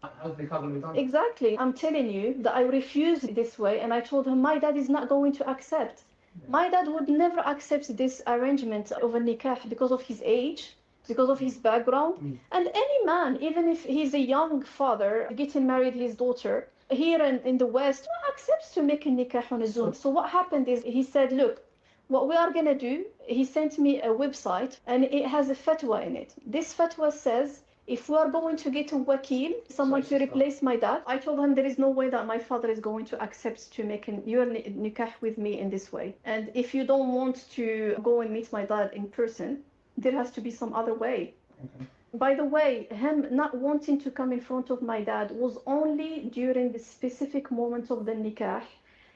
Speaker 8: How's the nikah going to be done?
Speaker 9: Exactly. I'm telling you that I refused this way, and I told him my dad is not going to accept. My dad would never accept this arrangement of a nikah because of his age, because of his background. And any man, even if he's a young father getting married his daughter, here in the West, accepts to make a nikah on a Zoom. So what happened is he said, look, what we are going to do, he sent me a website and it has a fatwa in it. This fatwa says, if we are going to get a wakil, someone to replace my dad, I told him there is no way that my father is going to accept to make your nikah with me in this way. And if you don't want to go and meet my dad in person, there has to be some other way. Okay. By the way, him not wanting to come in front of my dad was only during the specific moment of the nikah.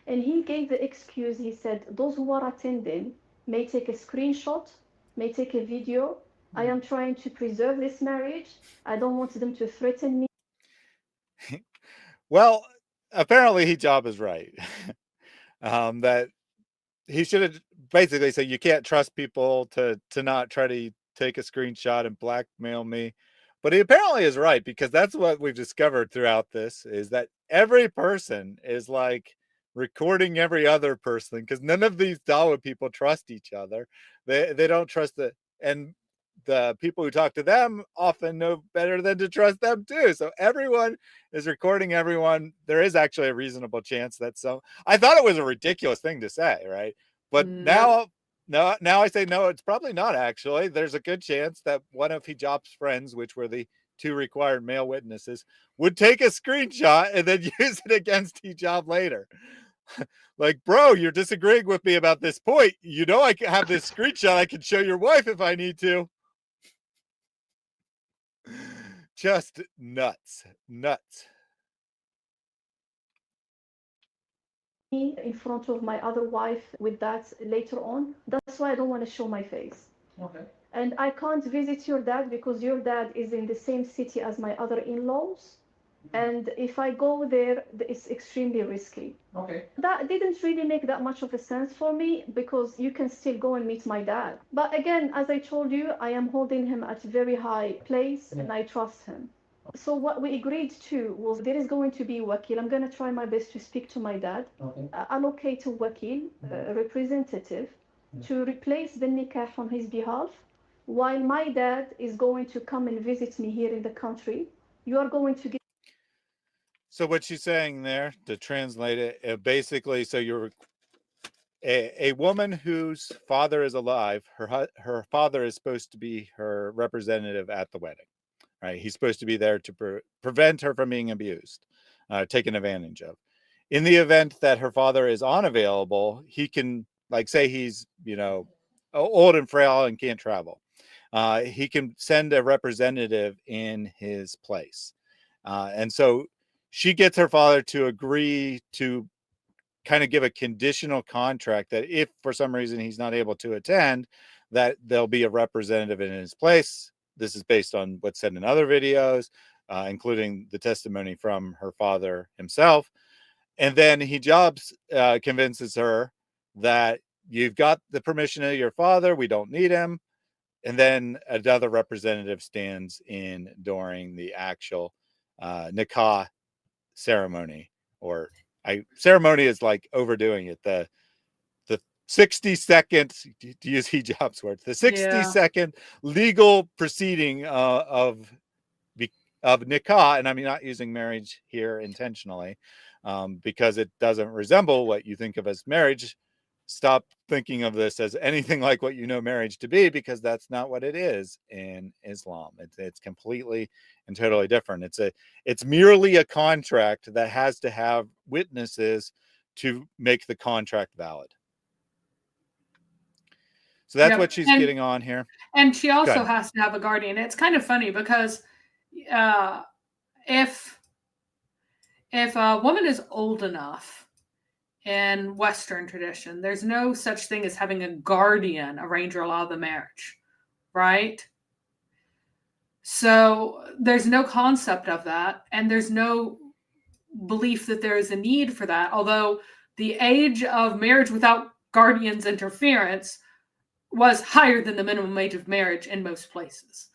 Speaker 9: And he gave the excuse, he said, those who are attending may take a screenshot, may take a video. I am trying to preserve this marriage. I don't want them to threaten me.
Speaker 5: Well, apparently Hijab is right. That he should have basically said, you can't trust people to not try to take a screenshot and blackmail me. But he apparently is right, because that's what we've discovered throughout this, is that every person is like recording every other person, because none of these Dawa people trust each other. They don't trust and the people who talk to them often know better than to trust them too. So everyone is recording everyone. There is actually a reasonable chance that I thought it was a ridiculous thing to say, right? But now I say no, it's probably not actually. There's a good chance that one of Hijab's friends, which were the two required male witnesses, would take a screenshot and then use it against Hijab later. Like, bro, you're disagreeing with me about this point. You know, I can have this screenshot. I can show your wife if I need to. Just nuts.
Speaker 9: In front of my other wife with that later on. That's why I don't want to show my face.
Speaker 8: Okay.
Speaker 9: And I can't visit your dad because your dad is in the same city as my other in-laws. And if I go there, it's extremely risky.
Speaker 8: Okay.
Speaker 9: That didn't really make that much of a sense for me, because you can still go and meet my dad. But again, as I told you, I am holding him at a very high place and I trust him. So what we agreed to was there is going to be wakil. I'm going to try my best to speak to my dad, allocate a wakil, a representative, to replace the nikah on his behalf, while my dad is going to come and visit me here in the country. You are going to get.
Speaker 5: So what she's saying there, to translate it, basically, so you're a woman whose father is alive, her father is supposed to be her representative at the wedding, right? He's supposed to be there to prevent her from being abused, taken advantage of. In the event that her father is unavailable, he can, like, say he's, old and frail and can't travel. He can send a representative in his place. And so she gets her father to agree to kind of give a conditional contract that if for some reason he's not able to attend, that there'll be a representative in his place. This is based on what's said in other videos, including the testimony from her father himself. And then Hijab convinces her that you've got the permission of your father, we don't need him. And then another representative stands in during the actual nikah ceremony, or ceremony is like overdoing it. The 60-second, to use Hijab's words, the 60-second legal proceeding of nikah, and I'm not using marriage here intentionally, because it doesn't resemble what you think of as marriage. Stop thinking of this as anything like what you know marriage to be, because that's not what it is in Islam. It's completely and totally different. It's merely a contract that has to have witnesses to make the contract valid. So that's what she's getting on here.
Speaker 7: And she also has to have a guardian. It's kind of funny because if a woman is old enough in Western tradition, there's no such thing as having a guardian arrange or allow the marriage, right? So there's no concept of that, and there's no belief that there is a need for that, although the age of marriage without guardians' interference was higher than the minimum age of marriage in most places.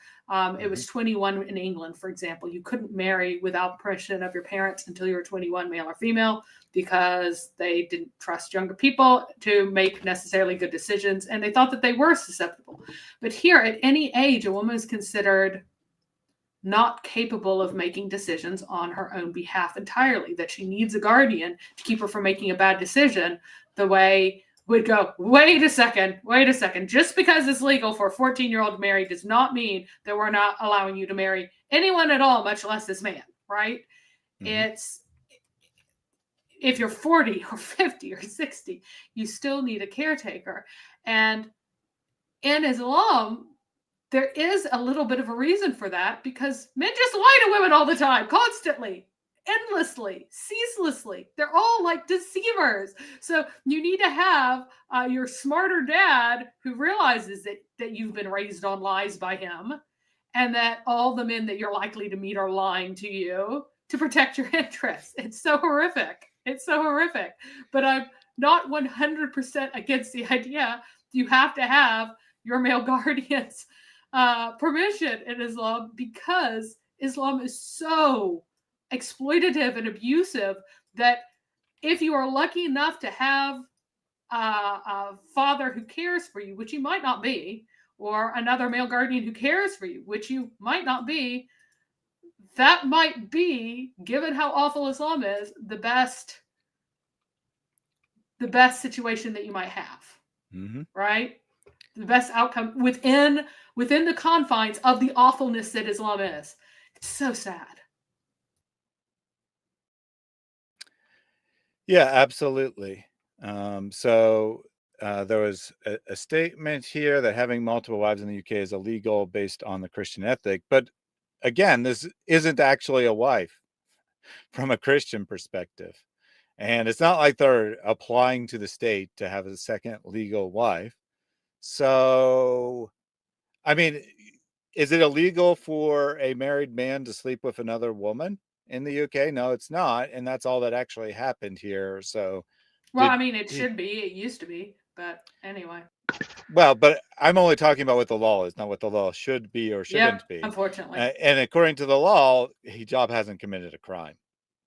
Speaker 7: It was 21 in England, for example. You couldn't marry without permission of your parents until you were 21, male or female, because they didn't trust younger people to make necessarily good decisions, and they thought that they were susceptible. But here, at any age, a woman is considered not capable of making decisions on her own behalf entirely, that she needs a guardian to keep her from making a bad decision. The way would go, wait a second. Just because it's legal for a 14-year-old to marry does not mean that we're not allowing you to marry anyone at all, much less this man, right? It's, if you're 40 or 50 or 60, you still need a caretaker. And in Islam, there is a little bit of a reason for that, because men just lie to women all the time, constantly, endlessly, ceaselessly. They're all like deceivers. So you need to have your smarter dad who realizes that you've been raised on lies by him, and that all the men that you're likely to meet are lying to you to protect your interests. It's so horrific. But I'm not 100% against the idea you have to have your male guardians permission in Islam, because Islam is so exploitative and abusive that if you are lucky enough to have a father who cares for you, which you might not be, or another male guardian who cares for you, which you might not be, that might be, given how awful Islam is, the best situation that you might have, right? The best outcome within the confines of the awfulness that Islam is. It's so sad.
Speaker 5: Yeah, absolutely. So there was a statement here that having multiple wives in the UK is illegal based on the Christian ethic. But again, this isn't actually a wife from a Christian perspective. And it's not like they're applying to the state to have a second legal wife. So, I mean, is it illegal for a married man to sleep with another woman in the UK? No, it's not. And that's all that actually happened here. So,
Speaker 7: well, I mean, it should be. It used to be. But anyway.
Speaker 5: Well, but I'm only talking about what the law is, not what the law should be or shouldn't be.
Speaker 7: Unfortunately.
Speaker 5: And according to the law, Hijab hasn't committed a crime,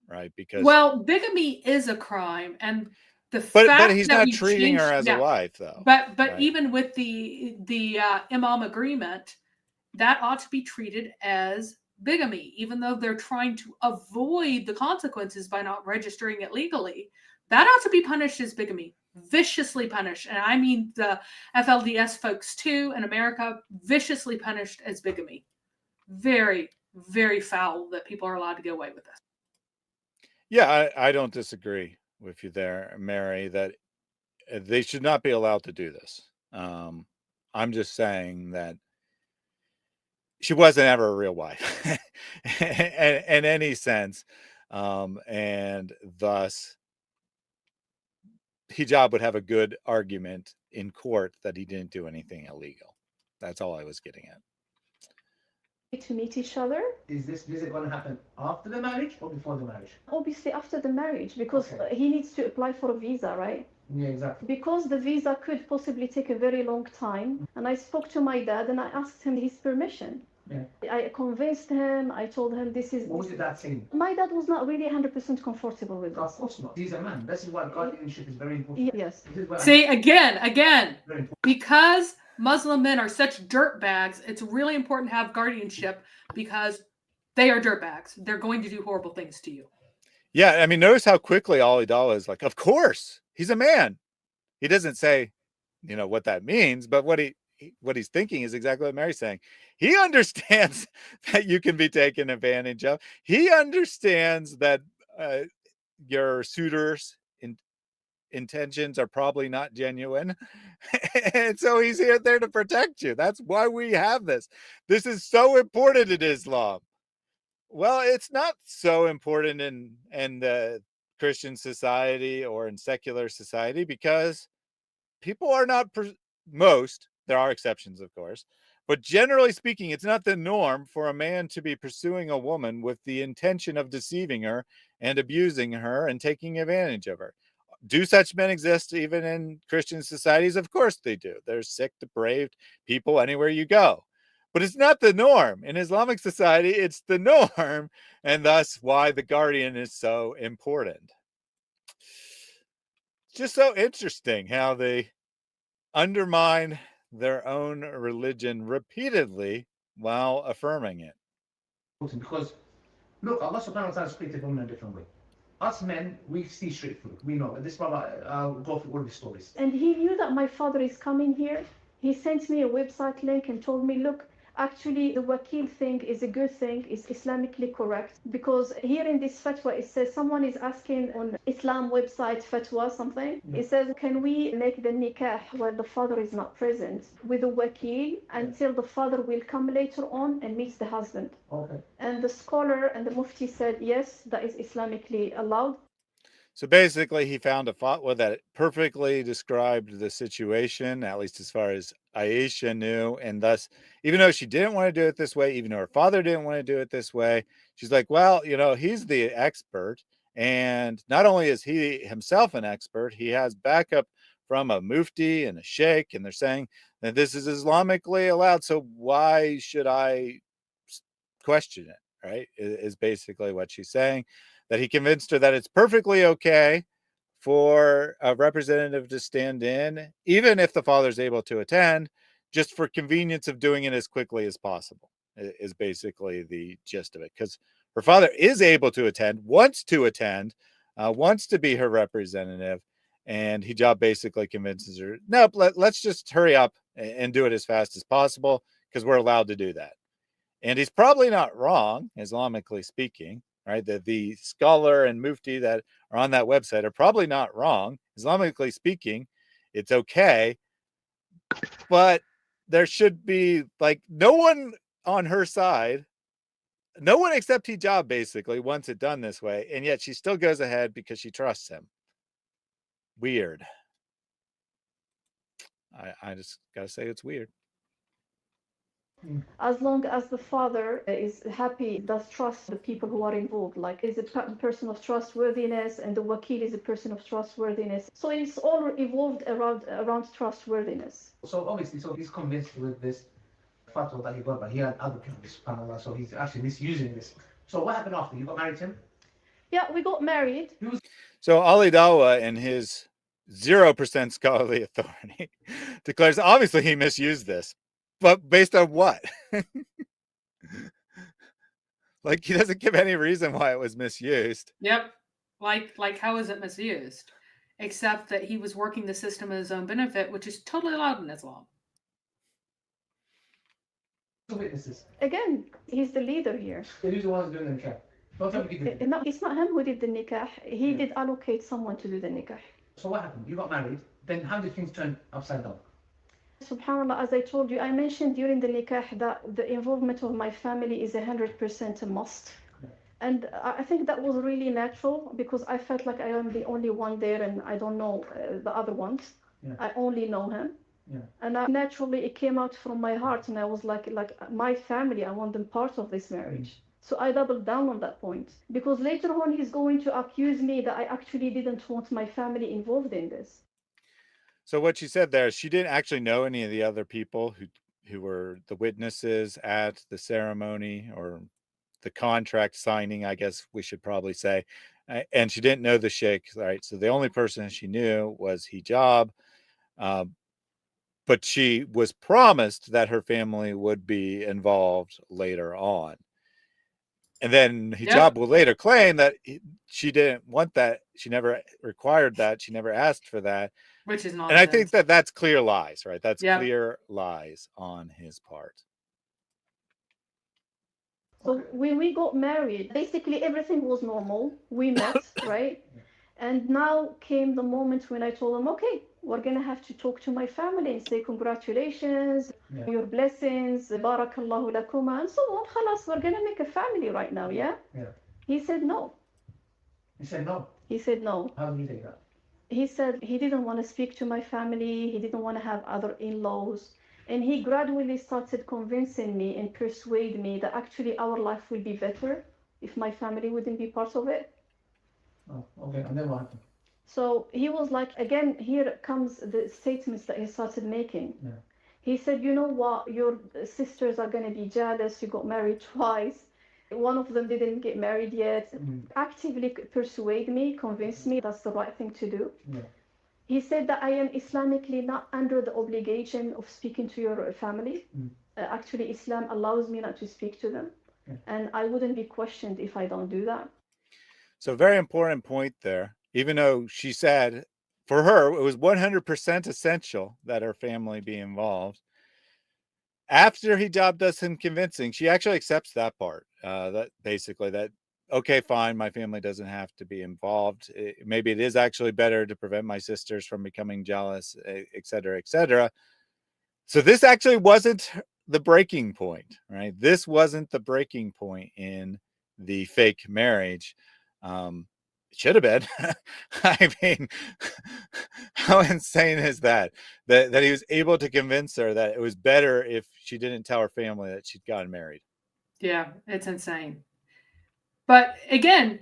Speaker 5: right? Because
Speaker 7: bigamy is a crime, and
Speaker 5: but he's not treating her as a wife, though.
Speaker 7: But right? Even with the Imam agreement, that ought to be treated as bigamy, even though they're trying to avoid the consequences by not registering it legally. That ought to be punished as bigamy. Viciously punished, and I mean the FLDS folks too in America, viciously punished as bigamy. Very, very foul that people are allowed to get away with this.
Speaker 5: Yeah, I don't disagree with you there, Mary, that they should not be allowed to do this. I'm just saying that she wasn't ever a real wife in any sense, and thus Hijab would have a good argument in court that he didn't do anything illegal. That's all I was getting at.
Speaker 9: To meet each other.
Speaker 8: Is this visit going to happen after the marriage or before the marriage?
Speaker 9: Obviously after the marriage, because he needs to apply for a visa, right?
Speaker 8: Yeah, exactly.
Speaker 9: Because the visa could possibly take a very long time. And I spoke to my dad and I asked him his permission. I convinced him. I told him this is.
Speaker 8: What was your dad saying?
Speaker 9: My dad was not really 100% comfortable with
Speaker 8: Of
Speaker 9: this.
Speaker 8: course not. He's a man. This is why guardianship is very important.
Speaker 9: Yes.
Speaker 7: See, again, because Muslim men are such dirtbags, it's really important to have guardianship because they are dirtbags. They're going to do horrible things to you.
Speaker 5: Yeah, I mean, notice how quickly Ali Dawa is like, of course, he's a man. He doesn't say, you know, what that means, but what he's thinking is exactly what Mary's saying. He understands that you can be taken advantage of. He understands that your suitors' intentions are probably not genuine. And so he's there to protect you. That's why we have this. This is so important in Islam. Well, it's not so important in the Christian society or in secular society because people are not most. There are exceptions, of course, but generally speaking, it's not the norm for a man to be pursuing a woman with the intention of deceiving her and abusing her and taking advantage of her. Do such men exist even in Christian societies? Of course they do. There's sick, depraved people anywhere you go. But it's not the norm. In Islamic society, it's the norm, and thus why the guardian is so important. It's just so interesting how they undermine their own religion repeatedly while affirming it.
Speaker 8: Because, look, Allah subhanahu wa ta'ala created women in a different way. Us men, we see straight through. We know. This brother, I'll go through all the stories.
Speaker 9: And he knew that my father is coming here. He sent me a website link and told me, look, actually the wakil thing is a good thing, is Islamically correct. Because here in this fatwa, it says someone is asking on Islam website fatwa something. It says, can we make the nikah where the father is not present with a wakil until the father will come later on and meets the husband?
Speaker 8: Okay.
Speaker 9: And the scholar and the mufti said, yes, that is Islamically allowed.
Speaker 5: So basically, he found a fatwa that perfectly described the situation, at least as far as Aisha knew. And thus, even though she didn't want to do it this way, even though her father didn't want to do it this way, she's like, well, you know, he's the expert. And not only is he himself an expert, he has backup from a mufti and a sheikh. And they're saying that this is Islamically allowed. So why should I question it? Right? Is basically what she's saying. That he convinced her that it's perfectly okay for a representative to stand in, even if the father's able to attend, just for convenience of doing it as quickly as possible, is basically the gist of it. Because her father is able to attend, wants to be her representative, and Hijab basically convinces her, nope, let's just hurry up and do it as fast as possible, because we're allowed to do that. And he's probably not wrong, Islamically speaking. Right, the scholar and mufti that are on that website are probably not wrong. Islamically speaking, it's okay, but there should be like no one on her side, no one except Hijab basically wants it done this way, and yet she still goes ahead because she trusts him. Weird. I just gotta say it's weird.
Speaker 9: As long as the father is happy, does trust the people who are involved, like is a person of trustworthiness, and the wakil is a person of trustworthiness. So it's all evolved around trustworthiness.
Speaker 8: So obviously, so he's convinced with this fatwa that he got, but he had other people, subhanAllah, so he's actually misusing this. So what happened after? You got married to him?
Speaker 9: Yeah, we got married.
Speaker 5: So Ali Dawa, in his 0% scholarly authority, declares obviously he misused this. But based on what? Like, he doesn't give any reason why it was misused.
Speaker 7: Yep. Like how is it misused? Except that he was working the system at his own benefit, which is totally allowed in Islam.
Speaker 8: Witnesses.
Speaker 9: Again, he's the leader here.
Speaker 8: Who's the one doing the nikah? Don't tell me he did.
Speaker 9: No, it's not him who did the nikah. He did allocate someone to do the nikah.
Speaker 8: So what happened? You got married. Then how did things turn upside down?
Speaker 9: SubhanAllah, as I told you, I mentioned during the nikah that the involvement of my family is 100% a must. And I think that was really natural because I felt like I am the only one there and I don't know the other ones. I only know him. And naturally it came out from my heart and I was like my family, I want them part of this marriage. So I doubled down on that point because later on he's going to accuse me that I actually didn't want my family involved in this.
Speaker 5: So what she said there, she didn't actually know any of the other people who were the witnesses at the ceremony, or the contract signing, I guess we should probably say. And she didn't know the sheikh, right? So the only person she knew was Hijab. But she was promised that her family would be involved later on. And then Hijab will later claim that she didn't want that. She never required that. She never asked for that.
Speaker 7: Which is nonsense.
Speaker 5: And I think that that's clear lies, right? That's clear lies on his part.
Speaker 9: So when we got married, basically everything was normal. We met, right? And now came the moment when I told him, okay, we're going to have to talk to my family and say congratulations, your blessings, barakallahu lakuma, and so on. Khalas, we're going to make a family right now, yeah? He said no.
Speaker 8: He said no?
Speaker 9: He said no.
Speaker 8: How do you think that?
Speaker 9: He said he didn't want to speak to my family. He didn't want to have other in-laws. And he gradually started convincing me and persuade me that actually our life will be better if my family wouldn't be part of it.
Speaker 8: Oh, okay. And then what happened?
Speaker 9: So he was like, again, here comes the statements that he started making. He said, you know what, your sisters are going to be jealous. You got married twice. One of them didn't get married yet. Actively persuade me, convince me that's the right thing to do. He said that I am Islamically not under the obligation of speaking to your family. Actually, Islam allows me not to speak to them. And I wouldn't be questioned if I don't do that.
Speaker 5: So very important point there. Even though she said for her, it was 100% essential that her family be involved. After Hijab does some convincing, she actually accepts that part. That basically that, okay, fine, my family doesn't have to be involved. Maybe it is actually better to prevent my sisters from becoming jealous, et cetera, et cetera. So this actually wasn't the breaking point, right? This wasn't the breaking point in the fake marriage. It should have been. I mean, how insane is that? That he was able to convince her that it was better if she didn't tell her family that she'd gotten married.
Speaker 7: Yeah, it's insane. But again,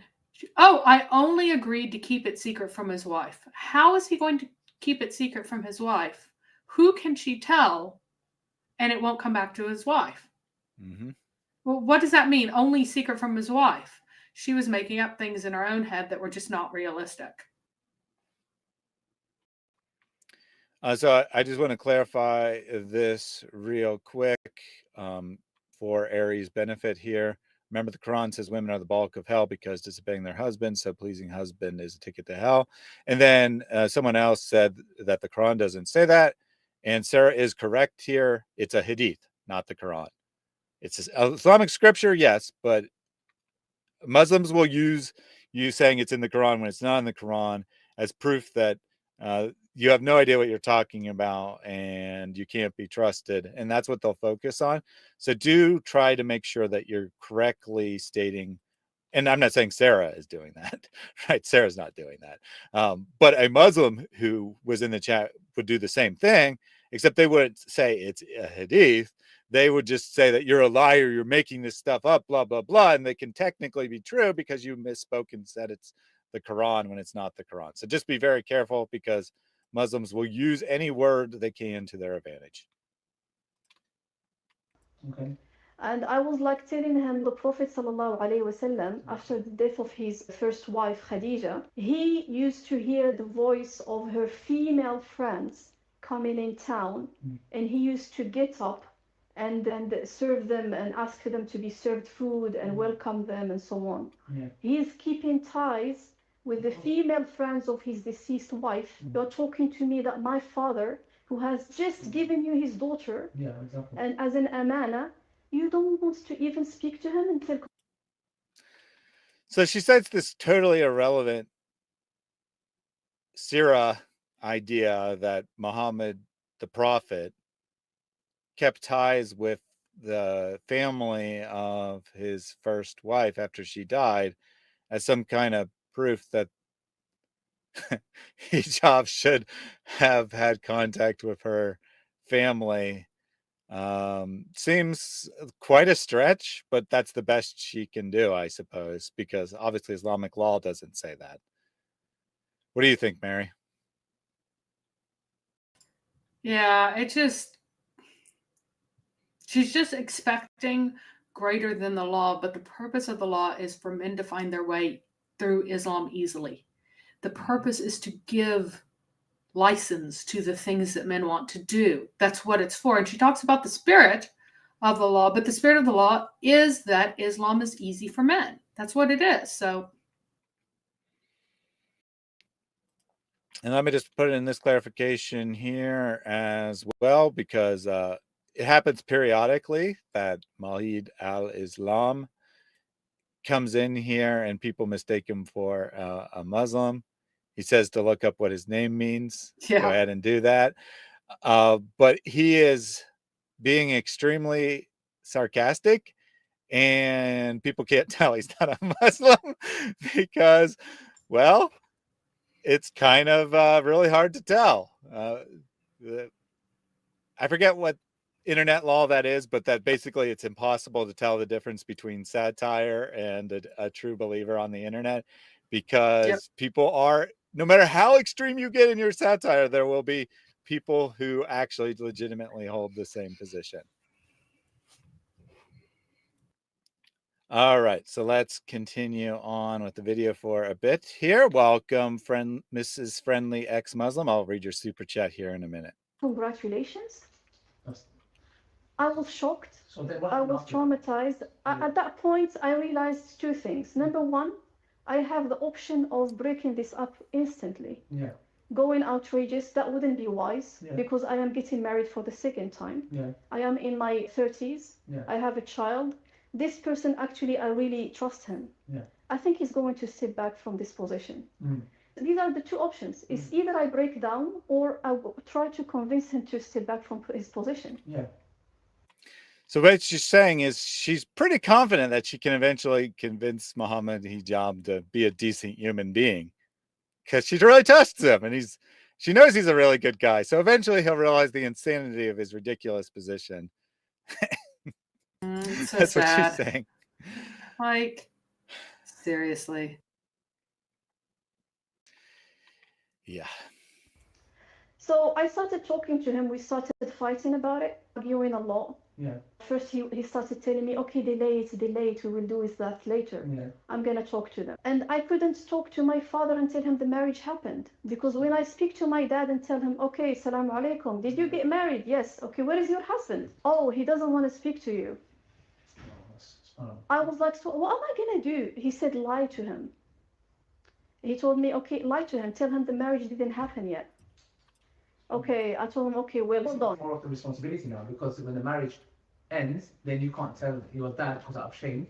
Speaker 7: I only agreed to keep it secret from his wife. How is he going to keep it secret from his wife? Who can she tell and it won't come back to his wife? Well, what does that mean? Only secret from his wife. She was making up things in her own head that were just not realistic.
Speaker 5: So I just want to clarify this real quick for Aries' benefit here. Remember, the Quran says women are the bulk of hell because disobeying their husband, so pleasing husband is a ticket to hell. And then someone else said that the Quran doesn't say that. And Sarah is correct here. It's a hadith, not the Quran. It's Islamic scripture, yes, but Muslims will use you saying it's in the Quran when it's not in the Quran as proof that you have no idea what you're talking about and you can't be trusted. And that's what they'll focus on. So do try to make sure that you're correctly stating, and I'm not saying Sarah is doing that, right? Sarah's not doing that. But a Muslim who was in the chat would do the same thing, except they wouldn't say it's a hadith. They would just say that you're a liar, you're making this stuff up, blah, blah, blah. And they can technically be true because you misspoke and said it's the Quran when it's not the Quran. So just be very careful because Muslims will use any word they can to their advantage.
Speaker 8: Okay.
Speaker 9: And I was like telling him the Prophet ﷺ, after the death of his first wife, Khadija, he used to hear the voice of her female friends coming in town. And he used to get up and serve them and ask for them to be served food and welcome them and so on. He is keeping ties with the female friends of his deceased wife. You're talking to me that my father, who has just given you his daughter, and as an amana, you don't want to even speak to him until.
Speaker 5: So she says this totally irrelevant Sirah idea that Muhammad, the prophet, kept ties with the family of his first wife after she died as some kind of proof that Hijab should have had contact with her family. Seems quite a stretch, but that's the best she can do, I suppose, because obviously Islamic law doesn't say that. What do you think, Mary?
Speaker 7: Yeah, it just, She's just expecting greater than the law, but the purpose of the law is for men to find their way through Islam easily. The purpose is to give license to the things that men want to do. That's what it's for. And she talks about the spirit of the law, but the spirit of the law is that Islam is easy for men. That's what it is. So,
Speaker 5: and let me just put in this clarification here as well, because it happens periodically that Mahid al-Islam comes in here and people mistake him for a Muslim. He says to look up what his name means.
Speaker 7: Yeah.
Speaker 5: Go ahead and do that. But he is being extremely sarcastic, and people can't tell he's not a Muslim because, well, it's kind of really hard to tell. I forget what internet law that is, but that basically it's impossible to tell the difference between satire and a true believer on the internet, because people are, no matter how extreme you get in your satire, there will be people who actually legitimately hold the same position. All right, so let's continue on with the video for a bit here. Welcome, Mrs. Friendly Ex-Muslim. I'll read your super chat here in a minute.
Speaker 9: Congratulations. I was shocked. I was traumatized. At that point, I realized two things. Number one, I have the option of breaking this up instantly.
Speaker 8: Yeah.
Speaker 9: Going outrageous, that wouldn't be wise, because I am getting married for the second time.
Speaker 8: Yeah.
Speaker 9: I am in my 30s.
Speaker 8: Yeah.
Speaker 9: I have a child. This person, actually, I really trust him.
Speaker 8: Yeah.
Speaker 9: I think he's going to step back from this position.
Speaker 8: Mm.
Speaker 9: These are the two options. It's either I break down or I try to convince him to step back from his position.
Speaker 8: Yeah.
Speaker 5: So what she's saying is she's pretty confident that she can eventually convince Muhammad Hijab to be a decent human being, because she really trusts him, and she knows he's a really good guy. So eventually he'll realize the insanity of his ridiculous position.
Speaker 7: So
Speaker 5: That's
Speaker 7: sad.
Speaker 5: what she's saying.
Speaker 7: Like, seriously.
Speaker 5: Yeah.
Speaker 9: So I started talking to him. We started fighting about it, arguing a lot.
Speaker 8: Yeah.
Speaker 9: First, he started telling me, okay, delay it, we will do that later.
Speaker 8: Yeah.
Speaker 9: I'm going to talk to them. And I couldn't talk to my father and tell him the marriage happened. Because when I speak to my dad and tell him, okay, salam alaikum, did you get married? Yes. Okay, where is your husband? Oh, he doesn't want to speak to you. I was like, so what am I going to do? He said, lie to him. He told me, okay, lie to him. Tell him the marriage didn't happen yet. Okay, I told him, okay, well, hold on.
Speaker 8: More of the responsibility now, because when the marriage ends, then you can't tell your dad because out of shame.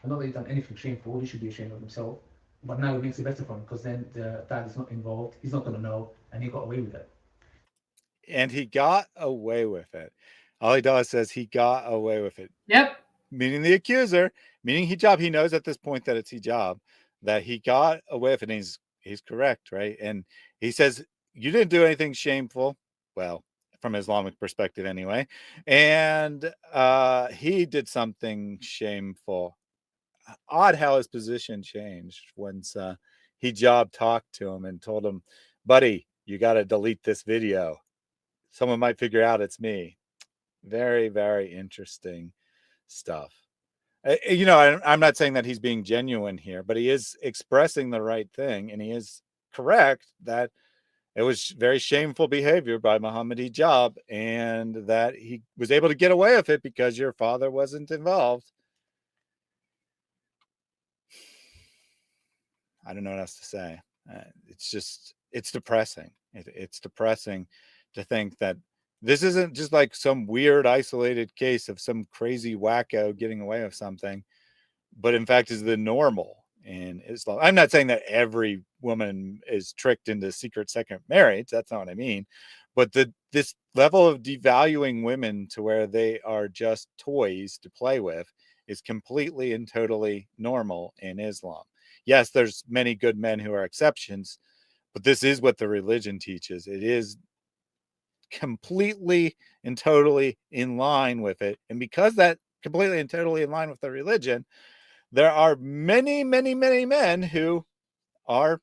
Speaker 8: Not that he's done anything shameful, he should be ashamed of himself. But now it makes it better for him, because then the dad is not involved, he's not going to know, and he got away with it.
Speaker 5: And he got away with it. Ali Dawa says he got away with it.
Speaker 7: Yep.
Speaker 5: Meaning the accuser, meaning Hijab. He knows at this point that it's Hijab, that he got away with it. And he's correct, right? And he says, you didn't do anything shameful. Well, from Islamic perspective anyway. And he did something shameful. Odd how his position changed once Hijab talked to him and told him, buddy, you got to delete this video. Someone might figure out it's me. Very, very interesting stuff. You know, I'm not saying that he's being genuine here, but he is expressing the right thing, and he is correct that it was very shameful behavior by Muhammad Hijab, and that he was able to get away with it because your father wasn't involved. I don't know what else to say. It's depressing. It's depressing to think that this isn't just like some weird isolated case of some crazy wacko getting away with something, but in fact is the normal in Islam. I'm not saying that every woman is tricked into secret second marriage. That's not what I mean. But this level of devaluing women to where they are just toys to play with is completely and totally normal in Islam. Yes, there's many good men who are exceptions, but this is what the religion teaches. It is completely and totally in line with it. And because that completely and totally in line with the religion, there are many, many, many men who are,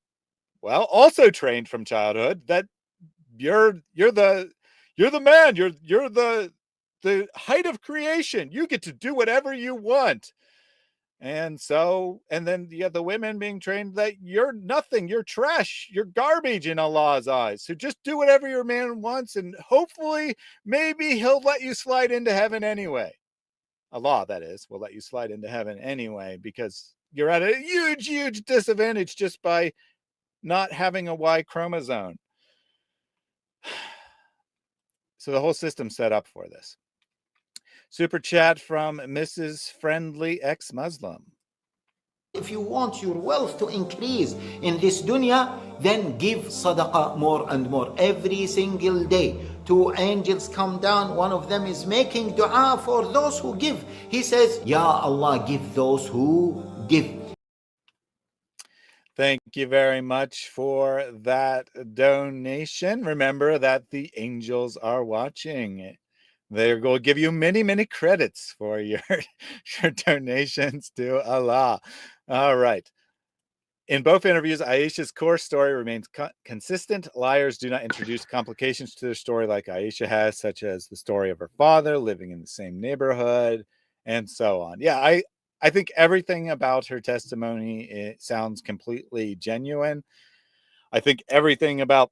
Speaker 5: well, also trained from childhood that you're the man, you're the the height of creation. You get to do whatever you want. And so, and then you have the women being trained that you're nothing, you're trash, you're garbage in Allah's eyes. So just do whatever your man wants, and hopefully, maybe he'll let you slide into heaven anyway. Allah, that is, will let you slide into heaven anyway, because you're at a huge, huge disadvantage just by not having a Y chromosome. So the whole system's set up for this. Super chat from Mrs. Friendly Ex-Muslim.
Speaker 12: If you want your wealth to increase in this dunya, then give sadaqah more and more every single day. 2 angels come down. One of them is making dua for those who give. He says, Ya Allah, give those who give.
Speaker 5: Thank you very much for that donation. Remember that the angels are watching. They're going to give you many, many credits for your donations to Allah. All right. In both interviews, Aisha's core story remains consistent. Liars do not introduce complications to their story like Aisha has, such as the story of her father living in the same neighborhood and so on. Yeah, I think everything about her testimony, it sounds completely genuine. I think everything about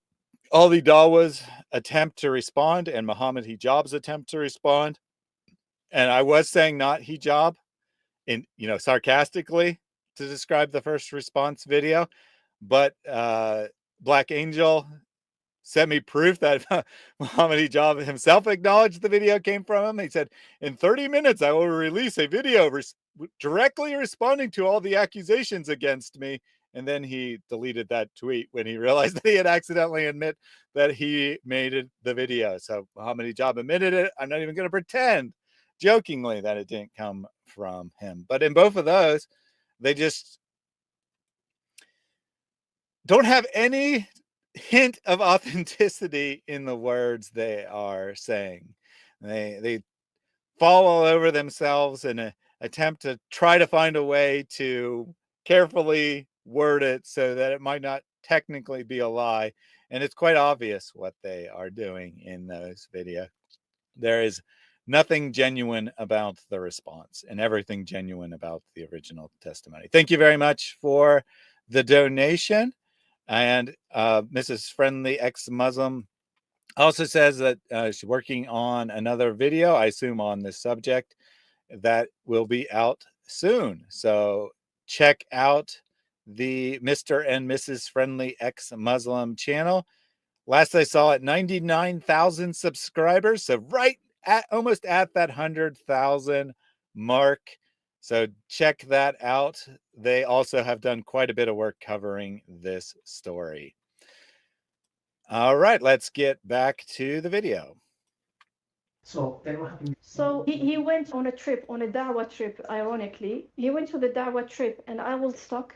Speaker 5: Ali Dawa's attempt to respond and Muhammad Hijab's attempt to respond, and I was saying not hijab in, sarcastically to describe the first response video, but Black Angel sent me proof that Muhammad Hijab himself acknowledged the video came from him. He said, in 30 minutes, I will release a video directly responding to all the accusations against me. And then he deleted that tweet when he realized that he had accidentally admit that he made the video. So Muhammad Hijab admitted it. I'm not even going to pretend jokingly that it didn't come from him. But in both of those, they just don't have any hint of authenticity in the words they are saying. They fall all over themselves in an attempt to try to find a way to carefully word it so that it might not technically be a lie. And it's quite obvious what they are doing in those videos. There is nothing genuine about the response and everything genuine about the original testimony. Thank you very much for the donation. And Mrs. Friendly Ex-Muslim also says that she's working on another video, I assume on this subject, that will be out soon. So check out the Mr. and Mrs. Friendly Ex-Muslim channel. Last I saw it, 99,000 subscribers. So right at almost at that 100,000 mark. So check that out. They also have done quite a bit of work covering this story. All right, let's get back to the video.
Speaker 8: So then what happened?
Speaker 9: So he went on a trip, on a Dawa trip, ironically. He went to the Dawa trip and I was stuck.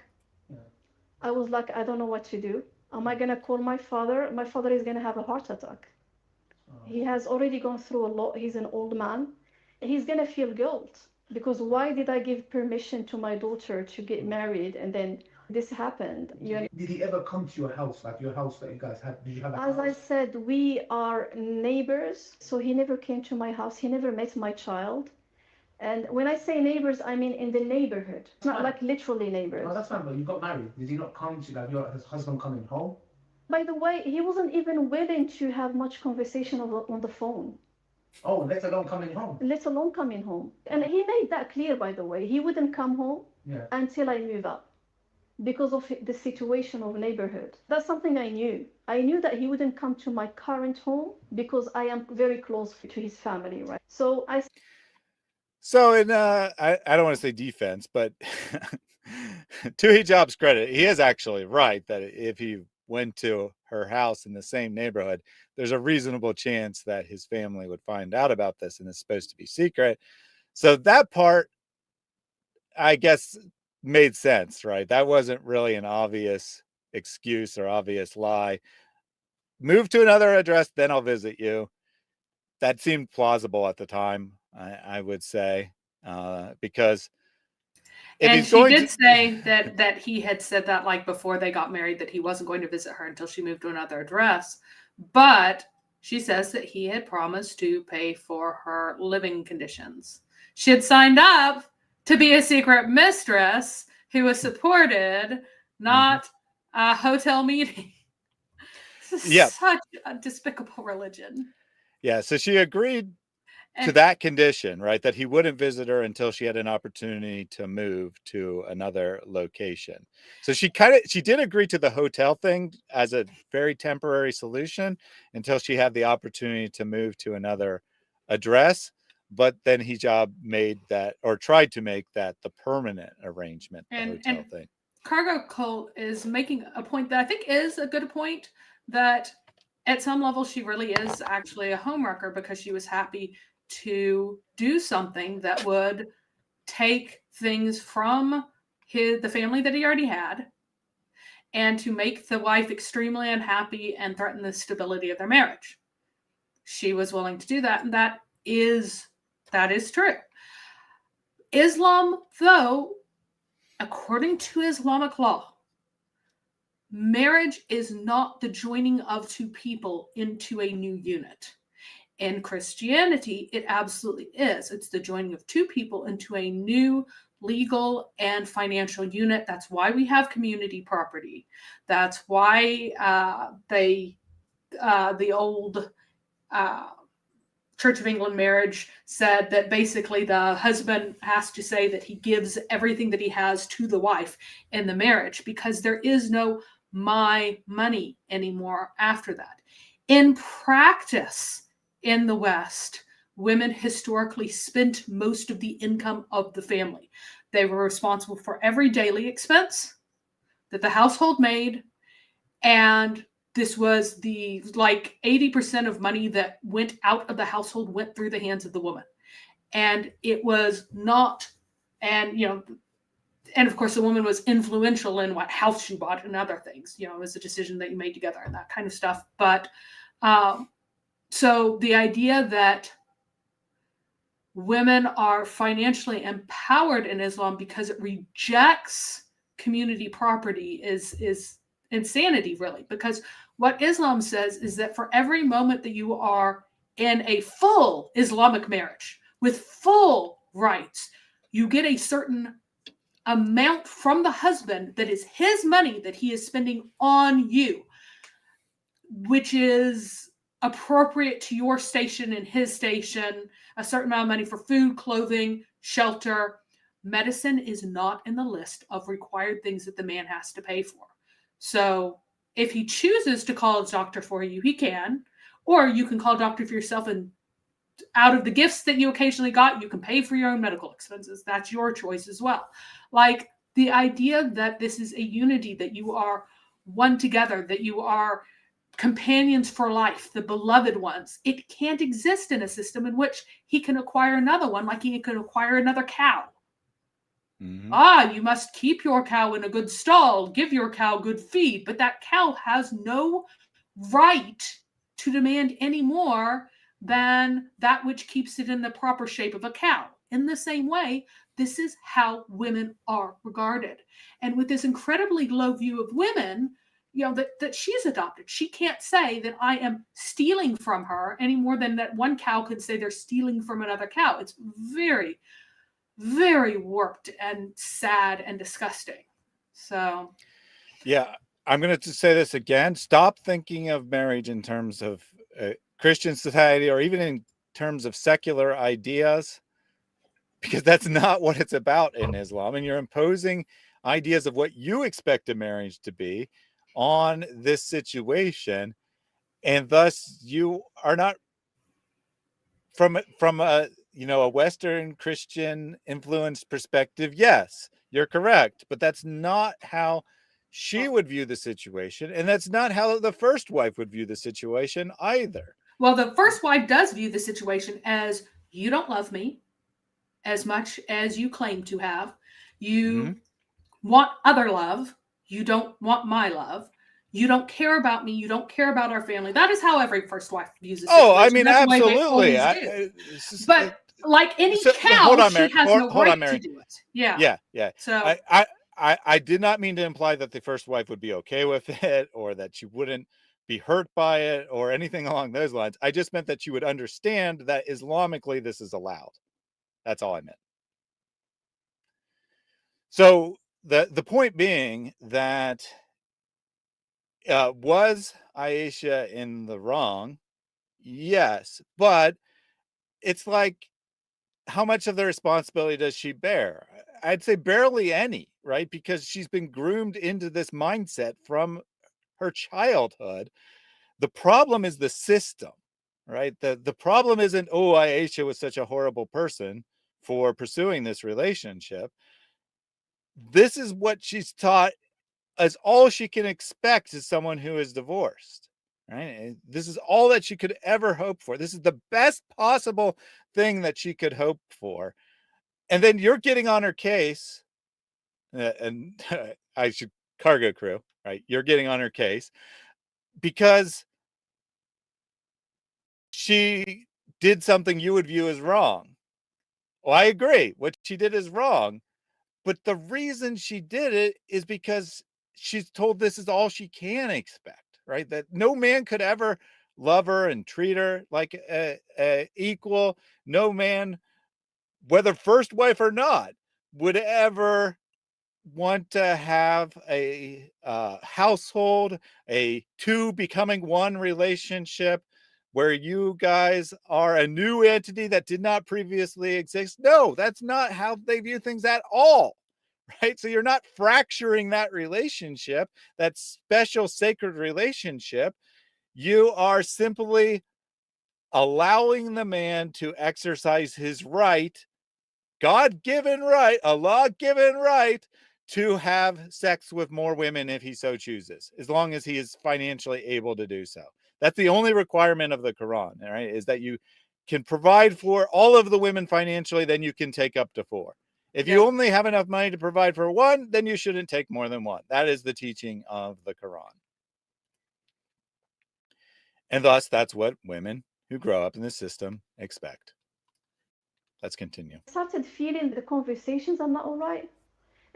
Speaker 9: I was like, I don't know what to do. Am I going to call my father? My father is going to have a heart attack. He has already gone through a lot. He's an old man. He's going to feel guilt because why did I give permission to my daughter to get married and then this happened?
Speaker 8: Did he ever come to your house, like your house that you guys had? Did you have a house?
Speaker 9: As I said, we are neighbors. So he never came to my house. He never met my child. And when I say neighbors, I mean in the neighborhood. It's not like literally neighbors.
Speaker 8: No, that's fine, but you got married. Did he not come to, like, his husband coming home?
Speaker 9: By the way, he wasn't even willing to have much conversation on the phone.
Speaker 8: Oh, let alone coming home.
Speaker 9: Let alone coming home. And he made that clear, by the way. He wouldn't come home until I move up because of the situation of neighborhood. That's something I knew. I knew that he wouldn't come to my current home because I am very close to his family, right? So
Speaker 5: in I don't want to say defense, but to Hijab's credit, he is actually right that if he went to her house in the same neighborhood, there's a reasonable chance that his family would find out about this, and it's supposed to be secret. So that part, I guess, made sense, right? That wasn't really an obvious excuse or obvious lie. Move to another address, then I'll visit you. That seemed plausible at the time, I would say, because if
Speaker 7: and
Speaker 5: he's
Speaker 7: she
Speaker 5: going
Speaker 7: did
Speaker 5: to
Speaker 7: say that he had said that like before they got married that he wasn't going to visit her until she moved to another address. But She says that he had promised to pay for her living conditions. She had signed up to be a secret mistress who was supported, not a hotel meeting. This is
Speaker 5: Yeah.
Speaker 7: such a despicable religion.
Speaker 5: Yeah, so she agreed to
Speaker 7: And
Speaker 5: that condition, right? That he wouldn't visit her until she had an opportunity to move to another location. So she did agree to the hotel thing as a very temporary solution until she had the opportunity to move to another address. But then Hijab made that, or tried to make that, the permanent arrangement, the hotel thing.
Speaker 7: Cargo Cult is making a point that I think is a good point, that at some level she really is actually a homewrecker, because she was happy to do something that would take things from the family that he already had and to make the wife extremely unhappy and threaten the stability of their marriage. She was willing to do that, and that is true. Islam, though, according to Islamic law, marriage is not the joining of two people into a new unit. In Christianity, it absolutely is. It's the joining of two people into a new legal and financial unit. That's why we have community property. That's why the old Church of England marriage said that basically the husband has to say that he gives everything that he has to the wife in the marriage, because there is no my money anymore after that. In practice, in the West, women historically spent most of the income of the family. They were responsible for every daily expense that the household made, and this was the 80% of money that went out of the household went through the hands of the woman. And it was not, and of course the woman was influential in what house she bought and other things. It was a decision that you made together and that kind of stuff. But so the idea that women are financially empowered in Islam because it rejects community property is insanity, really. Because what Islam says is that for every moment that you are in a full Islamic marriage with full rights, you get a certain amount from the husband that is his money that he is spending on you, which is appropriate to your station and his station, a certain amount of money for food, clothing, shelter. Medicine is not in the list of required things that the man has to pay for. So if he chooses to call his doctor for you, he can, or you can call a doctor for yourself, and out of the gifts that you occasionally got, you can pay for your own medical expenses. That's your choice as well. The idea that this is a unity, that you are one together, that you are companions for life, the beloved ones, it can't exist in a system in which he can acquire another one like he can acquire another cow. You must keep your cow in a good stall, give your cow good feed, but that cow has no right to demand any more than that which keeps it in the proper shape of a cow. In the same way, this is how women are regarded. And with this incredibly low view of women, that she's adopted, she can't say that I am stealing from her any more than that one cow could say they're stealing from another cow. It's very, very warped and sad and disgusting. So,
Speaker 5: yeah, I'm going to say this again. Stop thinking of marriage in terms of Christian society or even in terms of secular ideas, because that's not what it's about in Islam. And you're imposing ideas of what you expect a marriage to be on this situation, and thus you are not from a Western Christian influenced perspective. Yes, you're correct, but that's not how she would view the situation, and that's not how the first wife would view the situation either.
Speaker 7: Well, the first wife does view the situation as, you don't love me as much as you claim to have. You want other love. You don't want my love. You don't care about me. You don't care about our family. That is how every first wife views the situation.
Speaker 5: Oh, I mean,
Speaker 7: that's
Speaker 5: absolutely.
Speaker 7: But like any cow, she has no right to do it. Yeah.
Speaker 5: Yeah.
Speaker 7: So
Speaker 5: I did not mean to imply that the first wife would be okay with it, or that she wouldn't be hurt by it or anything along those lines. I just meant that you would understand that Islamically this is allowed. That's all I meant. So the point being that was Aisha in the wrong? Yes, but it's like, how much of the responsibility does she bear? I'd say barely any, right? Because she's been groomed into this mindset from her childhood. The problem is the system, right? The problem isn't, oh, Aisha was such a horrible person for pursuing this relationship. This is what she's taught as all she can expect as someone who is divorced, right? And this is all that she could ever hope for. This is the best possible thing that she could hope for. And then you're getting on her case, and I should cargo crew, right? You're getting on her case because she did something you would view as wrong. Well, I agree. What she did is wrong. But the reason she did it is because she's told this is all she can expect, right? That no man could ever love her and treat her like a equal. No man, whether first wife or not, would ever want to have a household, a two becoming one relationship where you guys are a new entity that did not previously exist. No, that's not how they view things at all, right? So you're not fracturing that relationship, that special sacred relationship. You are simply allowing the man to exercise his right, God-given right, a law-given right, to have sex with more women if he so chooses, as long as he is financially able to do so. That's the only requirement of the Quran, right? Is that you can provide for all of the women financially, then you can take up to 4. If you only have enough money to provide for 1, then you shouldn't take more than 1. That is the teaching of the Quran. And thus, that's what women who grow up in the system expect. Let's continue.
Speaker 9: I started feeling the conversations are not all right.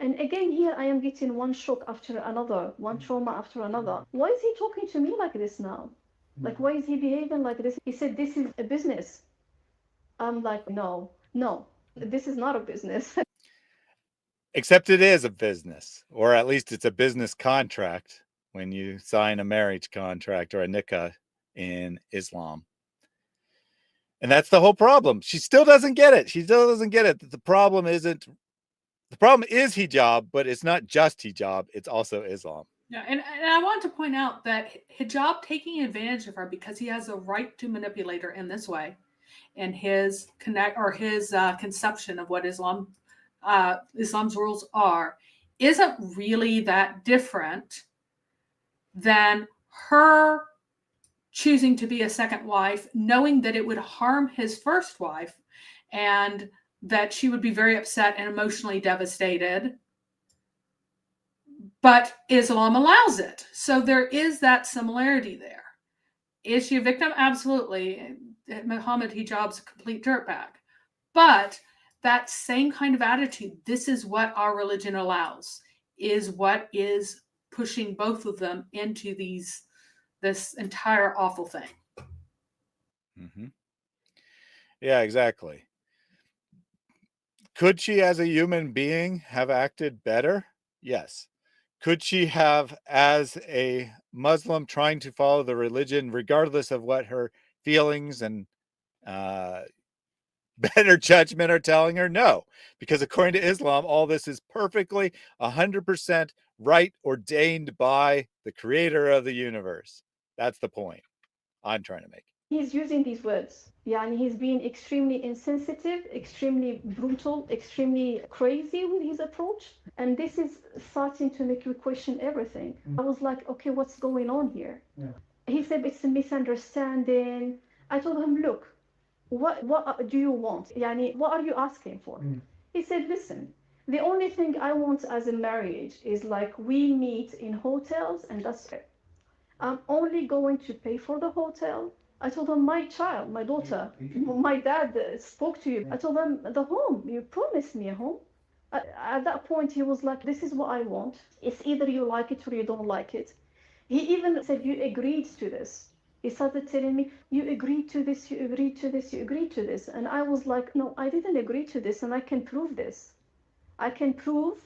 Speaker 9: And again, here I am getting one shock after another, one trauma after another. Why is he talking to me like this now? Like, why is he behaving like this? He said, this is a business. I'm like, no, this is not a business.
Speaker 5: Except it is a business, or at least it's a business contract when you sign a marriage contract or a nikah in Islam. And that's the whole problem. She still doesn't get it. She still doesn't get it. The problem is hijab, but it's not just hijab. It's also Islam.
Speaker 7: Yeah, and I want to point out that hijab taking advantage of her because he has a right to manipulate her in this way, and his conception of what Islam's rules are, isn't really that different than her choosing to be a second wife, knowing that it would harm his first wife, and that she would be very upset and emotionally devastated. But Islam allows it. So there is that similarity there. Is she a victim? Absolutely. Muhammad Hijab's a complete dirtbag. But that same kind of attitude, this is what our religion allows, is what is pushing both of them into this entire awful thing.
Speaker 5: Mm-hmm. Yeah, exactly. Could she, as a human being, have acted better? Yes. Could she have, as a Muslim trying to follow the religion, regardless of what her feelings and better judgment are telling her? No, because according to Islam, all this is perfectly 100% right, ordained by the creator of the universe. That's the point I'm trying to make.
Speaker 9: He's using these words. Yeah, and he's being extremely insensitive, extremely brutal, extremely crazy with his approach. And this is starting to make you question everything. I was like, okay, what's going on here? Yeah. He said it's a misunderstanding. I told him, look, what do you want? Yani, what are you asking for? He said, listen, the only thing I want as a marriage is like we meet in hotels and that's it. I'm only going to pay for the hotel. I told him, my child, my daughter, my dad spoke to you. I told him, the home, you promised me a home. At that point, he was like, this is what I want. It's either you like it or you don't like it. He even said, you agreed to this. He started telling me, you agreed to this, you agreed to this, you agreed to this. And I was like, no, I didn't agree to this, and I can prove this. I can prove.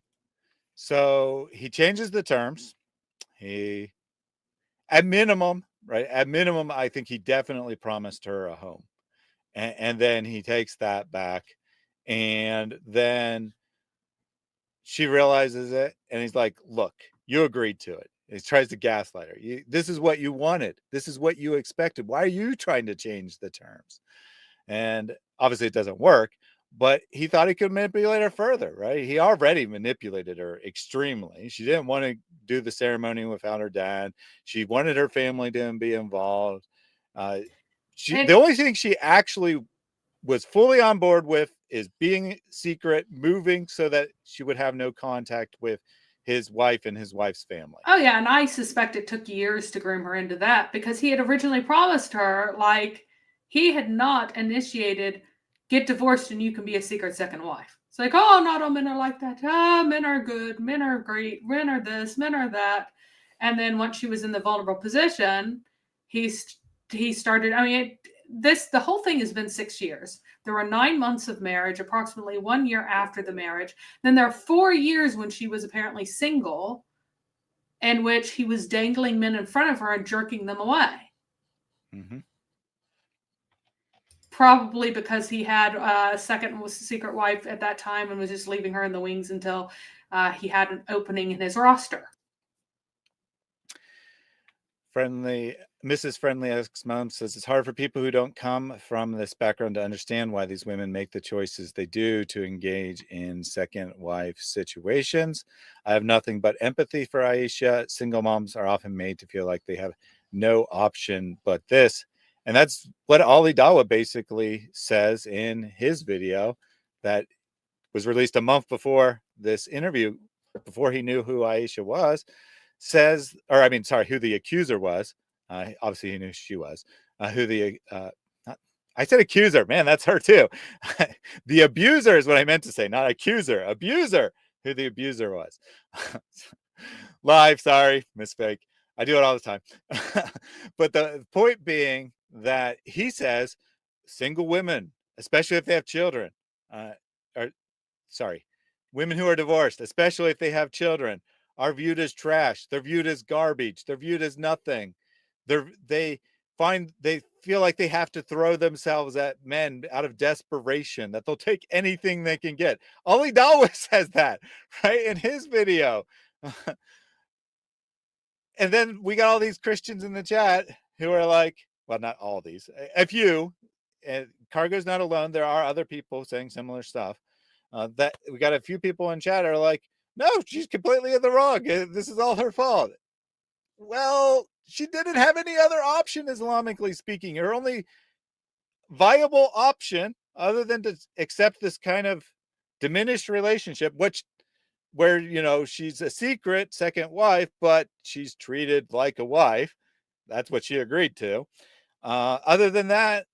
Speaker 5: So he changes the terms. He, at minimum, right? At minimum, I think he definitely promised her a home. And then he takes that back. And then she realizes it. And he's like, look, you agreed to it. He tries to gaslight her. This is what you wanted. This is what you expected. Why are you trying to change the terms? And obviously it doesn't work, but he thought he could manipulate her further, right? He already manipulated her extremely. She didn't want to do the ceremony without her dad. She wanted her family to be involved. The only thing she actually was fully on board with is being secret, moving so that she would have no contact with his wife and his wife's family.
Speaker 7: Oh yeah, and I suspect it took years to groom her into that, because he had originally promised her, like, he had not initiated, get divorced and you can be a secret second wife. It's like, oh, not all men are like that. Ah, men are good, men are great, men are this, men are that. And then once she was in the vulnerable position, he started, I mean, the whole thing has been 6 years. There were 9 months of marriage, approximately 1 year after the marriage. Then there are 4 years when she was apparently single, in which he was dangling men in front of her and jerking them away.
Speaker 5: Mm-hmm.
Speaker 7: Probably because he had a secret wife at that time and was just leaving her in the wings until he had an opening in his roster.
Speaker 5: Mrs. Friendly Asks Mom says, it's hard for people who don't come from this background to understand why these women make the choices they do to engage in second wife situations. I have nothing but empathy for Aisha. Single moms are often made to feel like they have no option but this. And that's what Ali Dawa basically says in his video that was released a month before this interview, before he knew who Aisha was. Says, or I mean, sorry, who the accuser was. Obviously, he knew she was. I said accuser. Man, that's her too. The abuser is what I meant to say, not accuser. Abuser, who the abuser was. Live, sorry, mistake. I do it all the time. But the point being that he says single women, especially if they have children, women who are divorced, especially if they have children, are viewed as trash. They're viewed as garbage. They're viewed as nothing. They feel like they have to throw themselves at men out of desperation, that they'll take anything they can get. Ali Dawa says that, right, in his video. And then we got all these Christians in the chat who are like, well, not all these, a few, and Cargo's not alone. There are other people saying similar stuff. That we got a few people in chat are like, no, she's completely in the wrong. This is all her fault. Well, she didn't have any other option, Islamically speaking. Her only viable option, other than to accept this kind of diminished relationship, where, you know, she's a secret second wife, but she's treated like a wife. That's what she agreed to. Other than that,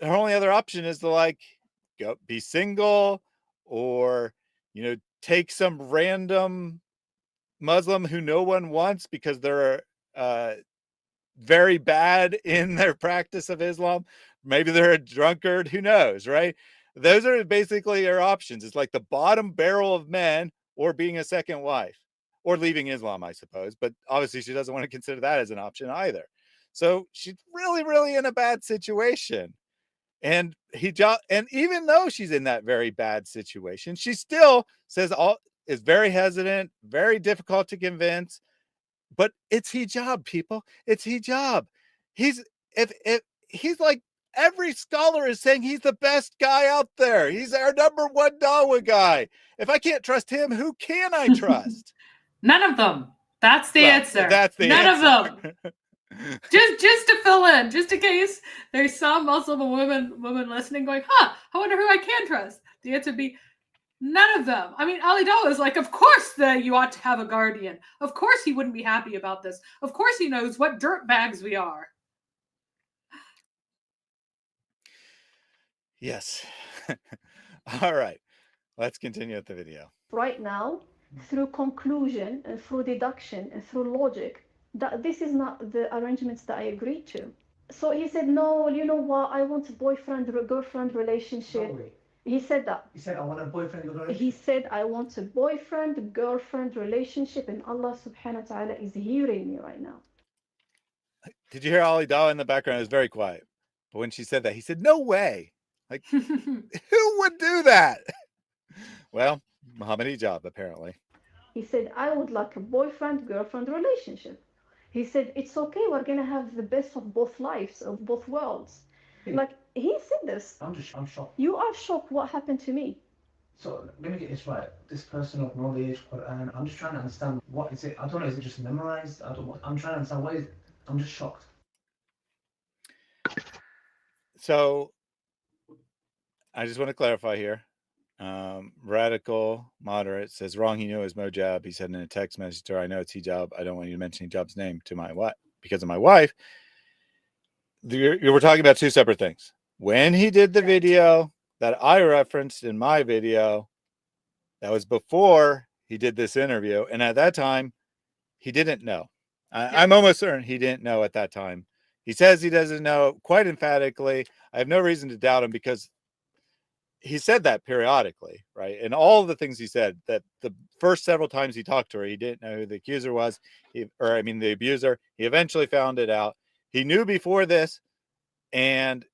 Speaker 5: her only other option is to, like, go be single, or, you know, take some random Muslim who no one wants because they're very bad in their practice of Islam. Maybe they're a drunkard, who knows, right? Those are basically her options. It's like the bottom barrel of men, or being a second wife, or leaving Islam, I suppose. But obviously she doesn't want to consider that as an option either. So she's really, really in a bad situation. And even though she's in that very bad situation, she still says is very hesitant, very difficult to convince. But it's hijab, people. It's hijab. He's like, every scholar is saying he's the best guy out there. He's our number one Dawa guy. If I can't trust him, who can I trust?
Speaker 7: None of them. That's the answer.
Speaker 5: That's the
Speaker 7: None
Speaker 5: answer.
Speaker 7: of them. just to fill in, just in case there's some Muslim women listening going, I wonder who I can trust. The answer would be none of them. I mean, Ali Dawa is like, of course that you ought to have a guardian. Of course he wouldn't be happy about this. Of course he knows what dirt bags we are.
Speaker 5: Yes. All right. Let's continue with the video.
Speaker 9: Right now, through conclusion and through deduction and through logic, that this is not the arrangements that I agreed to. So he said, no, you know what, I want a boyfriend or girlfriend relationship.
Speaker 8: No way.
Speaker 9: He said that.
Speaker 8: He said, I want a boyfriend relationship.
Speaker 9: He said, I want a boyfriend, girlfriend relationship, and Allah subhanahu wa ta'ala is hearing me right now.
Speaker 5: Did you hear Ali Dawa in the background? It was very quiet. But when she said that, he said, no way. Like, who would do that? Well, Muhammad Hijab, apparently.
Speaker 9: He said, I would like a boyfriend, girlfriend relationship. He said, it's okay, we're going to have the best of both lives, of both worlds. Like, he said this.
Speaker 8: I'm shocked.
Speaker 9: You are shocked what happened to me.
Speaker 8: So let me get this right. This person of knowledge, Quran, I'm just trying to understand what is it. I don't know, is it just memorized? I don't know. I'm trying to understand what is it. I'm just shocked.
Speaker 5: So I just want to clarify here. Radical moderate says wrong. He knew it was Mojab. He said in a text message to her, I know it's Hijab. I don't want you to mention Hijab's name to my wife because of my wife. You were talking about two separate things. When he did the video that I referenced in my video, that was before he did this interview. And at that time, he didn't know. I'm almost certain he didn't know at that time. He says he doesn't know quite emphatically. I have no reason to doubt him because he said that periodically, right? And all the things he said, that the first several times he talked to her, he didn't know who the accuser was, the abuser. He eventually found it out. He knew before this and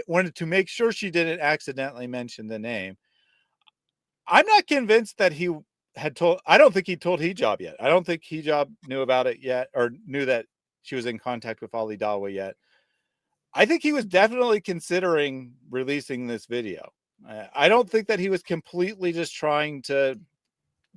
Speaker 5: wanted to make sure she didn't accidentally mention the name. I'm not convinced that he had told, I don't think he told Hijab yet. I don't think Hijab knew about it yet or knew that she was in contact with Ali Dawa yet. I think he was definitely considering releasing this video. I don't think that he was completely just trying to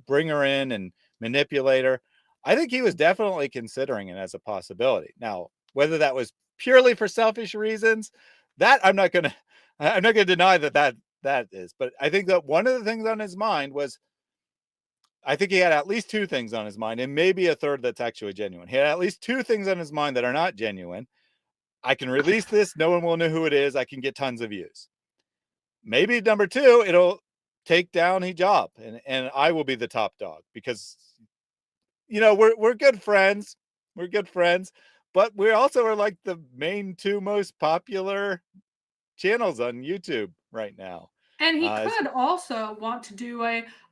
Speaker 5: bring her in and manipulate her. I think he was definitely considering it as a possibility. Now, whether that was purely for selfish reasons, that I'm not going to deny that is. But I think that one of the things on his mind was, I think he had at least two things on his mind and maybe a third that's actually genuine. He had at least two things on his mind that are not genuine. I can release this. No one will know who it is. I can get tons of views. Maybe number two, it'll take down Hijab and I will be the top dog because, you know, we're good friends. We're good friends, but we also are like the main two most popular channels on YouTube right now.
Speaker 7: And he could also want to do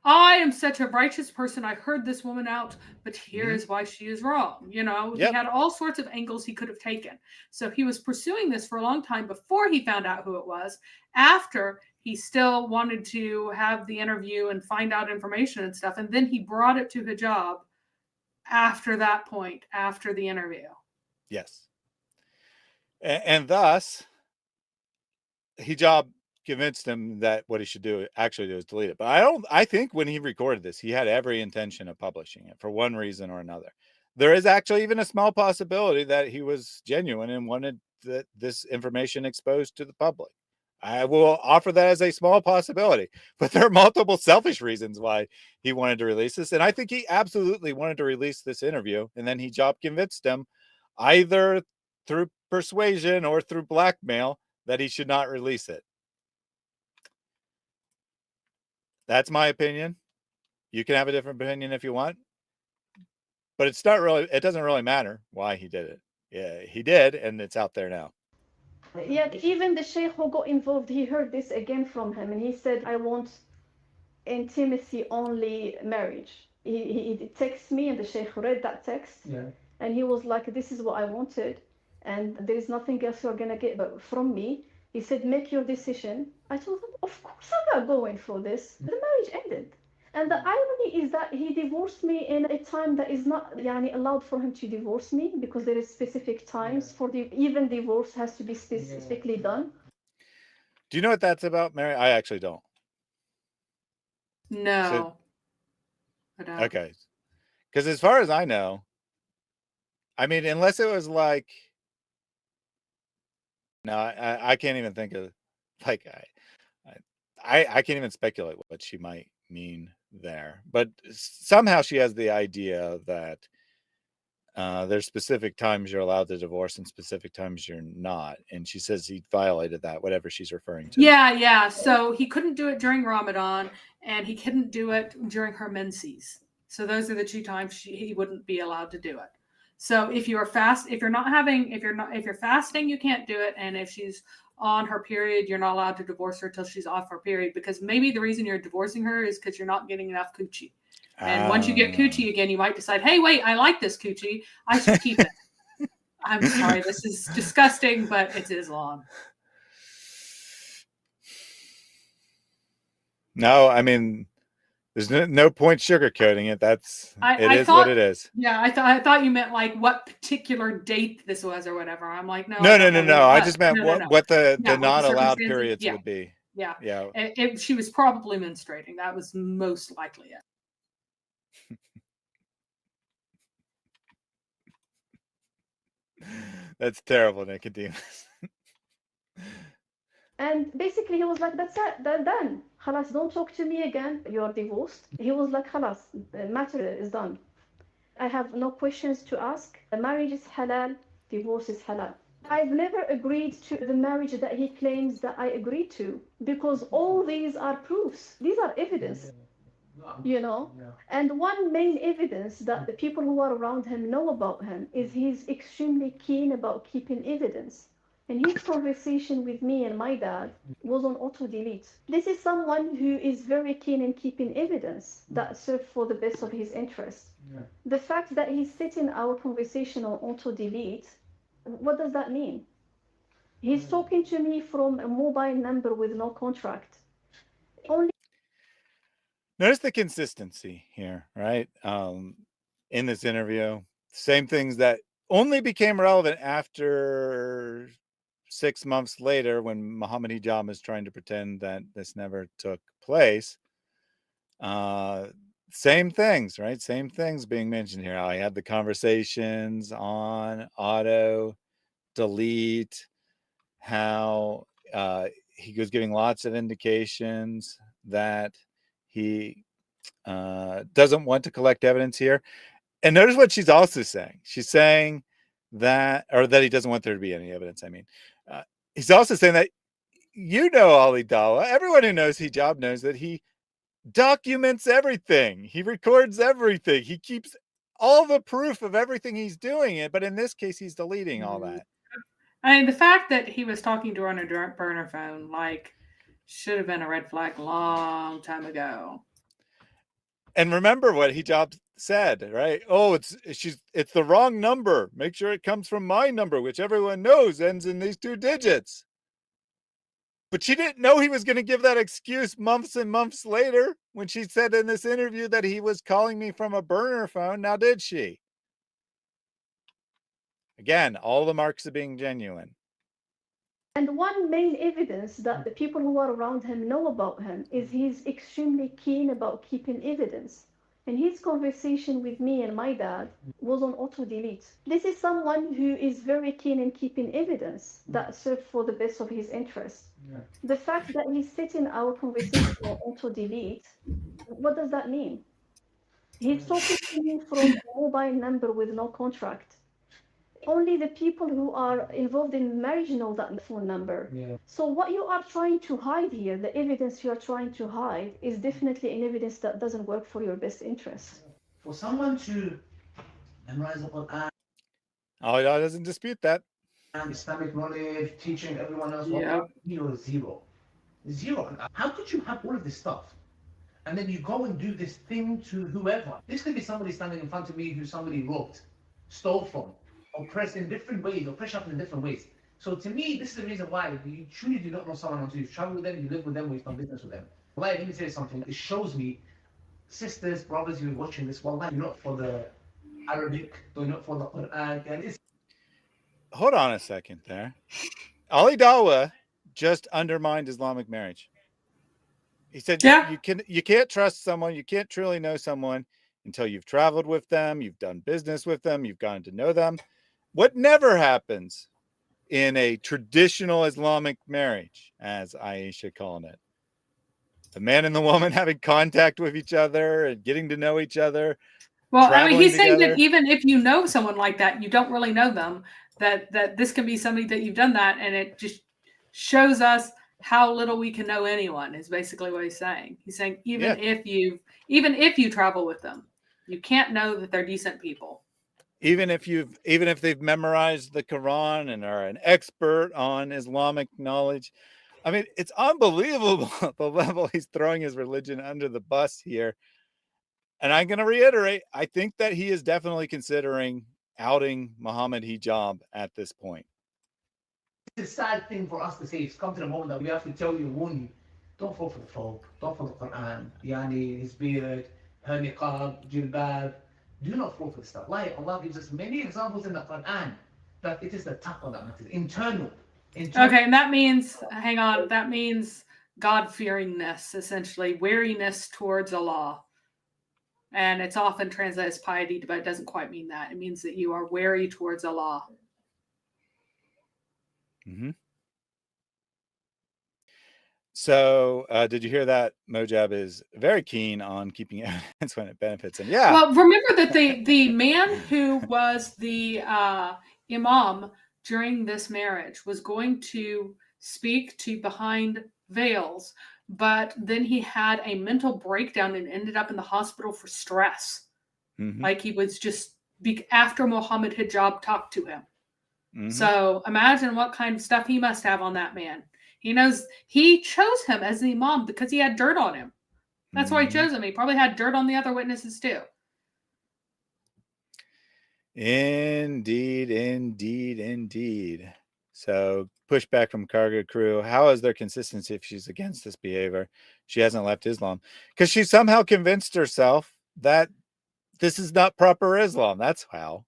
Speaker 7: I am such a righteous person. I heard this woman out, but here is why she is wrong. You know, he had all sorts of angles he could have taken. So he was pursuing this for a long time before he found out who it was. After, he still wanted to have the interview and find out information and stuff. And then he brought it to Hijab after that point, after the interview.
Speaker 5: Yes. And thus, Hijab convinced him that what he should actually do is delete it. But I think when he recorded this, he had every intention of publishing it for one reason or another. There is actually even a small possibility that he was genuine and wanted this information exposed to the public. I will offer that as a small possibility, but there are multiple selfish reasons why he wanted to release this. And I think he absolutely wanted to release this interview. And then Hijab convinced him either through persuasion or through blackmail that he should not release it. That's my opinion. You can have a different opinion if you want, but it doesn't really matter why he did it. Yeah, he did, and it's out there now.
Speaker 9: Yeah, even the sheikh who got involved, he heard this again from him, and he said, I want intimacy only marriage. He texted me, and the sheikh read that text, and he was like, this is what I wanted, and there is nothing else you're gonna get from me. He said, make your decision. I told him, of course I'm not going for this. The marriage ended. And the irony is that he divorced me in a time that is not allowed for him to divorce me, because there is specific times for even divorce has to be specifically done.
Speaker 5: Do you know what that's about, Mary? I actually don't.
Speaker 7: No.
Speaker 5: I don't. Okay. Because as far as I know, I mean, unless it was like, no, I can't even think of, like, I can't even speculate what she might mean there. But somehow she has the idea that there's specific times you're allowed to divorce and specific times you're not. And she says he violated that, whatever she's referring to.
Speaker 7: Yeah. So he couldn't do it during Ramadan, and he couldn't do it during her menses. So those are the two times he wouldn't be allowed to do it. So if you're fasting, if you're fasting, you can't do it. And if she's on her period, you're not allowed to divorce her till she's off her period, because maybe the reason you're divorcing her is because you're not getting enough coochie. And once you get coochie again, you might decide, hey, wait, I like this coochie. I should keep it. I'm sorry, this is disgusting, but it's Islam.
Speaker 5: No, I mean, there's no point sugarcoating it. It is what it is.
Speaker 7: Yeah, I thought you meant like what particular date this was or whatever. I'm like, no.
Speaker 5: No. I just meant what the not allowed periods
Speaker 7: yeah.
Speaker 5: would be.
Speaker 7: Yeah.
Speaker 5: Yeah.
Speaker 7: She was probably menstruating. That was most likely it.
Speaker 5: That's terrible, Nicodemus.
Speaker 9: And basically he was like, that's it, done. Khalas, don't talk to me again. You're divorced. He was like, khalas, the matter is done. I have no questions to ask. The marriage is halal, divorce is halal. I've never agreed to the marriage that he claims that I agreed to, because all these are proofs. These are evidence, And one main evidence that the people who are around him know about him is he's extremely keen about keeping evidence. And his conversation with me and my dad was on auto-delete. This is someone who is very keen in keeping evidence that serves for the best of his interests. Yeah. The fact that he's setting our conversation on auto-delete, what does that mean? He's talking to me from a mobile number with no contract.
Speaker 5: Notice the consistency here, right? In this interview, same things that only became relevant after 6 months later, when Muhammad Hijab is trying to pretend that this never took place. Same things, right? Same things being mentioned here. I had the conversations on auto delete, how he was giving lots of indications that he doesn't want to collect evidence here. And notice what she's also saying. She's saying that he doesn't want there to be any evidence. I mean, he's also saying that, Ali Dawa, everyone who knows Hijab knows that he documents everything. He records everything. He keeps all the proof of everything he's doing. But in this case, he's deleting all that.
Speaker 7: I mean, the fact that he was talking to her on a burner phone, should have been a red flag long time ago.
Speaker 5: And remember what Hijab said, right? Oh, it's the wrong number. Make sure it comes from my number, which everyone knows ends in these 2 digits. But she didn't know he was going to give that excuse months and months later when she said in this interview that he was calling me from a burner phone. Now, did she? Again, all the marks of being genuine.
Speaker 9: And one main evidence that the people who are around him know about him is he's extremely keen about keeping evidence. And his conversation with me and my dad was on auto-delete. This is someone who is very keen in keeping evidence that serves for the best of his interests. Yeah. The fact that he's setting our conversation on auto-delete, what does that mean? He's talking to me from a mobile number with no contract. Only the people who are involved in marriage know that phone number. Yeah. So what you are trying to hide here, the evidence you are trying to hide, is definitely an evidence that doesn't work for your best interest.
Speaker 8: For someone to memorize the Quran,
Speaker 5: Allah doesn't dispute that.
Speaker 8: And Islamic knowledge, teaching everyone else, zero. How could you have all of this stuff? And then you go and do this thing to whoever. This could be somebody standing in front of me who somebody robbed, stole from, oppressed in different ways, oppressed up in different ways. So to me, this is the reason why you truly do not know someone until you travel with them, you live with them, or you've done business with them. Wallahi, let me tell you something. It shows me, sisters, brothers, you're watching this, wallahi, you're not for the Arabic, you're not for the Quran. And
Speaker 5: hold on a second there. Ali Dawa just undermined Islamic marriage. He said, you can't trust someone, you can't truly know someone until you've traveled with them, you've done business with them, you've gotten to know them. What never happens in a traditional Islamic marriage, as Aisha calling it, the man and the woman having contact with each other and getting to know each other.
Speaker 7: Well, I mean, he's saying that even if you know someone like that, you don't really know them, that this can be somebody that you've done that, and it just shows us how little we can know anyone, is basically what he's saying. He's saying even if you travel with them, you can't know that they're decent people.
Speaker 5: even if they've memorized the Quran and are an expert on Islamic knowledge. I mean, it's unbelievable the level he's throwing his religion under the bus here. And I'm going to reiterate, I think that he is definitely considering outing Muhammad Hijab at this point.
Speaker 8: It's a sad thing for us to say. It's come to the moment that we have to tell you, warn you, don't fall for the folk, don't fall for the Quran, yani his beard, her niqab, jilbab. Do not fall for the stuff. Like Allah gives us many examples in the Quran that it is the taqwa that matters, internal.
Speaker 7: Okay, and that means, hang on, that means God-fearingness, essentially, wariness towards Allah. And it's often translated as piety, but it doesn't quite mean that. It means that you are wary towards Allah.
Speaker 5: Mm-hmm. So, did you hear that? Mojab is very keen on keeping evidence when it benefits him. Yeah.
Speaker 7: Well, remember that the man who was the imam during this marriage was going to speak to behind veils, but then he had a mental breakdown and ended up in the hospital for stress.
Speaker 5: Mm-hmm.
Speaker 7: Like he was just after Muhammad Hijab talked to him.
Speaker 5: Mm-hmm.
Speaker 7: So imagine what kind of stuff he must have on that man. He knows he chose him as the imam because he had dirt on him. That's why he chose him. He probably had dirt on the other witnesses too.
Speaker 5: Indeed, indeed, indeed. So pushback from cargo crew. How is there consistency if she's against this behavior? She hasn't left Islam because she somehow convinced herself that this is not proper Islam. That's how,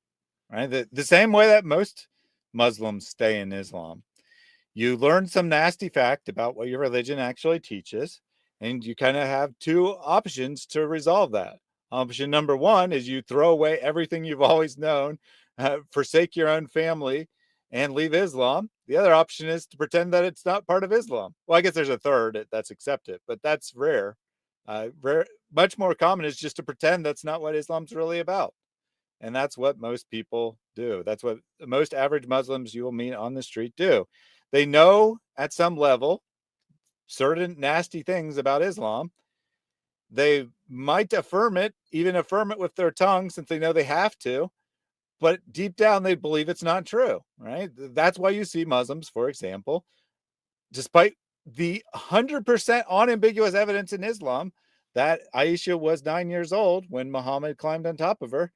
Speaker 5: right? The same way that most Muslims stay in Islam. You learn some nasty fact about what your religion actually teaches, and you kind of have two options to resolve that. Option number one is you throw away everything you've always known, forsake your own family, and leave Islam. The other option is to pretend that it's not part of Islam. Well, I guess there's a third that's accepted, but that's rare. Much more common is just to pretend that's not what Islam's really about. And that's what most people do. That's what most average Muslims you will meet on the street do. They know at some level certain nasty things about Islam. They might even affirm it with their tongue since they know they have to, but deep down they believe it's not true, right? That's why you see Muslims, for example, despite the 100% unambiguous evidence in Islam that Aisha was 9 years old when Muhammad climbed on top of her,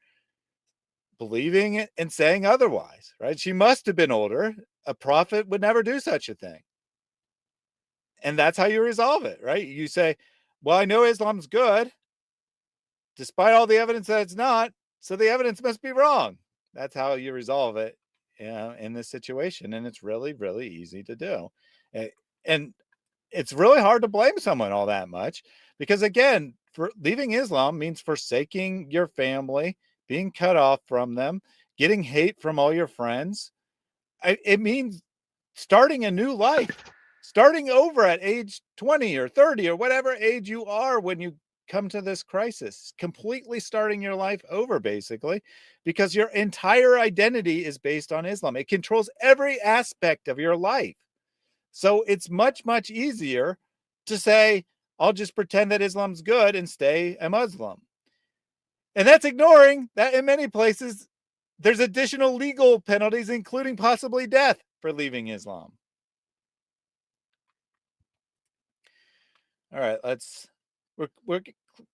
Speaker 5: believing it and saying otherwise, right? She must have been older. A prophet would never do such a thing. And that's how you resolve it, right? You say, well, I know Islam's good, despite all the evidence that it's not, so the evidence must be wrong. That's how you resolve it in this situation. And it's really, really easy to do. And it's really hard to blame someone all that much because, again, for leaving Islam means forsaking your family, being cut off from them, getting hate from all your friends. It means starting a new life, starting over at age 20 or 30 or whatever age you are when you come to this crisis, completely starting your life over, basically, because your entire identity is based on Islam. It controls every aspect of your life. So it's much, much easier to say, I'll just pretend that Islam's good and stay a Muslim. And that's ignoring that in many places, there's additional legal penalties, including possibly death for leaving Islam. All right, we're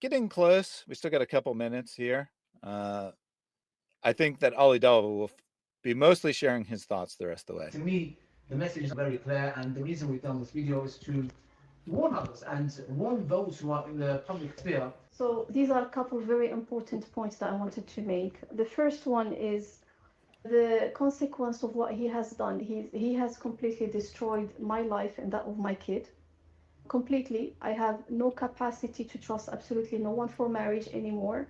Speaker 5: getting close. We still got a couple minutes here. I think that Ali Dawa will be mostly sharing his thoughts the rest of the way.
Speaker 8: To me, the message is very clear, and the reason we've done this video is to warn others and warn those who are in the public sphere.
Speaker 9: So these are a couple of very important points that I wanted to make. The first one is the consequence of what he has done. He has completely destroyed my life and that of my kid. Completely. I have no capacity to trust absolutely no one for marriage anymore.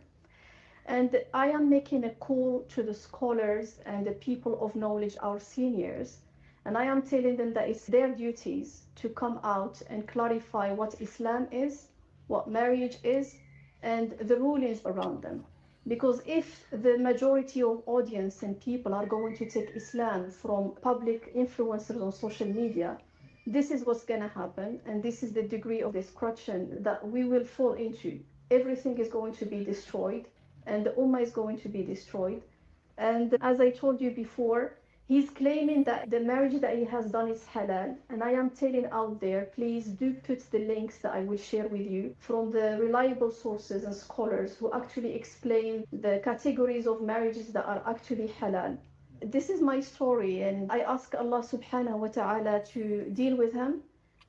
Speaker 9: And I am making a call to the scholars and the people of knowledge, our seniors, and I am telling them that it's their duties to come out and clarify what Islam is, what marriage is, and the rulings around them. Because if the majority of audience and people are going to take Islam from public influencers on social media, this is what's going to happen, and this is the degree of destruction that we will fall into. Everything is going to be destroyed, and the Ummah is going to be destroyed. And as I told you before, he's claiming that the marriage that he has done is halal. And I am telling out there, please do put the links that I will share with you from the reliable sources and scholars who actually explain the categories of marriages that are actually halal. This is my story, and I ask Allah subhanahu wa ta'ala to deal with him.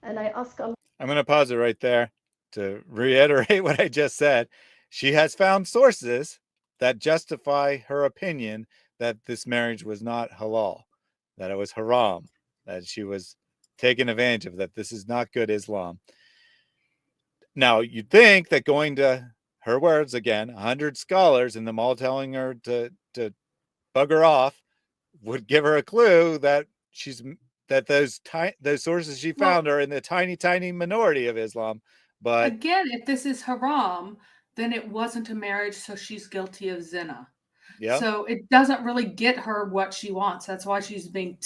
Speaker 9: And I ask Allah.
Speaker 5: I'm going to pause it right there to reiterate what I just said. She has found sources that justify her opinion that this marriage was not halal, that it was haram, that she was taken advantage of, that this is not good Islam. Now, you'd think that going to her words again, 100 scholars and them all telling her to bug her off would give her a clue that those sources she found are in the tiny minority of Islam. But
Speaker 7: again, if this is haram, then it wasn't a marriage, so she's guilty of zina.
Speaker 5: yeah,
Speaker 7: So it doesn't really get her what she wants. That's why she's being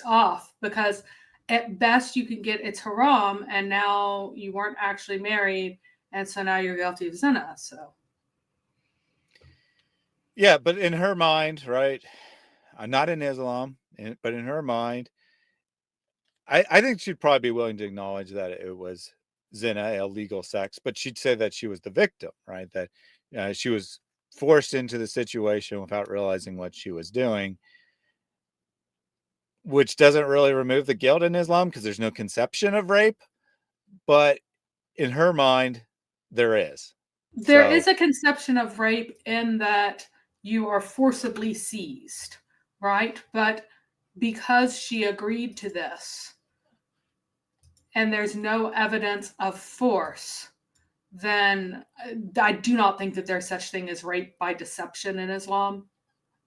Speaker 7: off, because at best you can get it's haram, and now you weren't actually married, and so now you're guilty of zina. So
Speaker 5: yeah, but in her mind, right? I'm not in Islam, but in her mind, I think she'd probably be willing to acknowledge that it was zina, illegal sex, but she'd say that she was the victim, right? That she was forced into the situation without realizing what she was doing, which doesn't really remove the guilt in Islam because there's no conception of rape, but in her mind, there is.
Speaker 7: There is a conception of rape in that you are forcibly seized, right? But because she agreed to this and there's no evidence of force, then I do not think that there's such thing as rape by deception in Islam.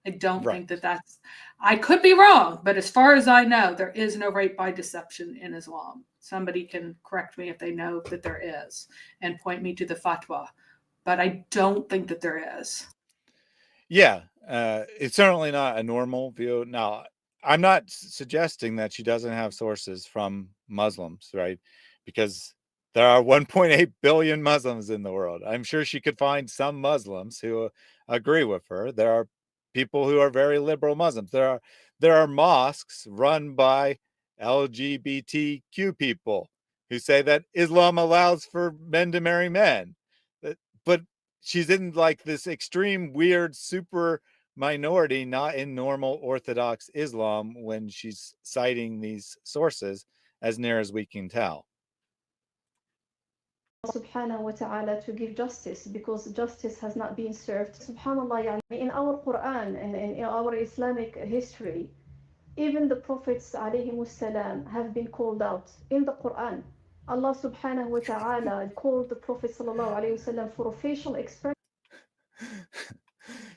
Speaker 7: I don't think that that's, I could be wrong, but as far as I know, there is no rape by deception in Islam. Somebody can correct me if they know that there is and point me to the fatwa, but I don't think that there is.
Speaker 5: Yeah, it's certainly not a normal view. Now, I'm not suggesting that she doesn't have sources from Muslims, right? Because there are 1.8 billion Muslims in the world. I'm sure she could find some Muslims who agree with her. There are people who are very liberal Muslims. There are mosques run by LGBTQ people who say that Islam allows for men to marry men. But she's in like this extreme, weird, super minority, not in normal Orthodox Islam when she's citing these sources, as near as we can tell.
Speaker 9: Subhanahu wa ta'ala to give justice, because justice has not been served. Subhanallah, in our Quran and in our Islamic history, even the prophets alayhimussalam have been called out in the Quran. Allah subhanahu wa ta'ala called the Prophet sallallahu alayhi wasallam for a facial expression.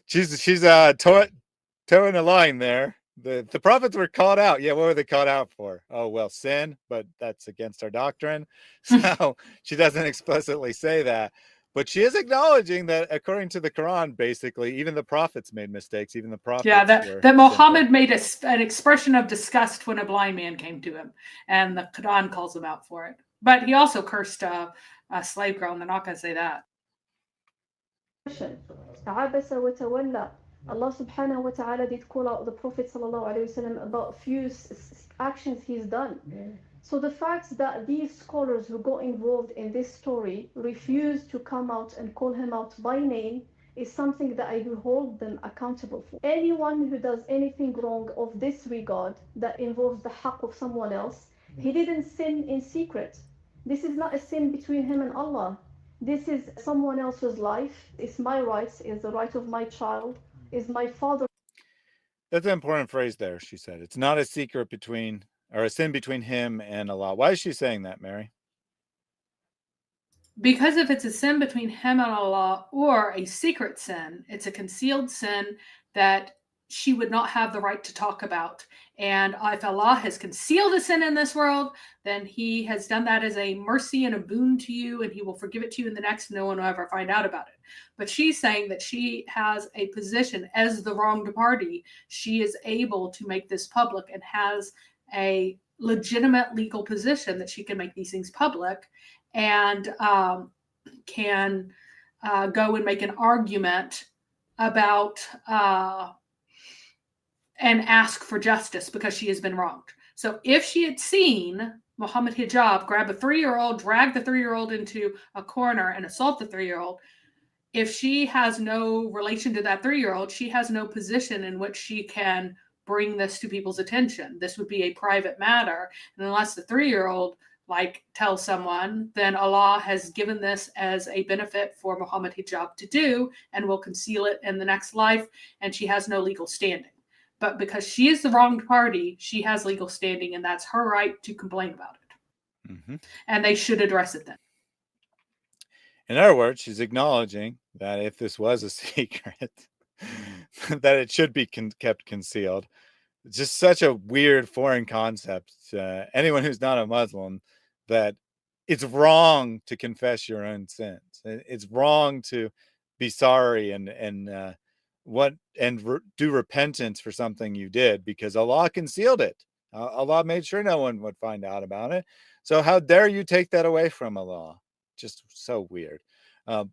Speaker 5: She's towing a line there. The prophets were called out. Yeah, what were they called out for? Oh, well, sin, but that's against our doctrine. So she doesn't explicitly say that. But she is acknowledging that according to the Quran, basically, even the prophets made mistakes. Even the prophets.
Speaker 7: Yeah, that Muhammad made an expression of disgust when a blind man came to him, and the Quran calls him out for it. But he also cursed a slave girl, and they're not going to say that.
Speaker 9: Allah subhanahu wa ta'ala did call out the Prophet sallallahu alaihi wasallam about few actions he's done. So the fact that these scholars who got involved in this story refused to come out and call him out by name is something that I will hold them accountable for. Anyone who does anything wrong of this regard that involves the haqq of someone else, he didn't sin in secret. This is not a sin between him and Allah. This is someone else's life. It's my rights, it's the right of my child, is my father.
Speaker 5: That's an important phrase there, she said. It's not a secret between, or a sin between him and Allah. Why is she saying that, Mary?
Speaker 7: Because if it's a sin between him and Allah, or a secret sin, it's a concealed sin that she would not have the right to talk about. And if Allah has concealed a sin in this world, then he has done that as a mercy and a boon to you, and he will forgive it to you in the next, and no one will ever find out about it. But she's saying that she has a position as the wronged party. She is able to make this public and has a legitimate legal position that she can make these things public, and can go and make an argument about and ask for justice because she has been wronged. So if she had seen Muhammad Hijab grab a 3-year-old, drag the 3-year-old into a corner and assault the 3-year-old, if she has no relation to that 3-year-old, she has no position in which she can bring this to people's attention. This would be a private matter. And unless the 3-year-old tells someone, then Allah has given this as a benefit for Muhammad Hijab to do and will conceal it in the next life, and she has no legal standing. But because she is the wronged party, she has legal standing, and that's her right to complain about it.
Speaker 5: Mm-hmm.
Speaker 7: And they should address it then.
Speaker 5: In other words, she's acknowledging that if this was a secret, that it should be kept concealed. It's just such a weird foreign concept to anyone who's not a Muslim, that it's wrong to confess your own sins. It's wrong to be sorry and do repentance for something you did, because Allah concealed it. Allah made sure no one would find out about it. So how dare you take that away from Allah? Just so weird.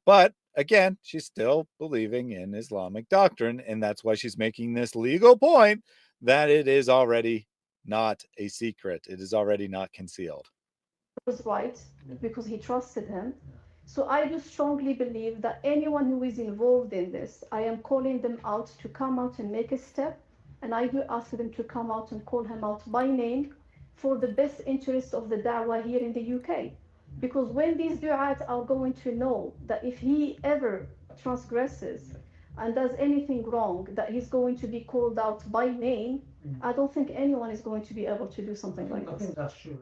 Speaker 5: But again, she's still believing in Islamic doctrine, and that's why she's making this legal point that it is already not a secret. It is already not concealed.
Speaker 9: Was right because he trusted him. So I do strongly believe that anyone who is involved in this, I am calling them out to come out and make a step, and I do ask them to come out and call him out by name for the best interest of the Dawah here in the UK. Because when these du'at are going to know that if he ever transgresses and does anything wrong, that he's going to be called out by name, I don't think anyone is going to be able to do something like this.
Speaker 8: I think that's true.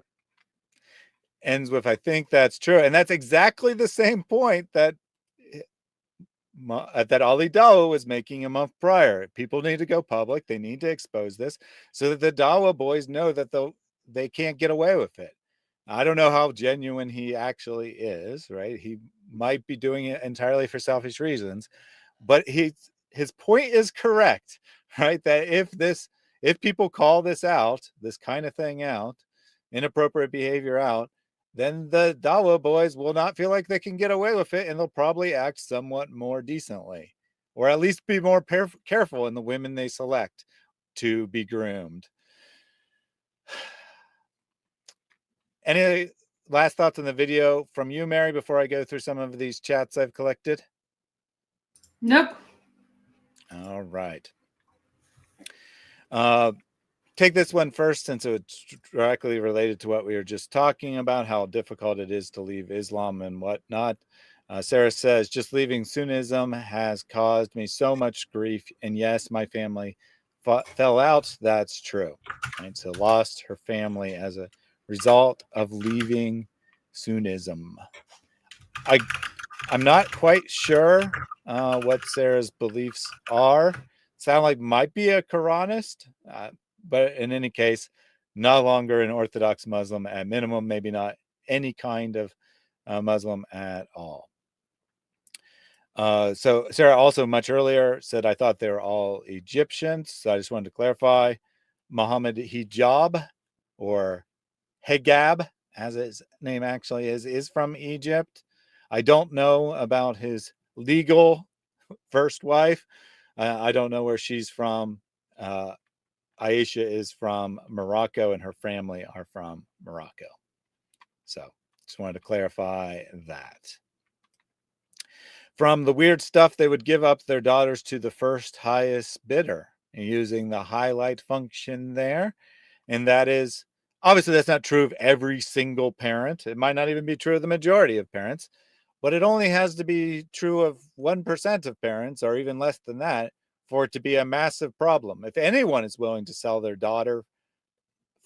Speaker 5: Ends with, I think that's true. And that's exactly the same point that Ali Dawa was making a month prior. People need to go public. They need to expose this so that the Dawa boys know that they can't get away with it. I don't know how genuine he actually is, right? He might be doing it entirely for selfish reasons, but his point is correct, right? That if people call this out, this kind of thing out, inappropriate behavior out, then the Dawa boys will not feel like they can get away with it, and they'll probably act somewhat more decently, or at least be more careful in the women they select to be groomed. Any last thoughts on the video from you, Mary, before I go through some of these chats I've collected?
Speaker 7: Nope.
Speaker 5: All right. Take this one first, since it's directly related to what we were just talking about, how difficult it is to leave Islam and whatnot. Sarah says, just leaving Sunnism has caused me so much grief. And yes, my family fell out. That's true. Right? So lost her family as a result of leaving Sunnism. I'm not quite sure what Sarah's beliefs are. Sound like might be a Quranist, but in any case, no longer an Orthodox Muslim at minimum, maybe not any kind of Muslim at all. So Sarah also much earlier said, I thought they were all Egyptians. So I just wanted to clarify. Muhammad Hijab, or Hijab, as his name actually is from Egypt. I don't know about his legal first wife. I don't know where she's from. Aisha is from Morocco, and her family are from Morocco. So just wanted to clarify that. From the weird stuff, they would give up their daughters to the first highest bidder using the highlight function there. And that is, obviously that's not true of every single parent. It might not even be true of the majority of parents, but it only has to be true of 1% of parents, or even less than that, for it to be a massive problem. If anyone is willing to sell their daughter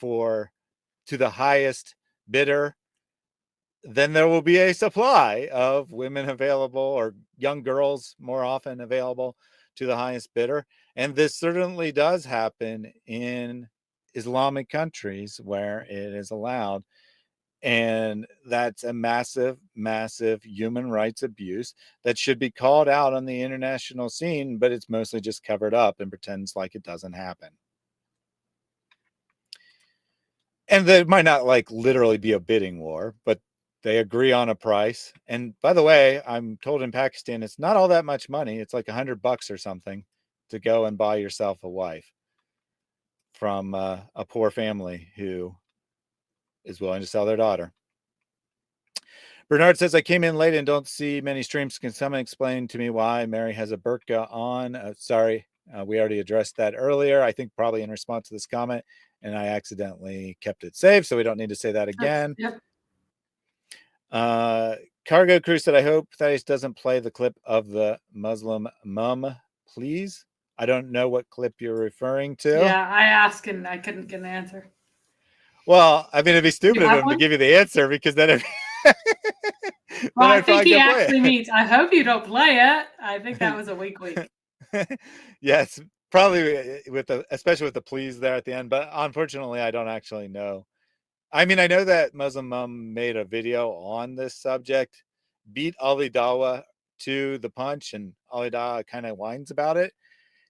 Speaker 5: to the highest bidder, then there will be a supply of women available, or young girls more often available, to the highest bidder. And this certainly does happen in Islamic countries where it is allowed. And that's a massive, massive human rights abuse that should be called out on the international scene, but it's mostly just covered up and pretends like it doesn't happen. And there might not literally be a bidding war, but they agree on a price. And by the way, I'm told in Pakistan, it's not all that much money. It's like $100 or something to go and buy yourself a wife. from a poor family who is willing to sell their daughter. Bernard says, I came in late and don't see many streams. Can someone explain to me why Mary has a burqa on? Sorry, we already addressed that earlier. I think probably in response to this comment, and I accidentally kept it saved, so we don't need to say that again.
Speaker 7: Yep.
Speaker 5: Cargo Crew said, I hope Thaddeus doesn't play the clip of the Muslim mum, please. I don't know what clip you're referring to.
Speaker 7: Yeah, I asked and I couldn't get an answer.
Speaker 5: Well, I mean, it'd be stupid of him to give you the answer, because then
Speaker 7: well, I think he actually means, I hope you don't play it. I think that was a weak.
Speaker 5: Yes, probably especially with the please there at the end. But unfortunately, I don't actually know. I mean, I know that Muslim Mum made a video on this subject, beat Ali Dawa to the punch, and Ali Dawa kind of whines about it.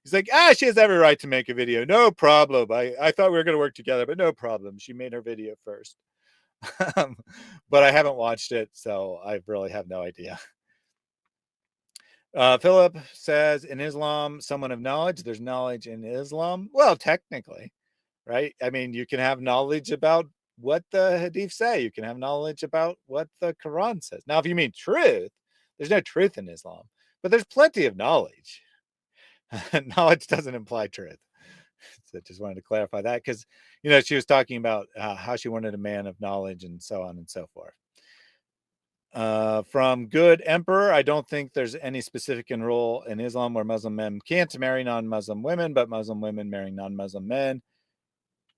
Speaker 5: He's like, she has every right to make a video. No problem. I thought we were going to work together, but no problem. She made her video first. But I haven't watched it, so I really have no idea. Philip says, in Islam, someone of knowledge, there's knowledge in Islam. Well, technically, right? I mean, you can have knowledge about what the hadith say. You can have knowledge about what the Quran says. Now, if you mean truth, there's no truth in Islam, but there's plenty of knowledge. Knowledge doesn't imply truth. So just wanted to clarify that, because, you know, she was talking about how she wanted a man of knowledge and so on and so forth. From Good Emperor, I don't think there's any specific rule in Islam where Muslim men can't marry non-Muslim women, but Muslim women marrying non-Muslim men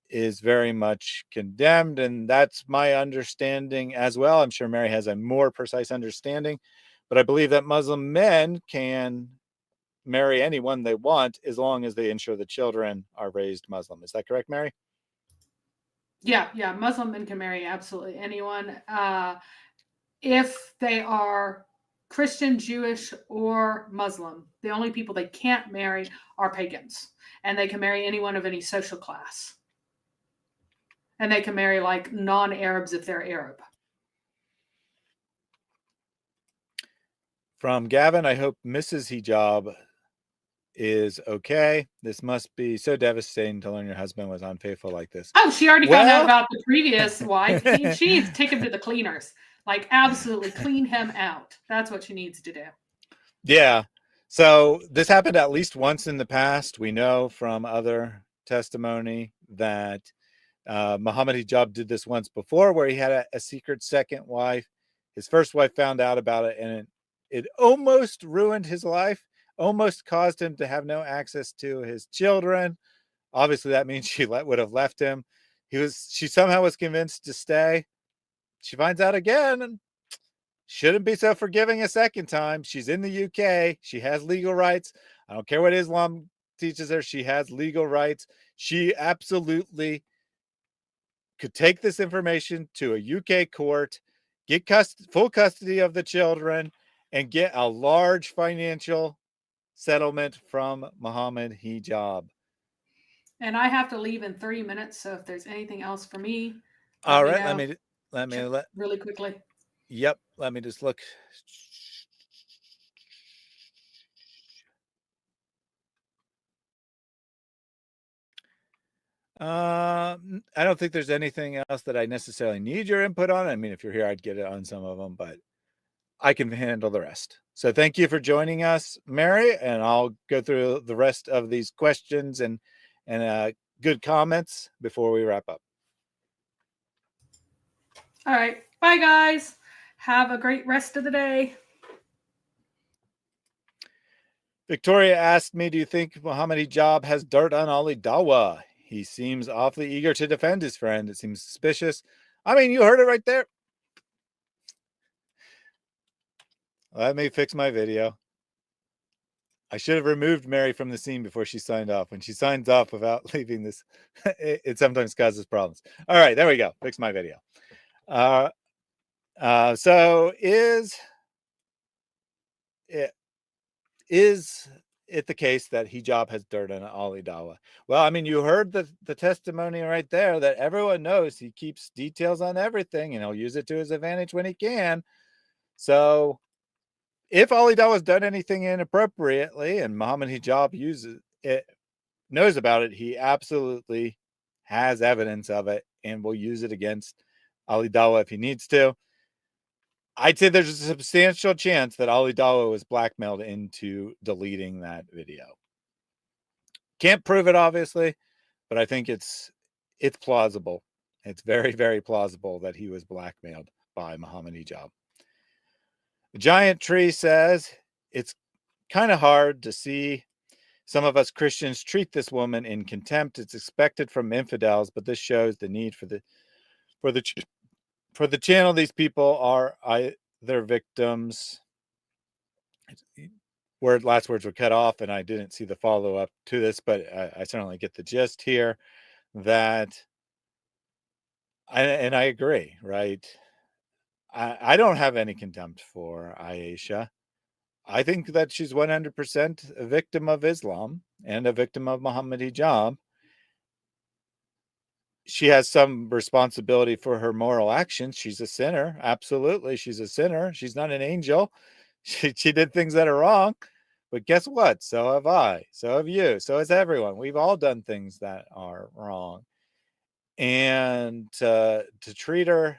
Speaker 5: is very much condemned, and that's my understanding as well. I'm sure Mary has a more precise understanding, but I believe that Muslim men can marry anyone they want as long as they ensure the children are raised Muslim. Is that correct, Mary?
Speaker 7: Yeah, Muslim men can marry absolutely anyone. If they are Christian, Jewish, or Muslim, the only people they can't marry are pagans, and they can marry anyone of any social class. And they can marry like non-Arabs if they're Arab.
Speaker 5: From Gavin, I hope Mrs. Hijab is okay. This must be so devastating to learn your husband was unfaithful like this.
Speaker 7: Oh, she already found out about the previous wife. She needs to take him to the cleaners. Like, absolutely clean him out. That's what she needs to do.
Speaker 5: Yeah. So this happened at least once in the past. We know from other testimony that Muhammad Hijab did this once before, where he had a secret second wife. His first wife found out about it, and it almost ruined his life, almost caused him to have no access to his children. Obviously, that means she would have left him. She somehow was convinced to stay. She finds out again and shouldn't be so forgiving a second time. She's in the UK. She has legal rights. I don't care what Islam teaches her. She has legal rights. She absolutely could take this information to a UK court, get full custody of the children, and get a large financial settlement from Muhammad Hijab.
Speaker 7: And I have to leave in 30 minutes, so if there's anything else for me,
Speaker 5: all right, let me
Speaker 7: really quickly.
Speaker 5: Yep, let me just look. I don't think there's anything else that I necessarily need your input on. I mean, if you're here, I'd get it on some of them, but I can handle the rest. So thank you for joining us, Mary, and I'll go through the rest of these questions and good comments before we wrap up.
Speaker 7: All right. Bye, guys. Have a great rest of the day.
Speaker 5: Victoria asked me, do you think Muhammad Hijab has dirt on Ali Dawa? He seems awfully eager to defend his friend. It seems suspicious. I mean, you heard it right there. Let me fix my video. I should have removed Mary from the scene before she signed off. When she signs off without leaving this, it sometimes causes problems. All right, there we go. Fix my video. So is it the case that Hijab has dirt on Ali Dawa? Well, I mean, you heard the testimony right there that everyone knows he keeps details on everything and he'll use it to his advantage when he can. So if Ali Dawa has done anything inappropriately and Muhammad Hijab knows about it, he absolutely has evidence of it and will use it against Ali Dawa if he needs to. I'd say there's a substantial chance that Ali Dawa was blackmailed into deleting that video. Can't prove it, obviously, but I think it's plausible. It's very, very plausible that he was blackmailed by Muhammad Hijab. The Giant Tree says it's kind of hard to see some of us Christians treat this woman in contempt. It's expected from infidels, but this shows the need for the channel. These people are either victims. Last words were cut off, and I didn't see the follow-up to this, but I certainly get the gist here that I agree, right? I don't have any contempt for Aisha. I think that she's 100% a victim of Islam and a victim of Muhammad Hijab. She has some responsibility for her moral actions. She's a sinner. Absolutely, she's a sinner. She's not an angel. She did things that are wrong. But guess what? So have I. So have you. So has everyone. We've all done things that are wrong. And to treat her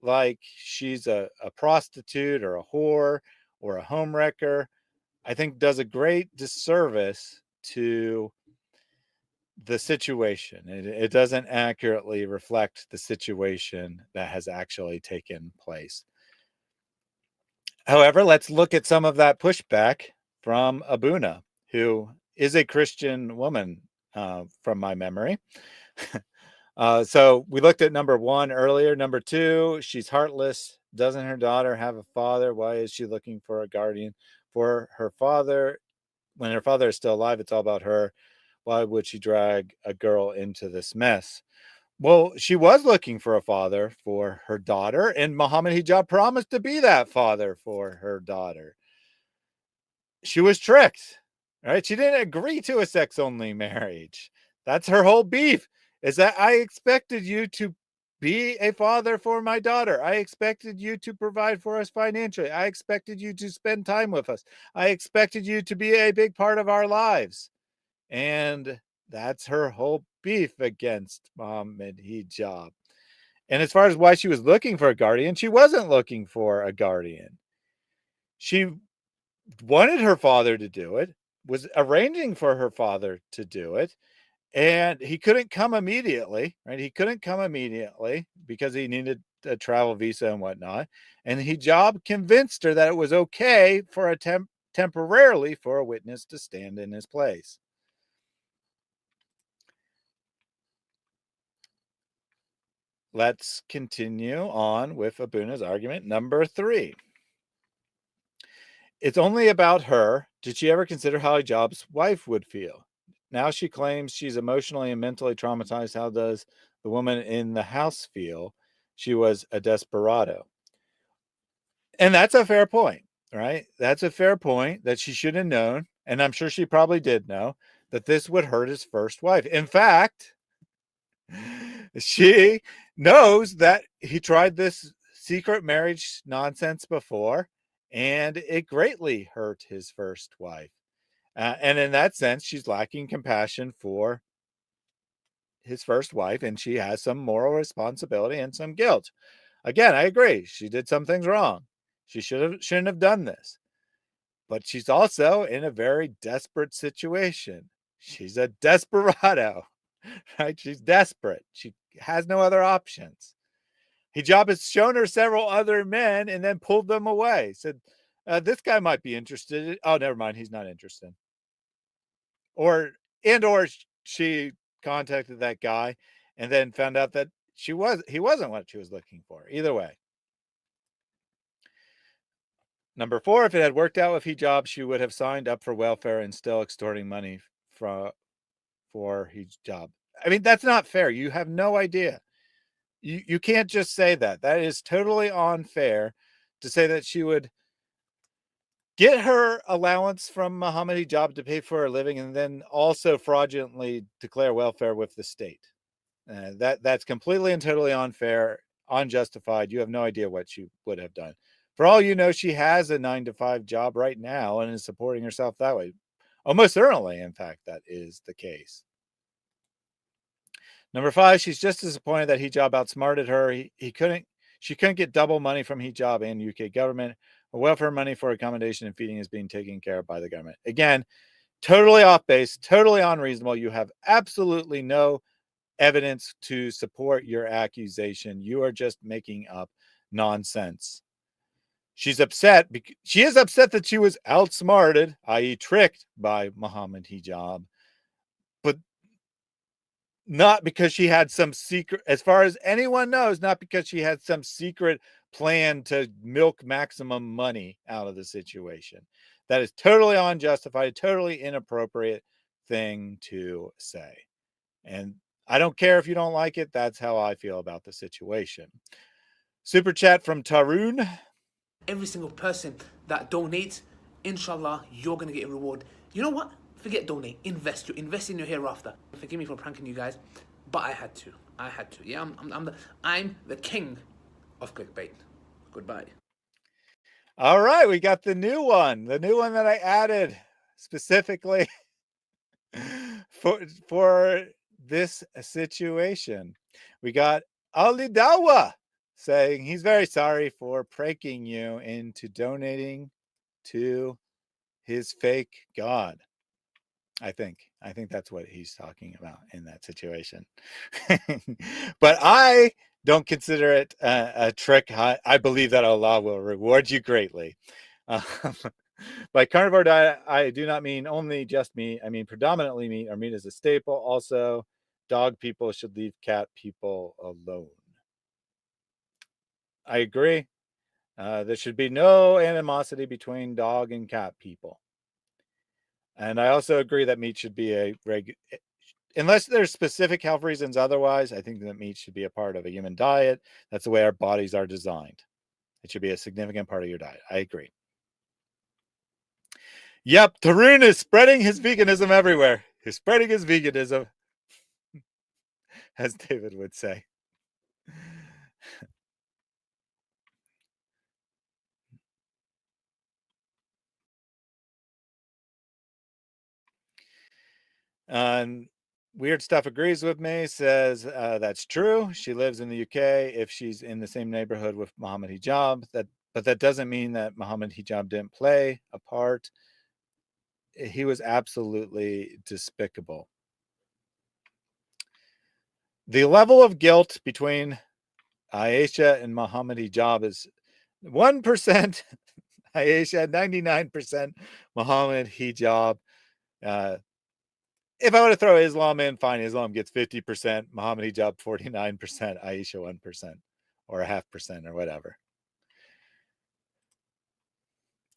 Speaker 5: like she's a prostitute or a whore or a homewrecker, I think does a great disservice to the situation. It doesn't accurately reflect the situation that has actually taken place. However, let's look at some of that pushback from Abuna, who is a Christian woman from my memory. So we looked at number 1 earlier. Number 2, she's heartless. Doesn't her daughter have a father? Why is she looking for a guardian for her father? When her father is still alive, it's all about her. Why would she drag a girl into this mess? Well, she was looking for a father for her daughter, and Muhammad Hijab promised to be that father for her daughter. She was tricked, right? She didn't agree to a sex-only marriage. That's her whole beef, is that I expected you to be a father for my daughter. I expected you to provide for us financially. I expected you to spend time with us. I expected you to be a big part of our lives. And that's her whole beef against Muhammad Hijab. And as far as why she was looking for a guardian, she wasn't looking for a guardian. She wanted her father to do it, was arranging for her father to do it, and he couldn't come immediately, right? He couldn't come immediately because he needed a travel visa and whatnot. And Hijab convinced her that it was okay for a temporarily for a witness to stand in his place. Let's continue on with Abuna's argument. Number 3. It's only about her. Did she ever consider how Hijab's wife would feel? Now she claims she's emotionally and mentally traumatized. How does the woman in the house feel? She was a desperado. And that's a fair point, right? That's a fair point that she should have known. And I'm sure she probably did know that this would hurt his first wife. In fact, she knows that he tried this secret marriage nonsense before, and it greatly hurt his first wife. And in that sense, she's lacking compassion for his first wife, and she has some moral responsibility and some guilt. Again, I agree. She did some things wrong. She shouldn't have done this. But she's also in a very desperate situation. She's a desperado, right? She's desperate. She has no other options. Hijab has shown her several other men and then pulled them away. Said, this guy might be interested. Oh, never mind. He's not interested. Or she contacted that guy and then found out that he wasn't what she was looking for. Either way. Number 4, if it had worked out with Hijab, she would have signed up for welfare and still extorting money for Hijab. I mean, that's not fair. You have no idea. You can't just say that. That is totally unfair to say that she would get her allowance from Muhammad Hijab to pay for her living and then also fraudulently declare welfare with the state. That's completely and totally unfair, unjustified. You have no idea what she would have done. For all you know, she has a 9-to-5 job right now and is supporting herself that way. Almost certainly, in fact, that is the case. Number 5, she's just disappointed that Hijab outsmarted her. She couldn't get double money from Hijab and UK government. Her welfare money for accommodation and feeding is being taken care of by the government. Again, totally off base, totally unreasonable. You have absolutely no evidence to support your accusation. You are just making up nonsense. She's upset. She is upset that she was outsmarted, i.e. tricked by Muhammad Hijab, but not because she had some secret, as far as anyone knows, not because she had some secret plan to milk maximum money out of the situation. That is totally unjustified, totally inappropriate thing to say. And I don't care if you don't like it. That's how I feel about the situation. Super chat from Tarun.
Speaker 6: Every single person that donates, inshallah, you're going to get a reward. You know what? Forget donate. Invest. You invest in your hereafter. Forgive me for pranking you guys, but I had to. Yeah, I'm the king of clickbait. Goodbye.
Speaker 5: All right, we got the new one that I added specifically for this situation. We got Ali Dawa saying he's very sorry for pranking you into donating to his fake god. I think that's what he's talking about in that situation. But I don't consider it a trick. I believe that Allah will reward you greatly. By carnivore diet, I do not mean only just meat. I mean predominantly meat, or meat is a staple. Also, dog people should leave cat people alone. I agree. There should be no animosity between dog and cat people. And I also agree that meat should be unless there's specific health reasons otherwise, I think that meat should be a part of a human diet. That's the way our bodies are designed. It should be a significant part of your diet. I agree. Yep, Tarun is spreading his veganism everywhere. He's spreading his veganism, as David would say. Weird Stuff agrees with me, says that's true. She lives in the UK. If she's in the same neighborhood with Muhammad Hijab, but that doesn't mean that Muhammad Hijab didn't play a part. He was absolutely despicable. The level of guilt between Aisha and Muhammad Hijab is 1% Aisha, 99% Muhammad Hijab. If I were to throw Islam in, fine, Islam gets 50%, Muhammad Hijab 49%, Aisha 1%, or 0.5%, or whatever.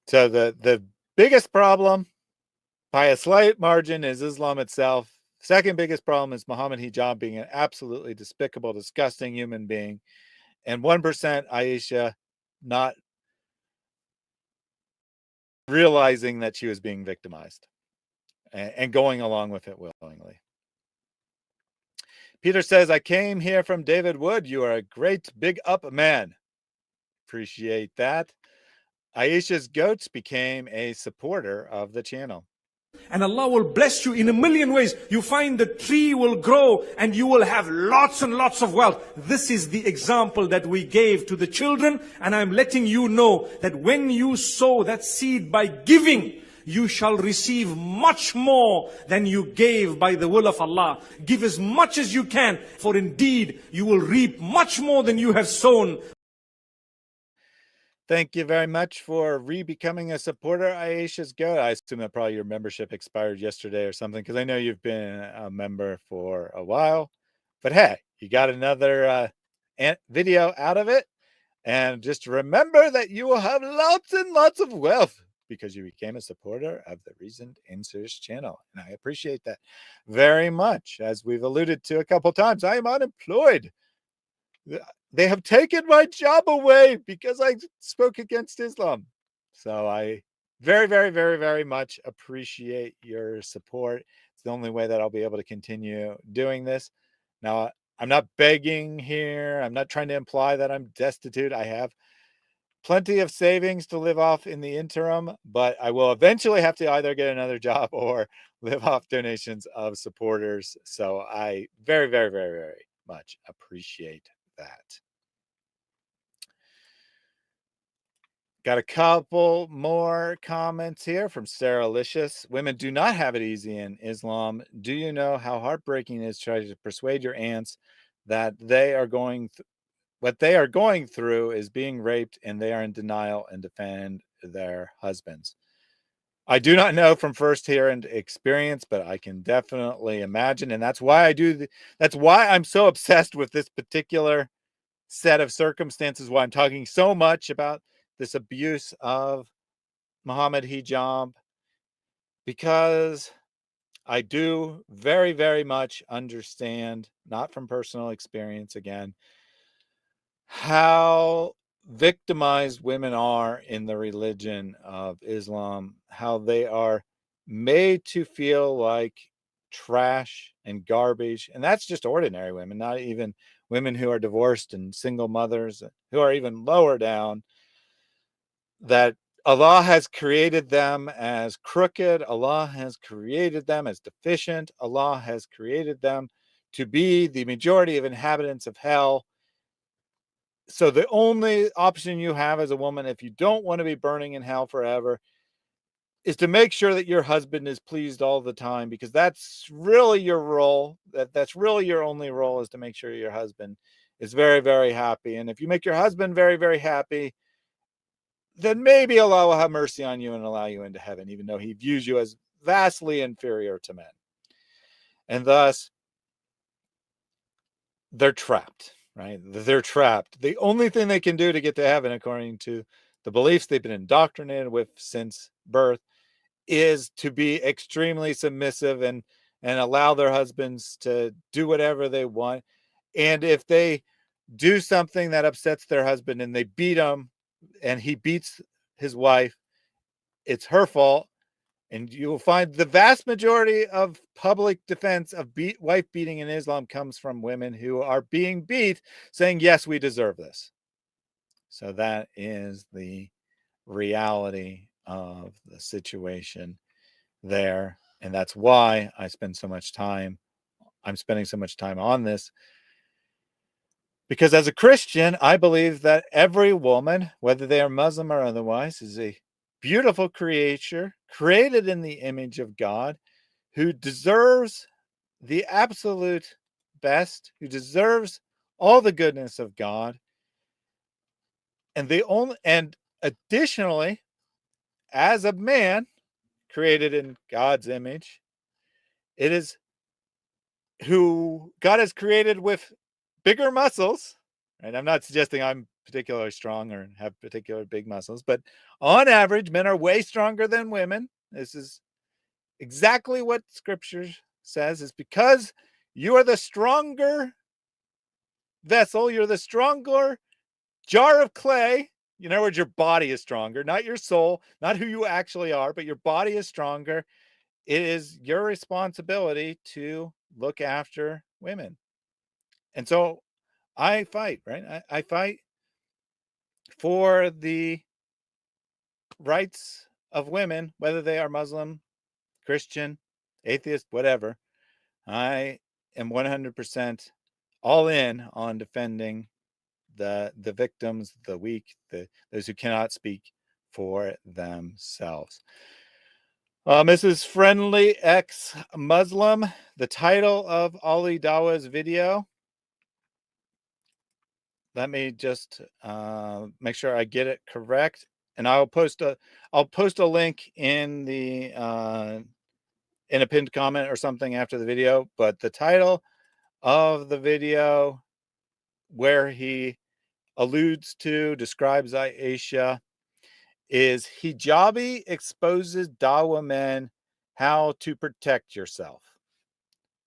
Speaker 5: So the biggest problem, by a slight margin, is Islam itself. Second biggest problem is Muhammad Hijab being an absolutely despicable, disgusting human being. And 1% Aisha not realizing that she was being victimized and going along with it willingly. Peter says, I came here from David Wood. You are a great big up man. Appreciate that. Aisha's goats became a supporter of the channel.
Speaker 1: And Allah will bless you in a million ways. You find the tree will grow and you will have lots and lots of wealth. This is the example that we gave to the children. And I'm letting you know that when you sow that seed by giving, you shall receive much more than you gave by the will of Allah. Give as much as you can, for indeed you will reap much more than you have sown.
Speaker 5: Thank you very much for re-becoming a supporter, Aisha's Goat. I assume that probably your membership expired yesterday or something, because I know you've been a member for a while. But hey, you got another video out of it. And just remember that you will have lots and lots of wealth because you became a supporter of the Reasoned Answers channel. And I appreciate that very much. As we've alluded to a couple times, I am unemployed. They have taken my job away because I spoke against Islam. So I very, very, very, very much appreciate your support. It's the only way that I'll be able to continue doing this. Now, I'm not begging here. I'm not trying to imply that I'm destitute. I have plenty of savings to live off in the interim, but I will eventually have to either get another job or live off donations of supporters. So I very, very, very, very much appreciate that. Got a couple more comments here from Sarah Licious. Women do not have it easy in Islam. Do you know how heartbreaking it is trying to persuade your aunts that they are what they are going through is being raped and they are in denial and defend their husbands? I do not know from first-hand experience, but I can definitely imagine. And that's why that's why I'm so obsessed with this particular set of circumstances, why I'm talking so much about this abuse of Muhammad Hijab, because I do very, very much understand, not from personal experience again, how victimized women are in the religion of Islam, how they are made to feel like trash and garbage. And that's just ordinary women, not even women who are divorced and single mothers who are even lower down, that Allah has created them as crooked. Allah has created them as deficient. Allah has created them to be the majority of inhabitants of hell. So the only option you have as a woman, if you don't want to be burning in hell forever, is to make sure that your husband is pleased all the time, because that's really your role. That's really your only role, is to make sure your husband is very, very happy. And if you make your husband very, very happy, then maybe Allah will have mercy on you and allow you into heaven, even though he views you as vastly inferior to men. And thus, they're trapped, right? They're trapped. The only thing they can do to get to heaven, according to the beliefs they've been indoctrinated with since birth, is to be extremely submissive and allow their husbands to do whatever they want. And if they do something that upsets their husband and they beat him, and he beats his wife, it's her fault. And you will find the vast majority of public defense of wife beating in Islam comes from women who are being beat, saying, yes, we deserve this. So that is the reality of the situation there. And that's why I'm spending so much time on this. Because as a Christian, I believe that every woman, whether they are Muslim or otherwise, is a beautiful creature created in the image of God, who deserves the absolute best, who deserves all the goodness of God. And additionally, as a man created in God's image, it is who God has created with bigger muscles, right? I'm not suggesting I'm particularly strong or have particular big muscles, but on average, men are way stronger than women. This is exactly what Scripture says, is because you are the stronger vessel, you're the stronger jar of clay. In other words, your body is stronger, not your soul, not who you actually are, but your body is stronger. It is your responsibility to look after women. And so I fight, right? I fight for the rights of women, whether they are Muslim, Christian, atheist, whatever. I am 100% all in on defending the victims, the weak, those who cannot speak for themselves. Mrs. Friendly Ex-Muslim, the title of Ali Dawah's video. Let me just make sure I get it correct, and I'll post a link in the in a pinned comment or something after the video. But the title of the video, where he describes Aisha, is Hijabi exposes Dawa men how to protect yourself.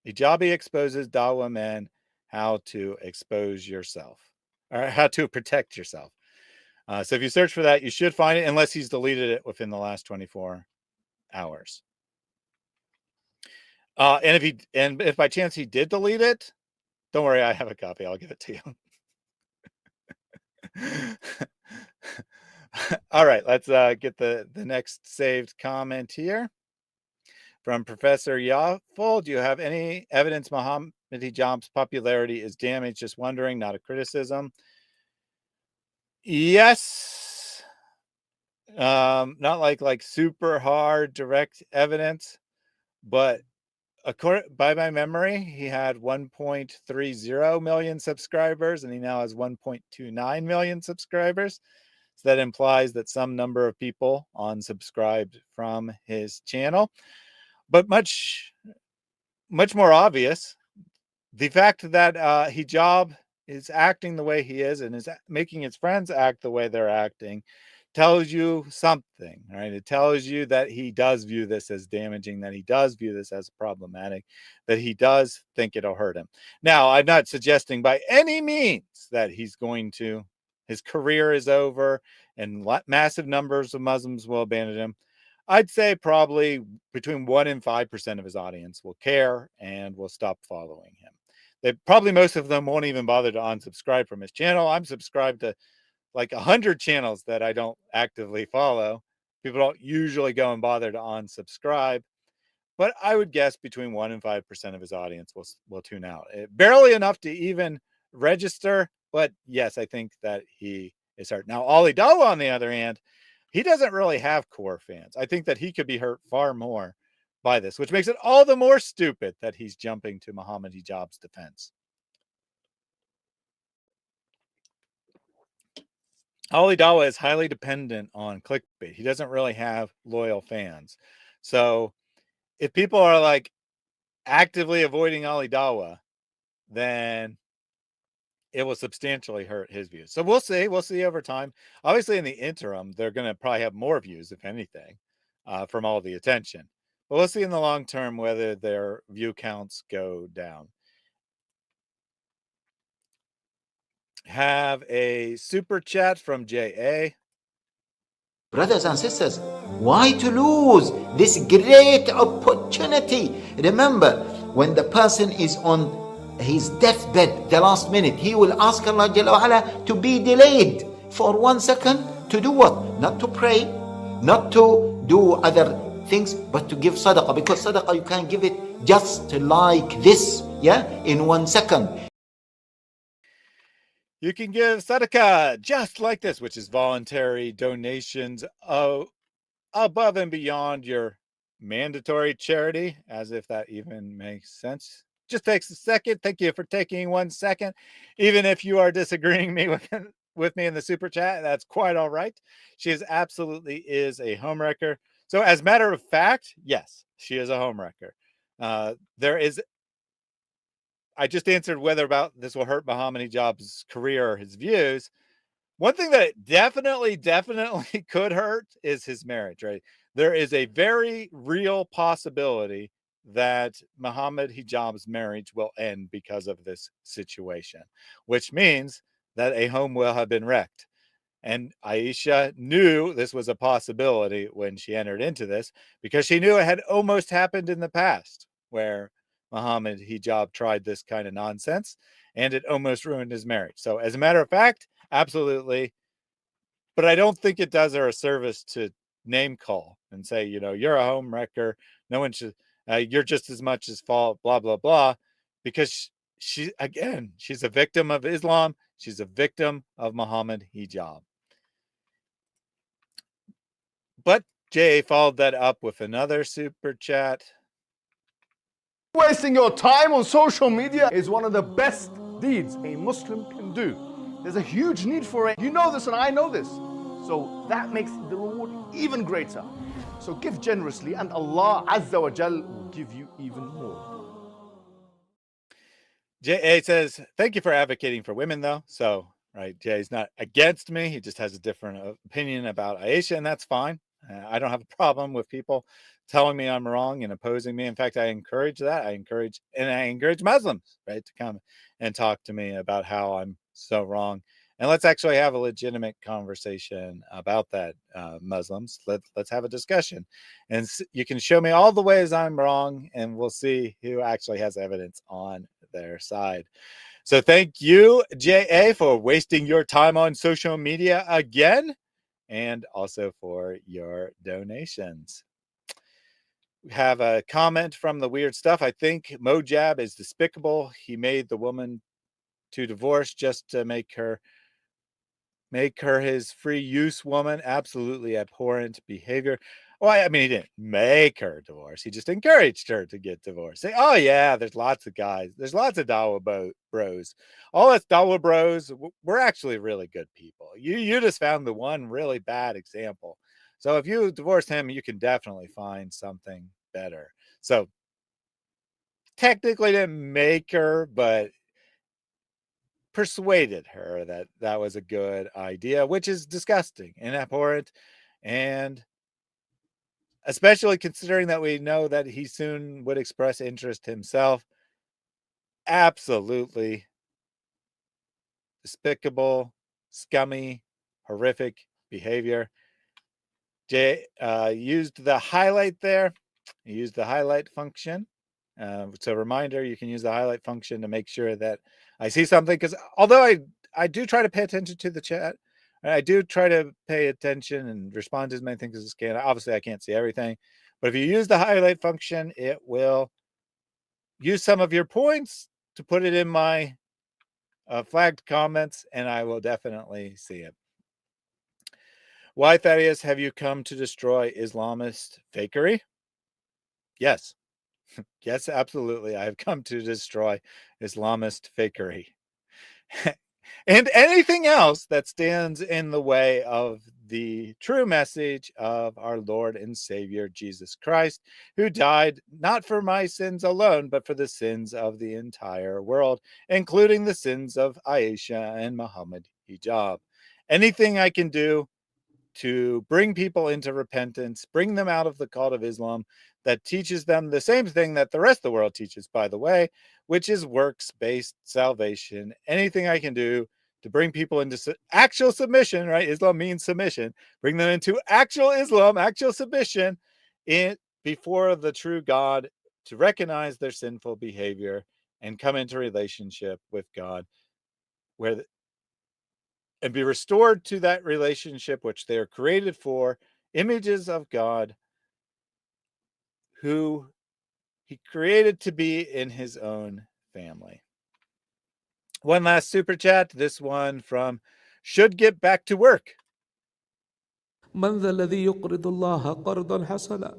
Speaker 5: Hijabi exposes Dawa men how to expose yourself, or how to protect yourself. So if you search for that, you should find it, unless he's deleted it within the last 24 hours. And if by chance he did delete it, don't worry, I have a copy. I'll give it to you. All right, let's get the next saved comment here from Professor Yaful. Do you have any evidence Muhammad Hijab's popularity is damaged? Just wondering, not a criticism. Yes. Not like super hard direct evidence, but according by my memory, he had 1.30 million subscribers, and he now has 1.29 million subscribers. So that implies that some number of people unsubscribed from his channel. But much more obvious, the fact that Hijab is acting the way he is and is making his friends act the way they're acting tells you something, right? It tells you that he does view this as damaging, that he does view this as problematic, that he does think it'll hurt him. Now, I'm not suggesting by any means that his career is over and massive numbers of Muslims will abandon him. I'd say probably between 1% and 5% of his audience will care and will stop following him. Probably most of them won't even bother to unsubscribe from his channel. I'm subscribed to like 100 channels that I don't actively follow. People don't usually go and bother to unsubscribe, but I would guess between 1% and 5% of his audience will tune out. Barely enough to even register, but yes, I think that he is hurt. Now, Ali Dawa, on the other hand, he doesn't really have core fans. I think that he could be hurt far more by this, which makes it all the more stupid that he's jumping to Muhammad Hijab's defense. Ali Dawa is highly dependent on clickbait. He doesn't really have loyal fans. So if people are like actively avoiding Ali Dawa, then it will substantially hurt his views. So we'll see. We'll see over time. Obviously, in the interim, they're going to probably have more views, if anything, from all the attention. But we'll see in the long term whether their view counts go down. Have a super chat from JA.
Speaker 12: Brothers and sisters, why to lose this great opportunity? Remember, when the person is on his deathbed, the last minute, he will ask Allah Jalla wa'ala to be delayed for 1 second to do what? Not to pray, not to do other things, but to give sadaqah. Because sadaqah, you can give it just like this, in 1 second.
Speaker 5: You can give sadaqah just like this, which is voluntary donations above and beyond your mandatory charity, as if that even makes sense. Just takes a second. Thank you for taking 1 second. Even if you are disagreeing with me in the super chat, that's quite all right. She absolutely is a homewrecker. So as a matter of fact, yes, she is a homewrecker. I just answered whether about this will hurt Muhammad Hijab's career or his views. One thing that it definitely could hurt is his marriage, right? There is a very real possibility that Muhammad Hijab's marriage will end because of this situation, which means that a home will have been wrecked. And Aisha knew this was a possibility when she entered into this, because she knew it had almost happened in the past where Muhammad Hijab tried this kind of nonsense and it almost ruined his marriage. So as a matter of fact, absolutely. But I don't think it does her a service to name call and say, you're a home wrecker. No one should, you're just as much as fault, blah, blah, blah. Because she's a victim of Islam. She's a victim of Muhammad Hijab. But Jay followed that up with another super chat.
Speaker 10: Wasting your time on social media is one of the best deeds a Muslim can do. There's a huge need for it. You know this and I know this. So that makes the reward even greater. So give generously and Allah Azza wa Jal will give you even more.
Speaker 5: J.A. says, thank you for advocating for women though. So, right, Jay's not against me. He just has a different opinion about Aisha, and that's fine. I don't have a problem with people telling me I'm wrong and opposing me. In fact, I encourage that. I encourage Muslims, right, to come and talk to me about how I'm so wrong. And let's actually have a legitimate conversation about that, Muslims. Let's have a discussion. And you can show me all the ways I'm wrong, and we'll see who actually has evidence on their side. So thank you, J.A., for wasting your time on social media again. and also for your donations. We have a comment from the weird stuff. I think Mojab is despicable. He made the woman to divorce just to make her his free use woman. Absolutely abhorrent behavior. Well, I mean, he didn't make her divorce. He just encouraged her to get divorced. Say, oh yeah, there's lots of guys. There's lots of Dawa bros. All us Dawa bros, we're actually really good people. You just found the one really bad example. So if you divorce him, you can definitely find something better. So technically didn't make her, but persuaded her that that was a good idea, which is disgusting and abhorrent, and especially considering that we know that he soon would express interest himself. Absolutely despicable, scummy, horrific behavior. Jay used the highlight there. He used the highlight function. So reminder, you can use the highlight function to make sure that I see something, because although I do try to pay attention to the chat, and I do try to pay attention and respond to as many things as I can. Obviously, I can't see everything, but if you use the highlight function, it will use some of your points to put it in my flagged comments, and I will definitely see it. Why, Thaddeus, have you come to destroy Islamist fakery? Yes. Yes, absolutely. I have come to destroy Islamist fakery. And anything else that stands in the way of the true message of our Lord and Savior Jesus Christ, who died not for my sins alone, but for the sins of the entire world, including the sins of Aisha and Muhammad Hijab. Anything I can do to bring people into repentance, bring them out of the cult of Islam that teaches them the same thing that the rest of the world teaches, by the way, which is works-based salvation. Anything I can do to bring people into actual submission, right? Islam means submission. Bring them into actual Islam, actual submission before the true God, to recognize their sinful behavior and come into relationship with God, and be restored to that relationship which they are created for, images of God, who he created to be in his own family. One last super chat, this one from Should Get Back to Work.
Speaker 11: من ذا الذي يقرض الله قرضا حسنا?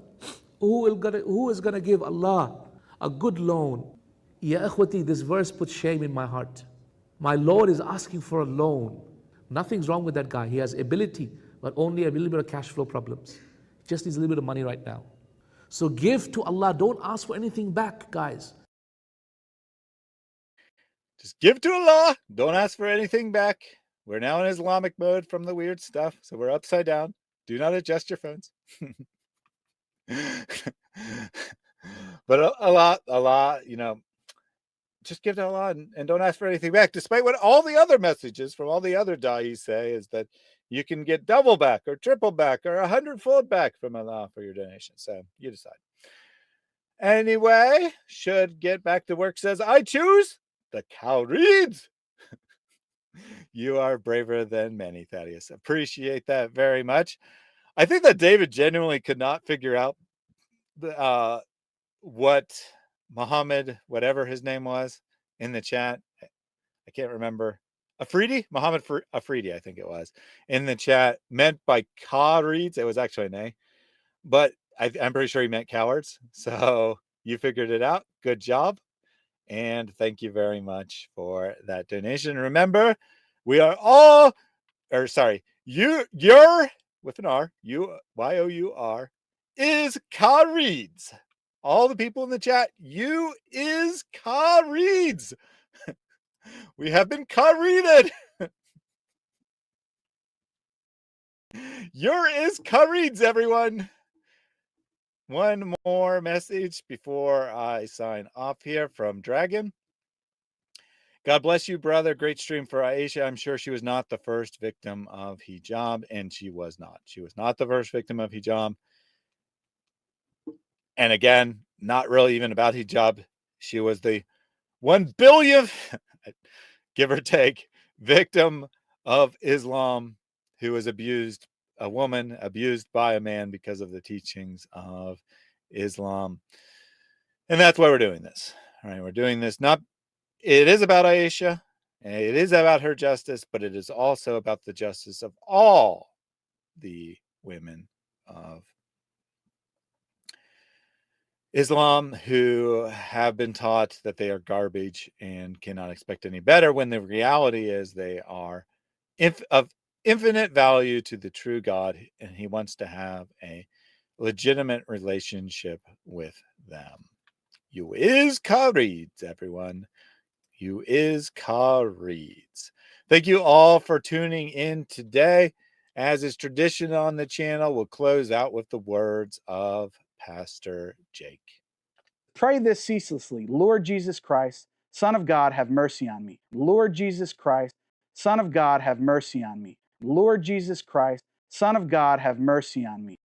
Speaker 11: Who is going to give Allah a good loan? Ya akhwati, this verse puts shame in my heart. My Lord is asking for a loan. Nothing's wrong with that guy. He has ability, but only a little bit of cash flow problems. Just needs a little bit of money right now. So give to Allah. Don't ask for anything back, guys.
Speaker 5: Just give to Allah. Don't ask for anything back. We're now in Islamic mode from the weird stuff, so we're upside down. Do not adjust your phones. But a lot, you know, just give to Allah and don't ask for anything back, despite what all the other messages from all the other da'is say, is that you can get double back or triple back or 100-fold back from Allah for your donation. So you decide. Anyway, Should Get Back to Work says, I choose the cow reads. You are braver than many, Thaddeus. Appreciate that very much. I think that David genuinely could not figure out what Muhammad, whatever his name was, in the chat. I can't remember. Afridi? Muhammad Afridi, I think it was, in the chat, meant by reads. It was actually an A. But I'm pretty sure he meant cowards. So you figured it out. Good job. And thank you very much for that donation. Remember, we are all, or sorry, you're with an R, YOUR, is Kareeds. All the people in the chat, you is Kareeds. We have been Kareeded. Your is Kareeds, everyone. One more message before I sign off here from Dragon. God bless you, brother. Great stream for Aisha. I'm sure she was not the first victim of hijab, and she was not. She was not the first victim of hijab. And again, not really even about hijab. She was the 1 billionth, give or take, victim of Islam who was abused a woman abused by a man because of the teachings of Islam. And that's why we're doing this. All right, we're doing this it is about Aisha, and it is about her justice, but it is also about the justice of all the women of Islam who have been taught that they are garbage and cannot expect any better, when the reality is they are of infinite value to the true God, and he wants to have a legitimate relationship with them. You is Khareeds, everyone. You is Khareeds. Thank you all for tuning in today. As is tradition on the channel, we'll close out with the words of Pastor Jake.
Speaker 14: Pray this ceaselessly. Lord Jesus Christ, Son of God, have mercy on me. Lord Jesus Christ, Son of God, have mercy on me. Lord Jesus Christ, Son of God, have mercy on me.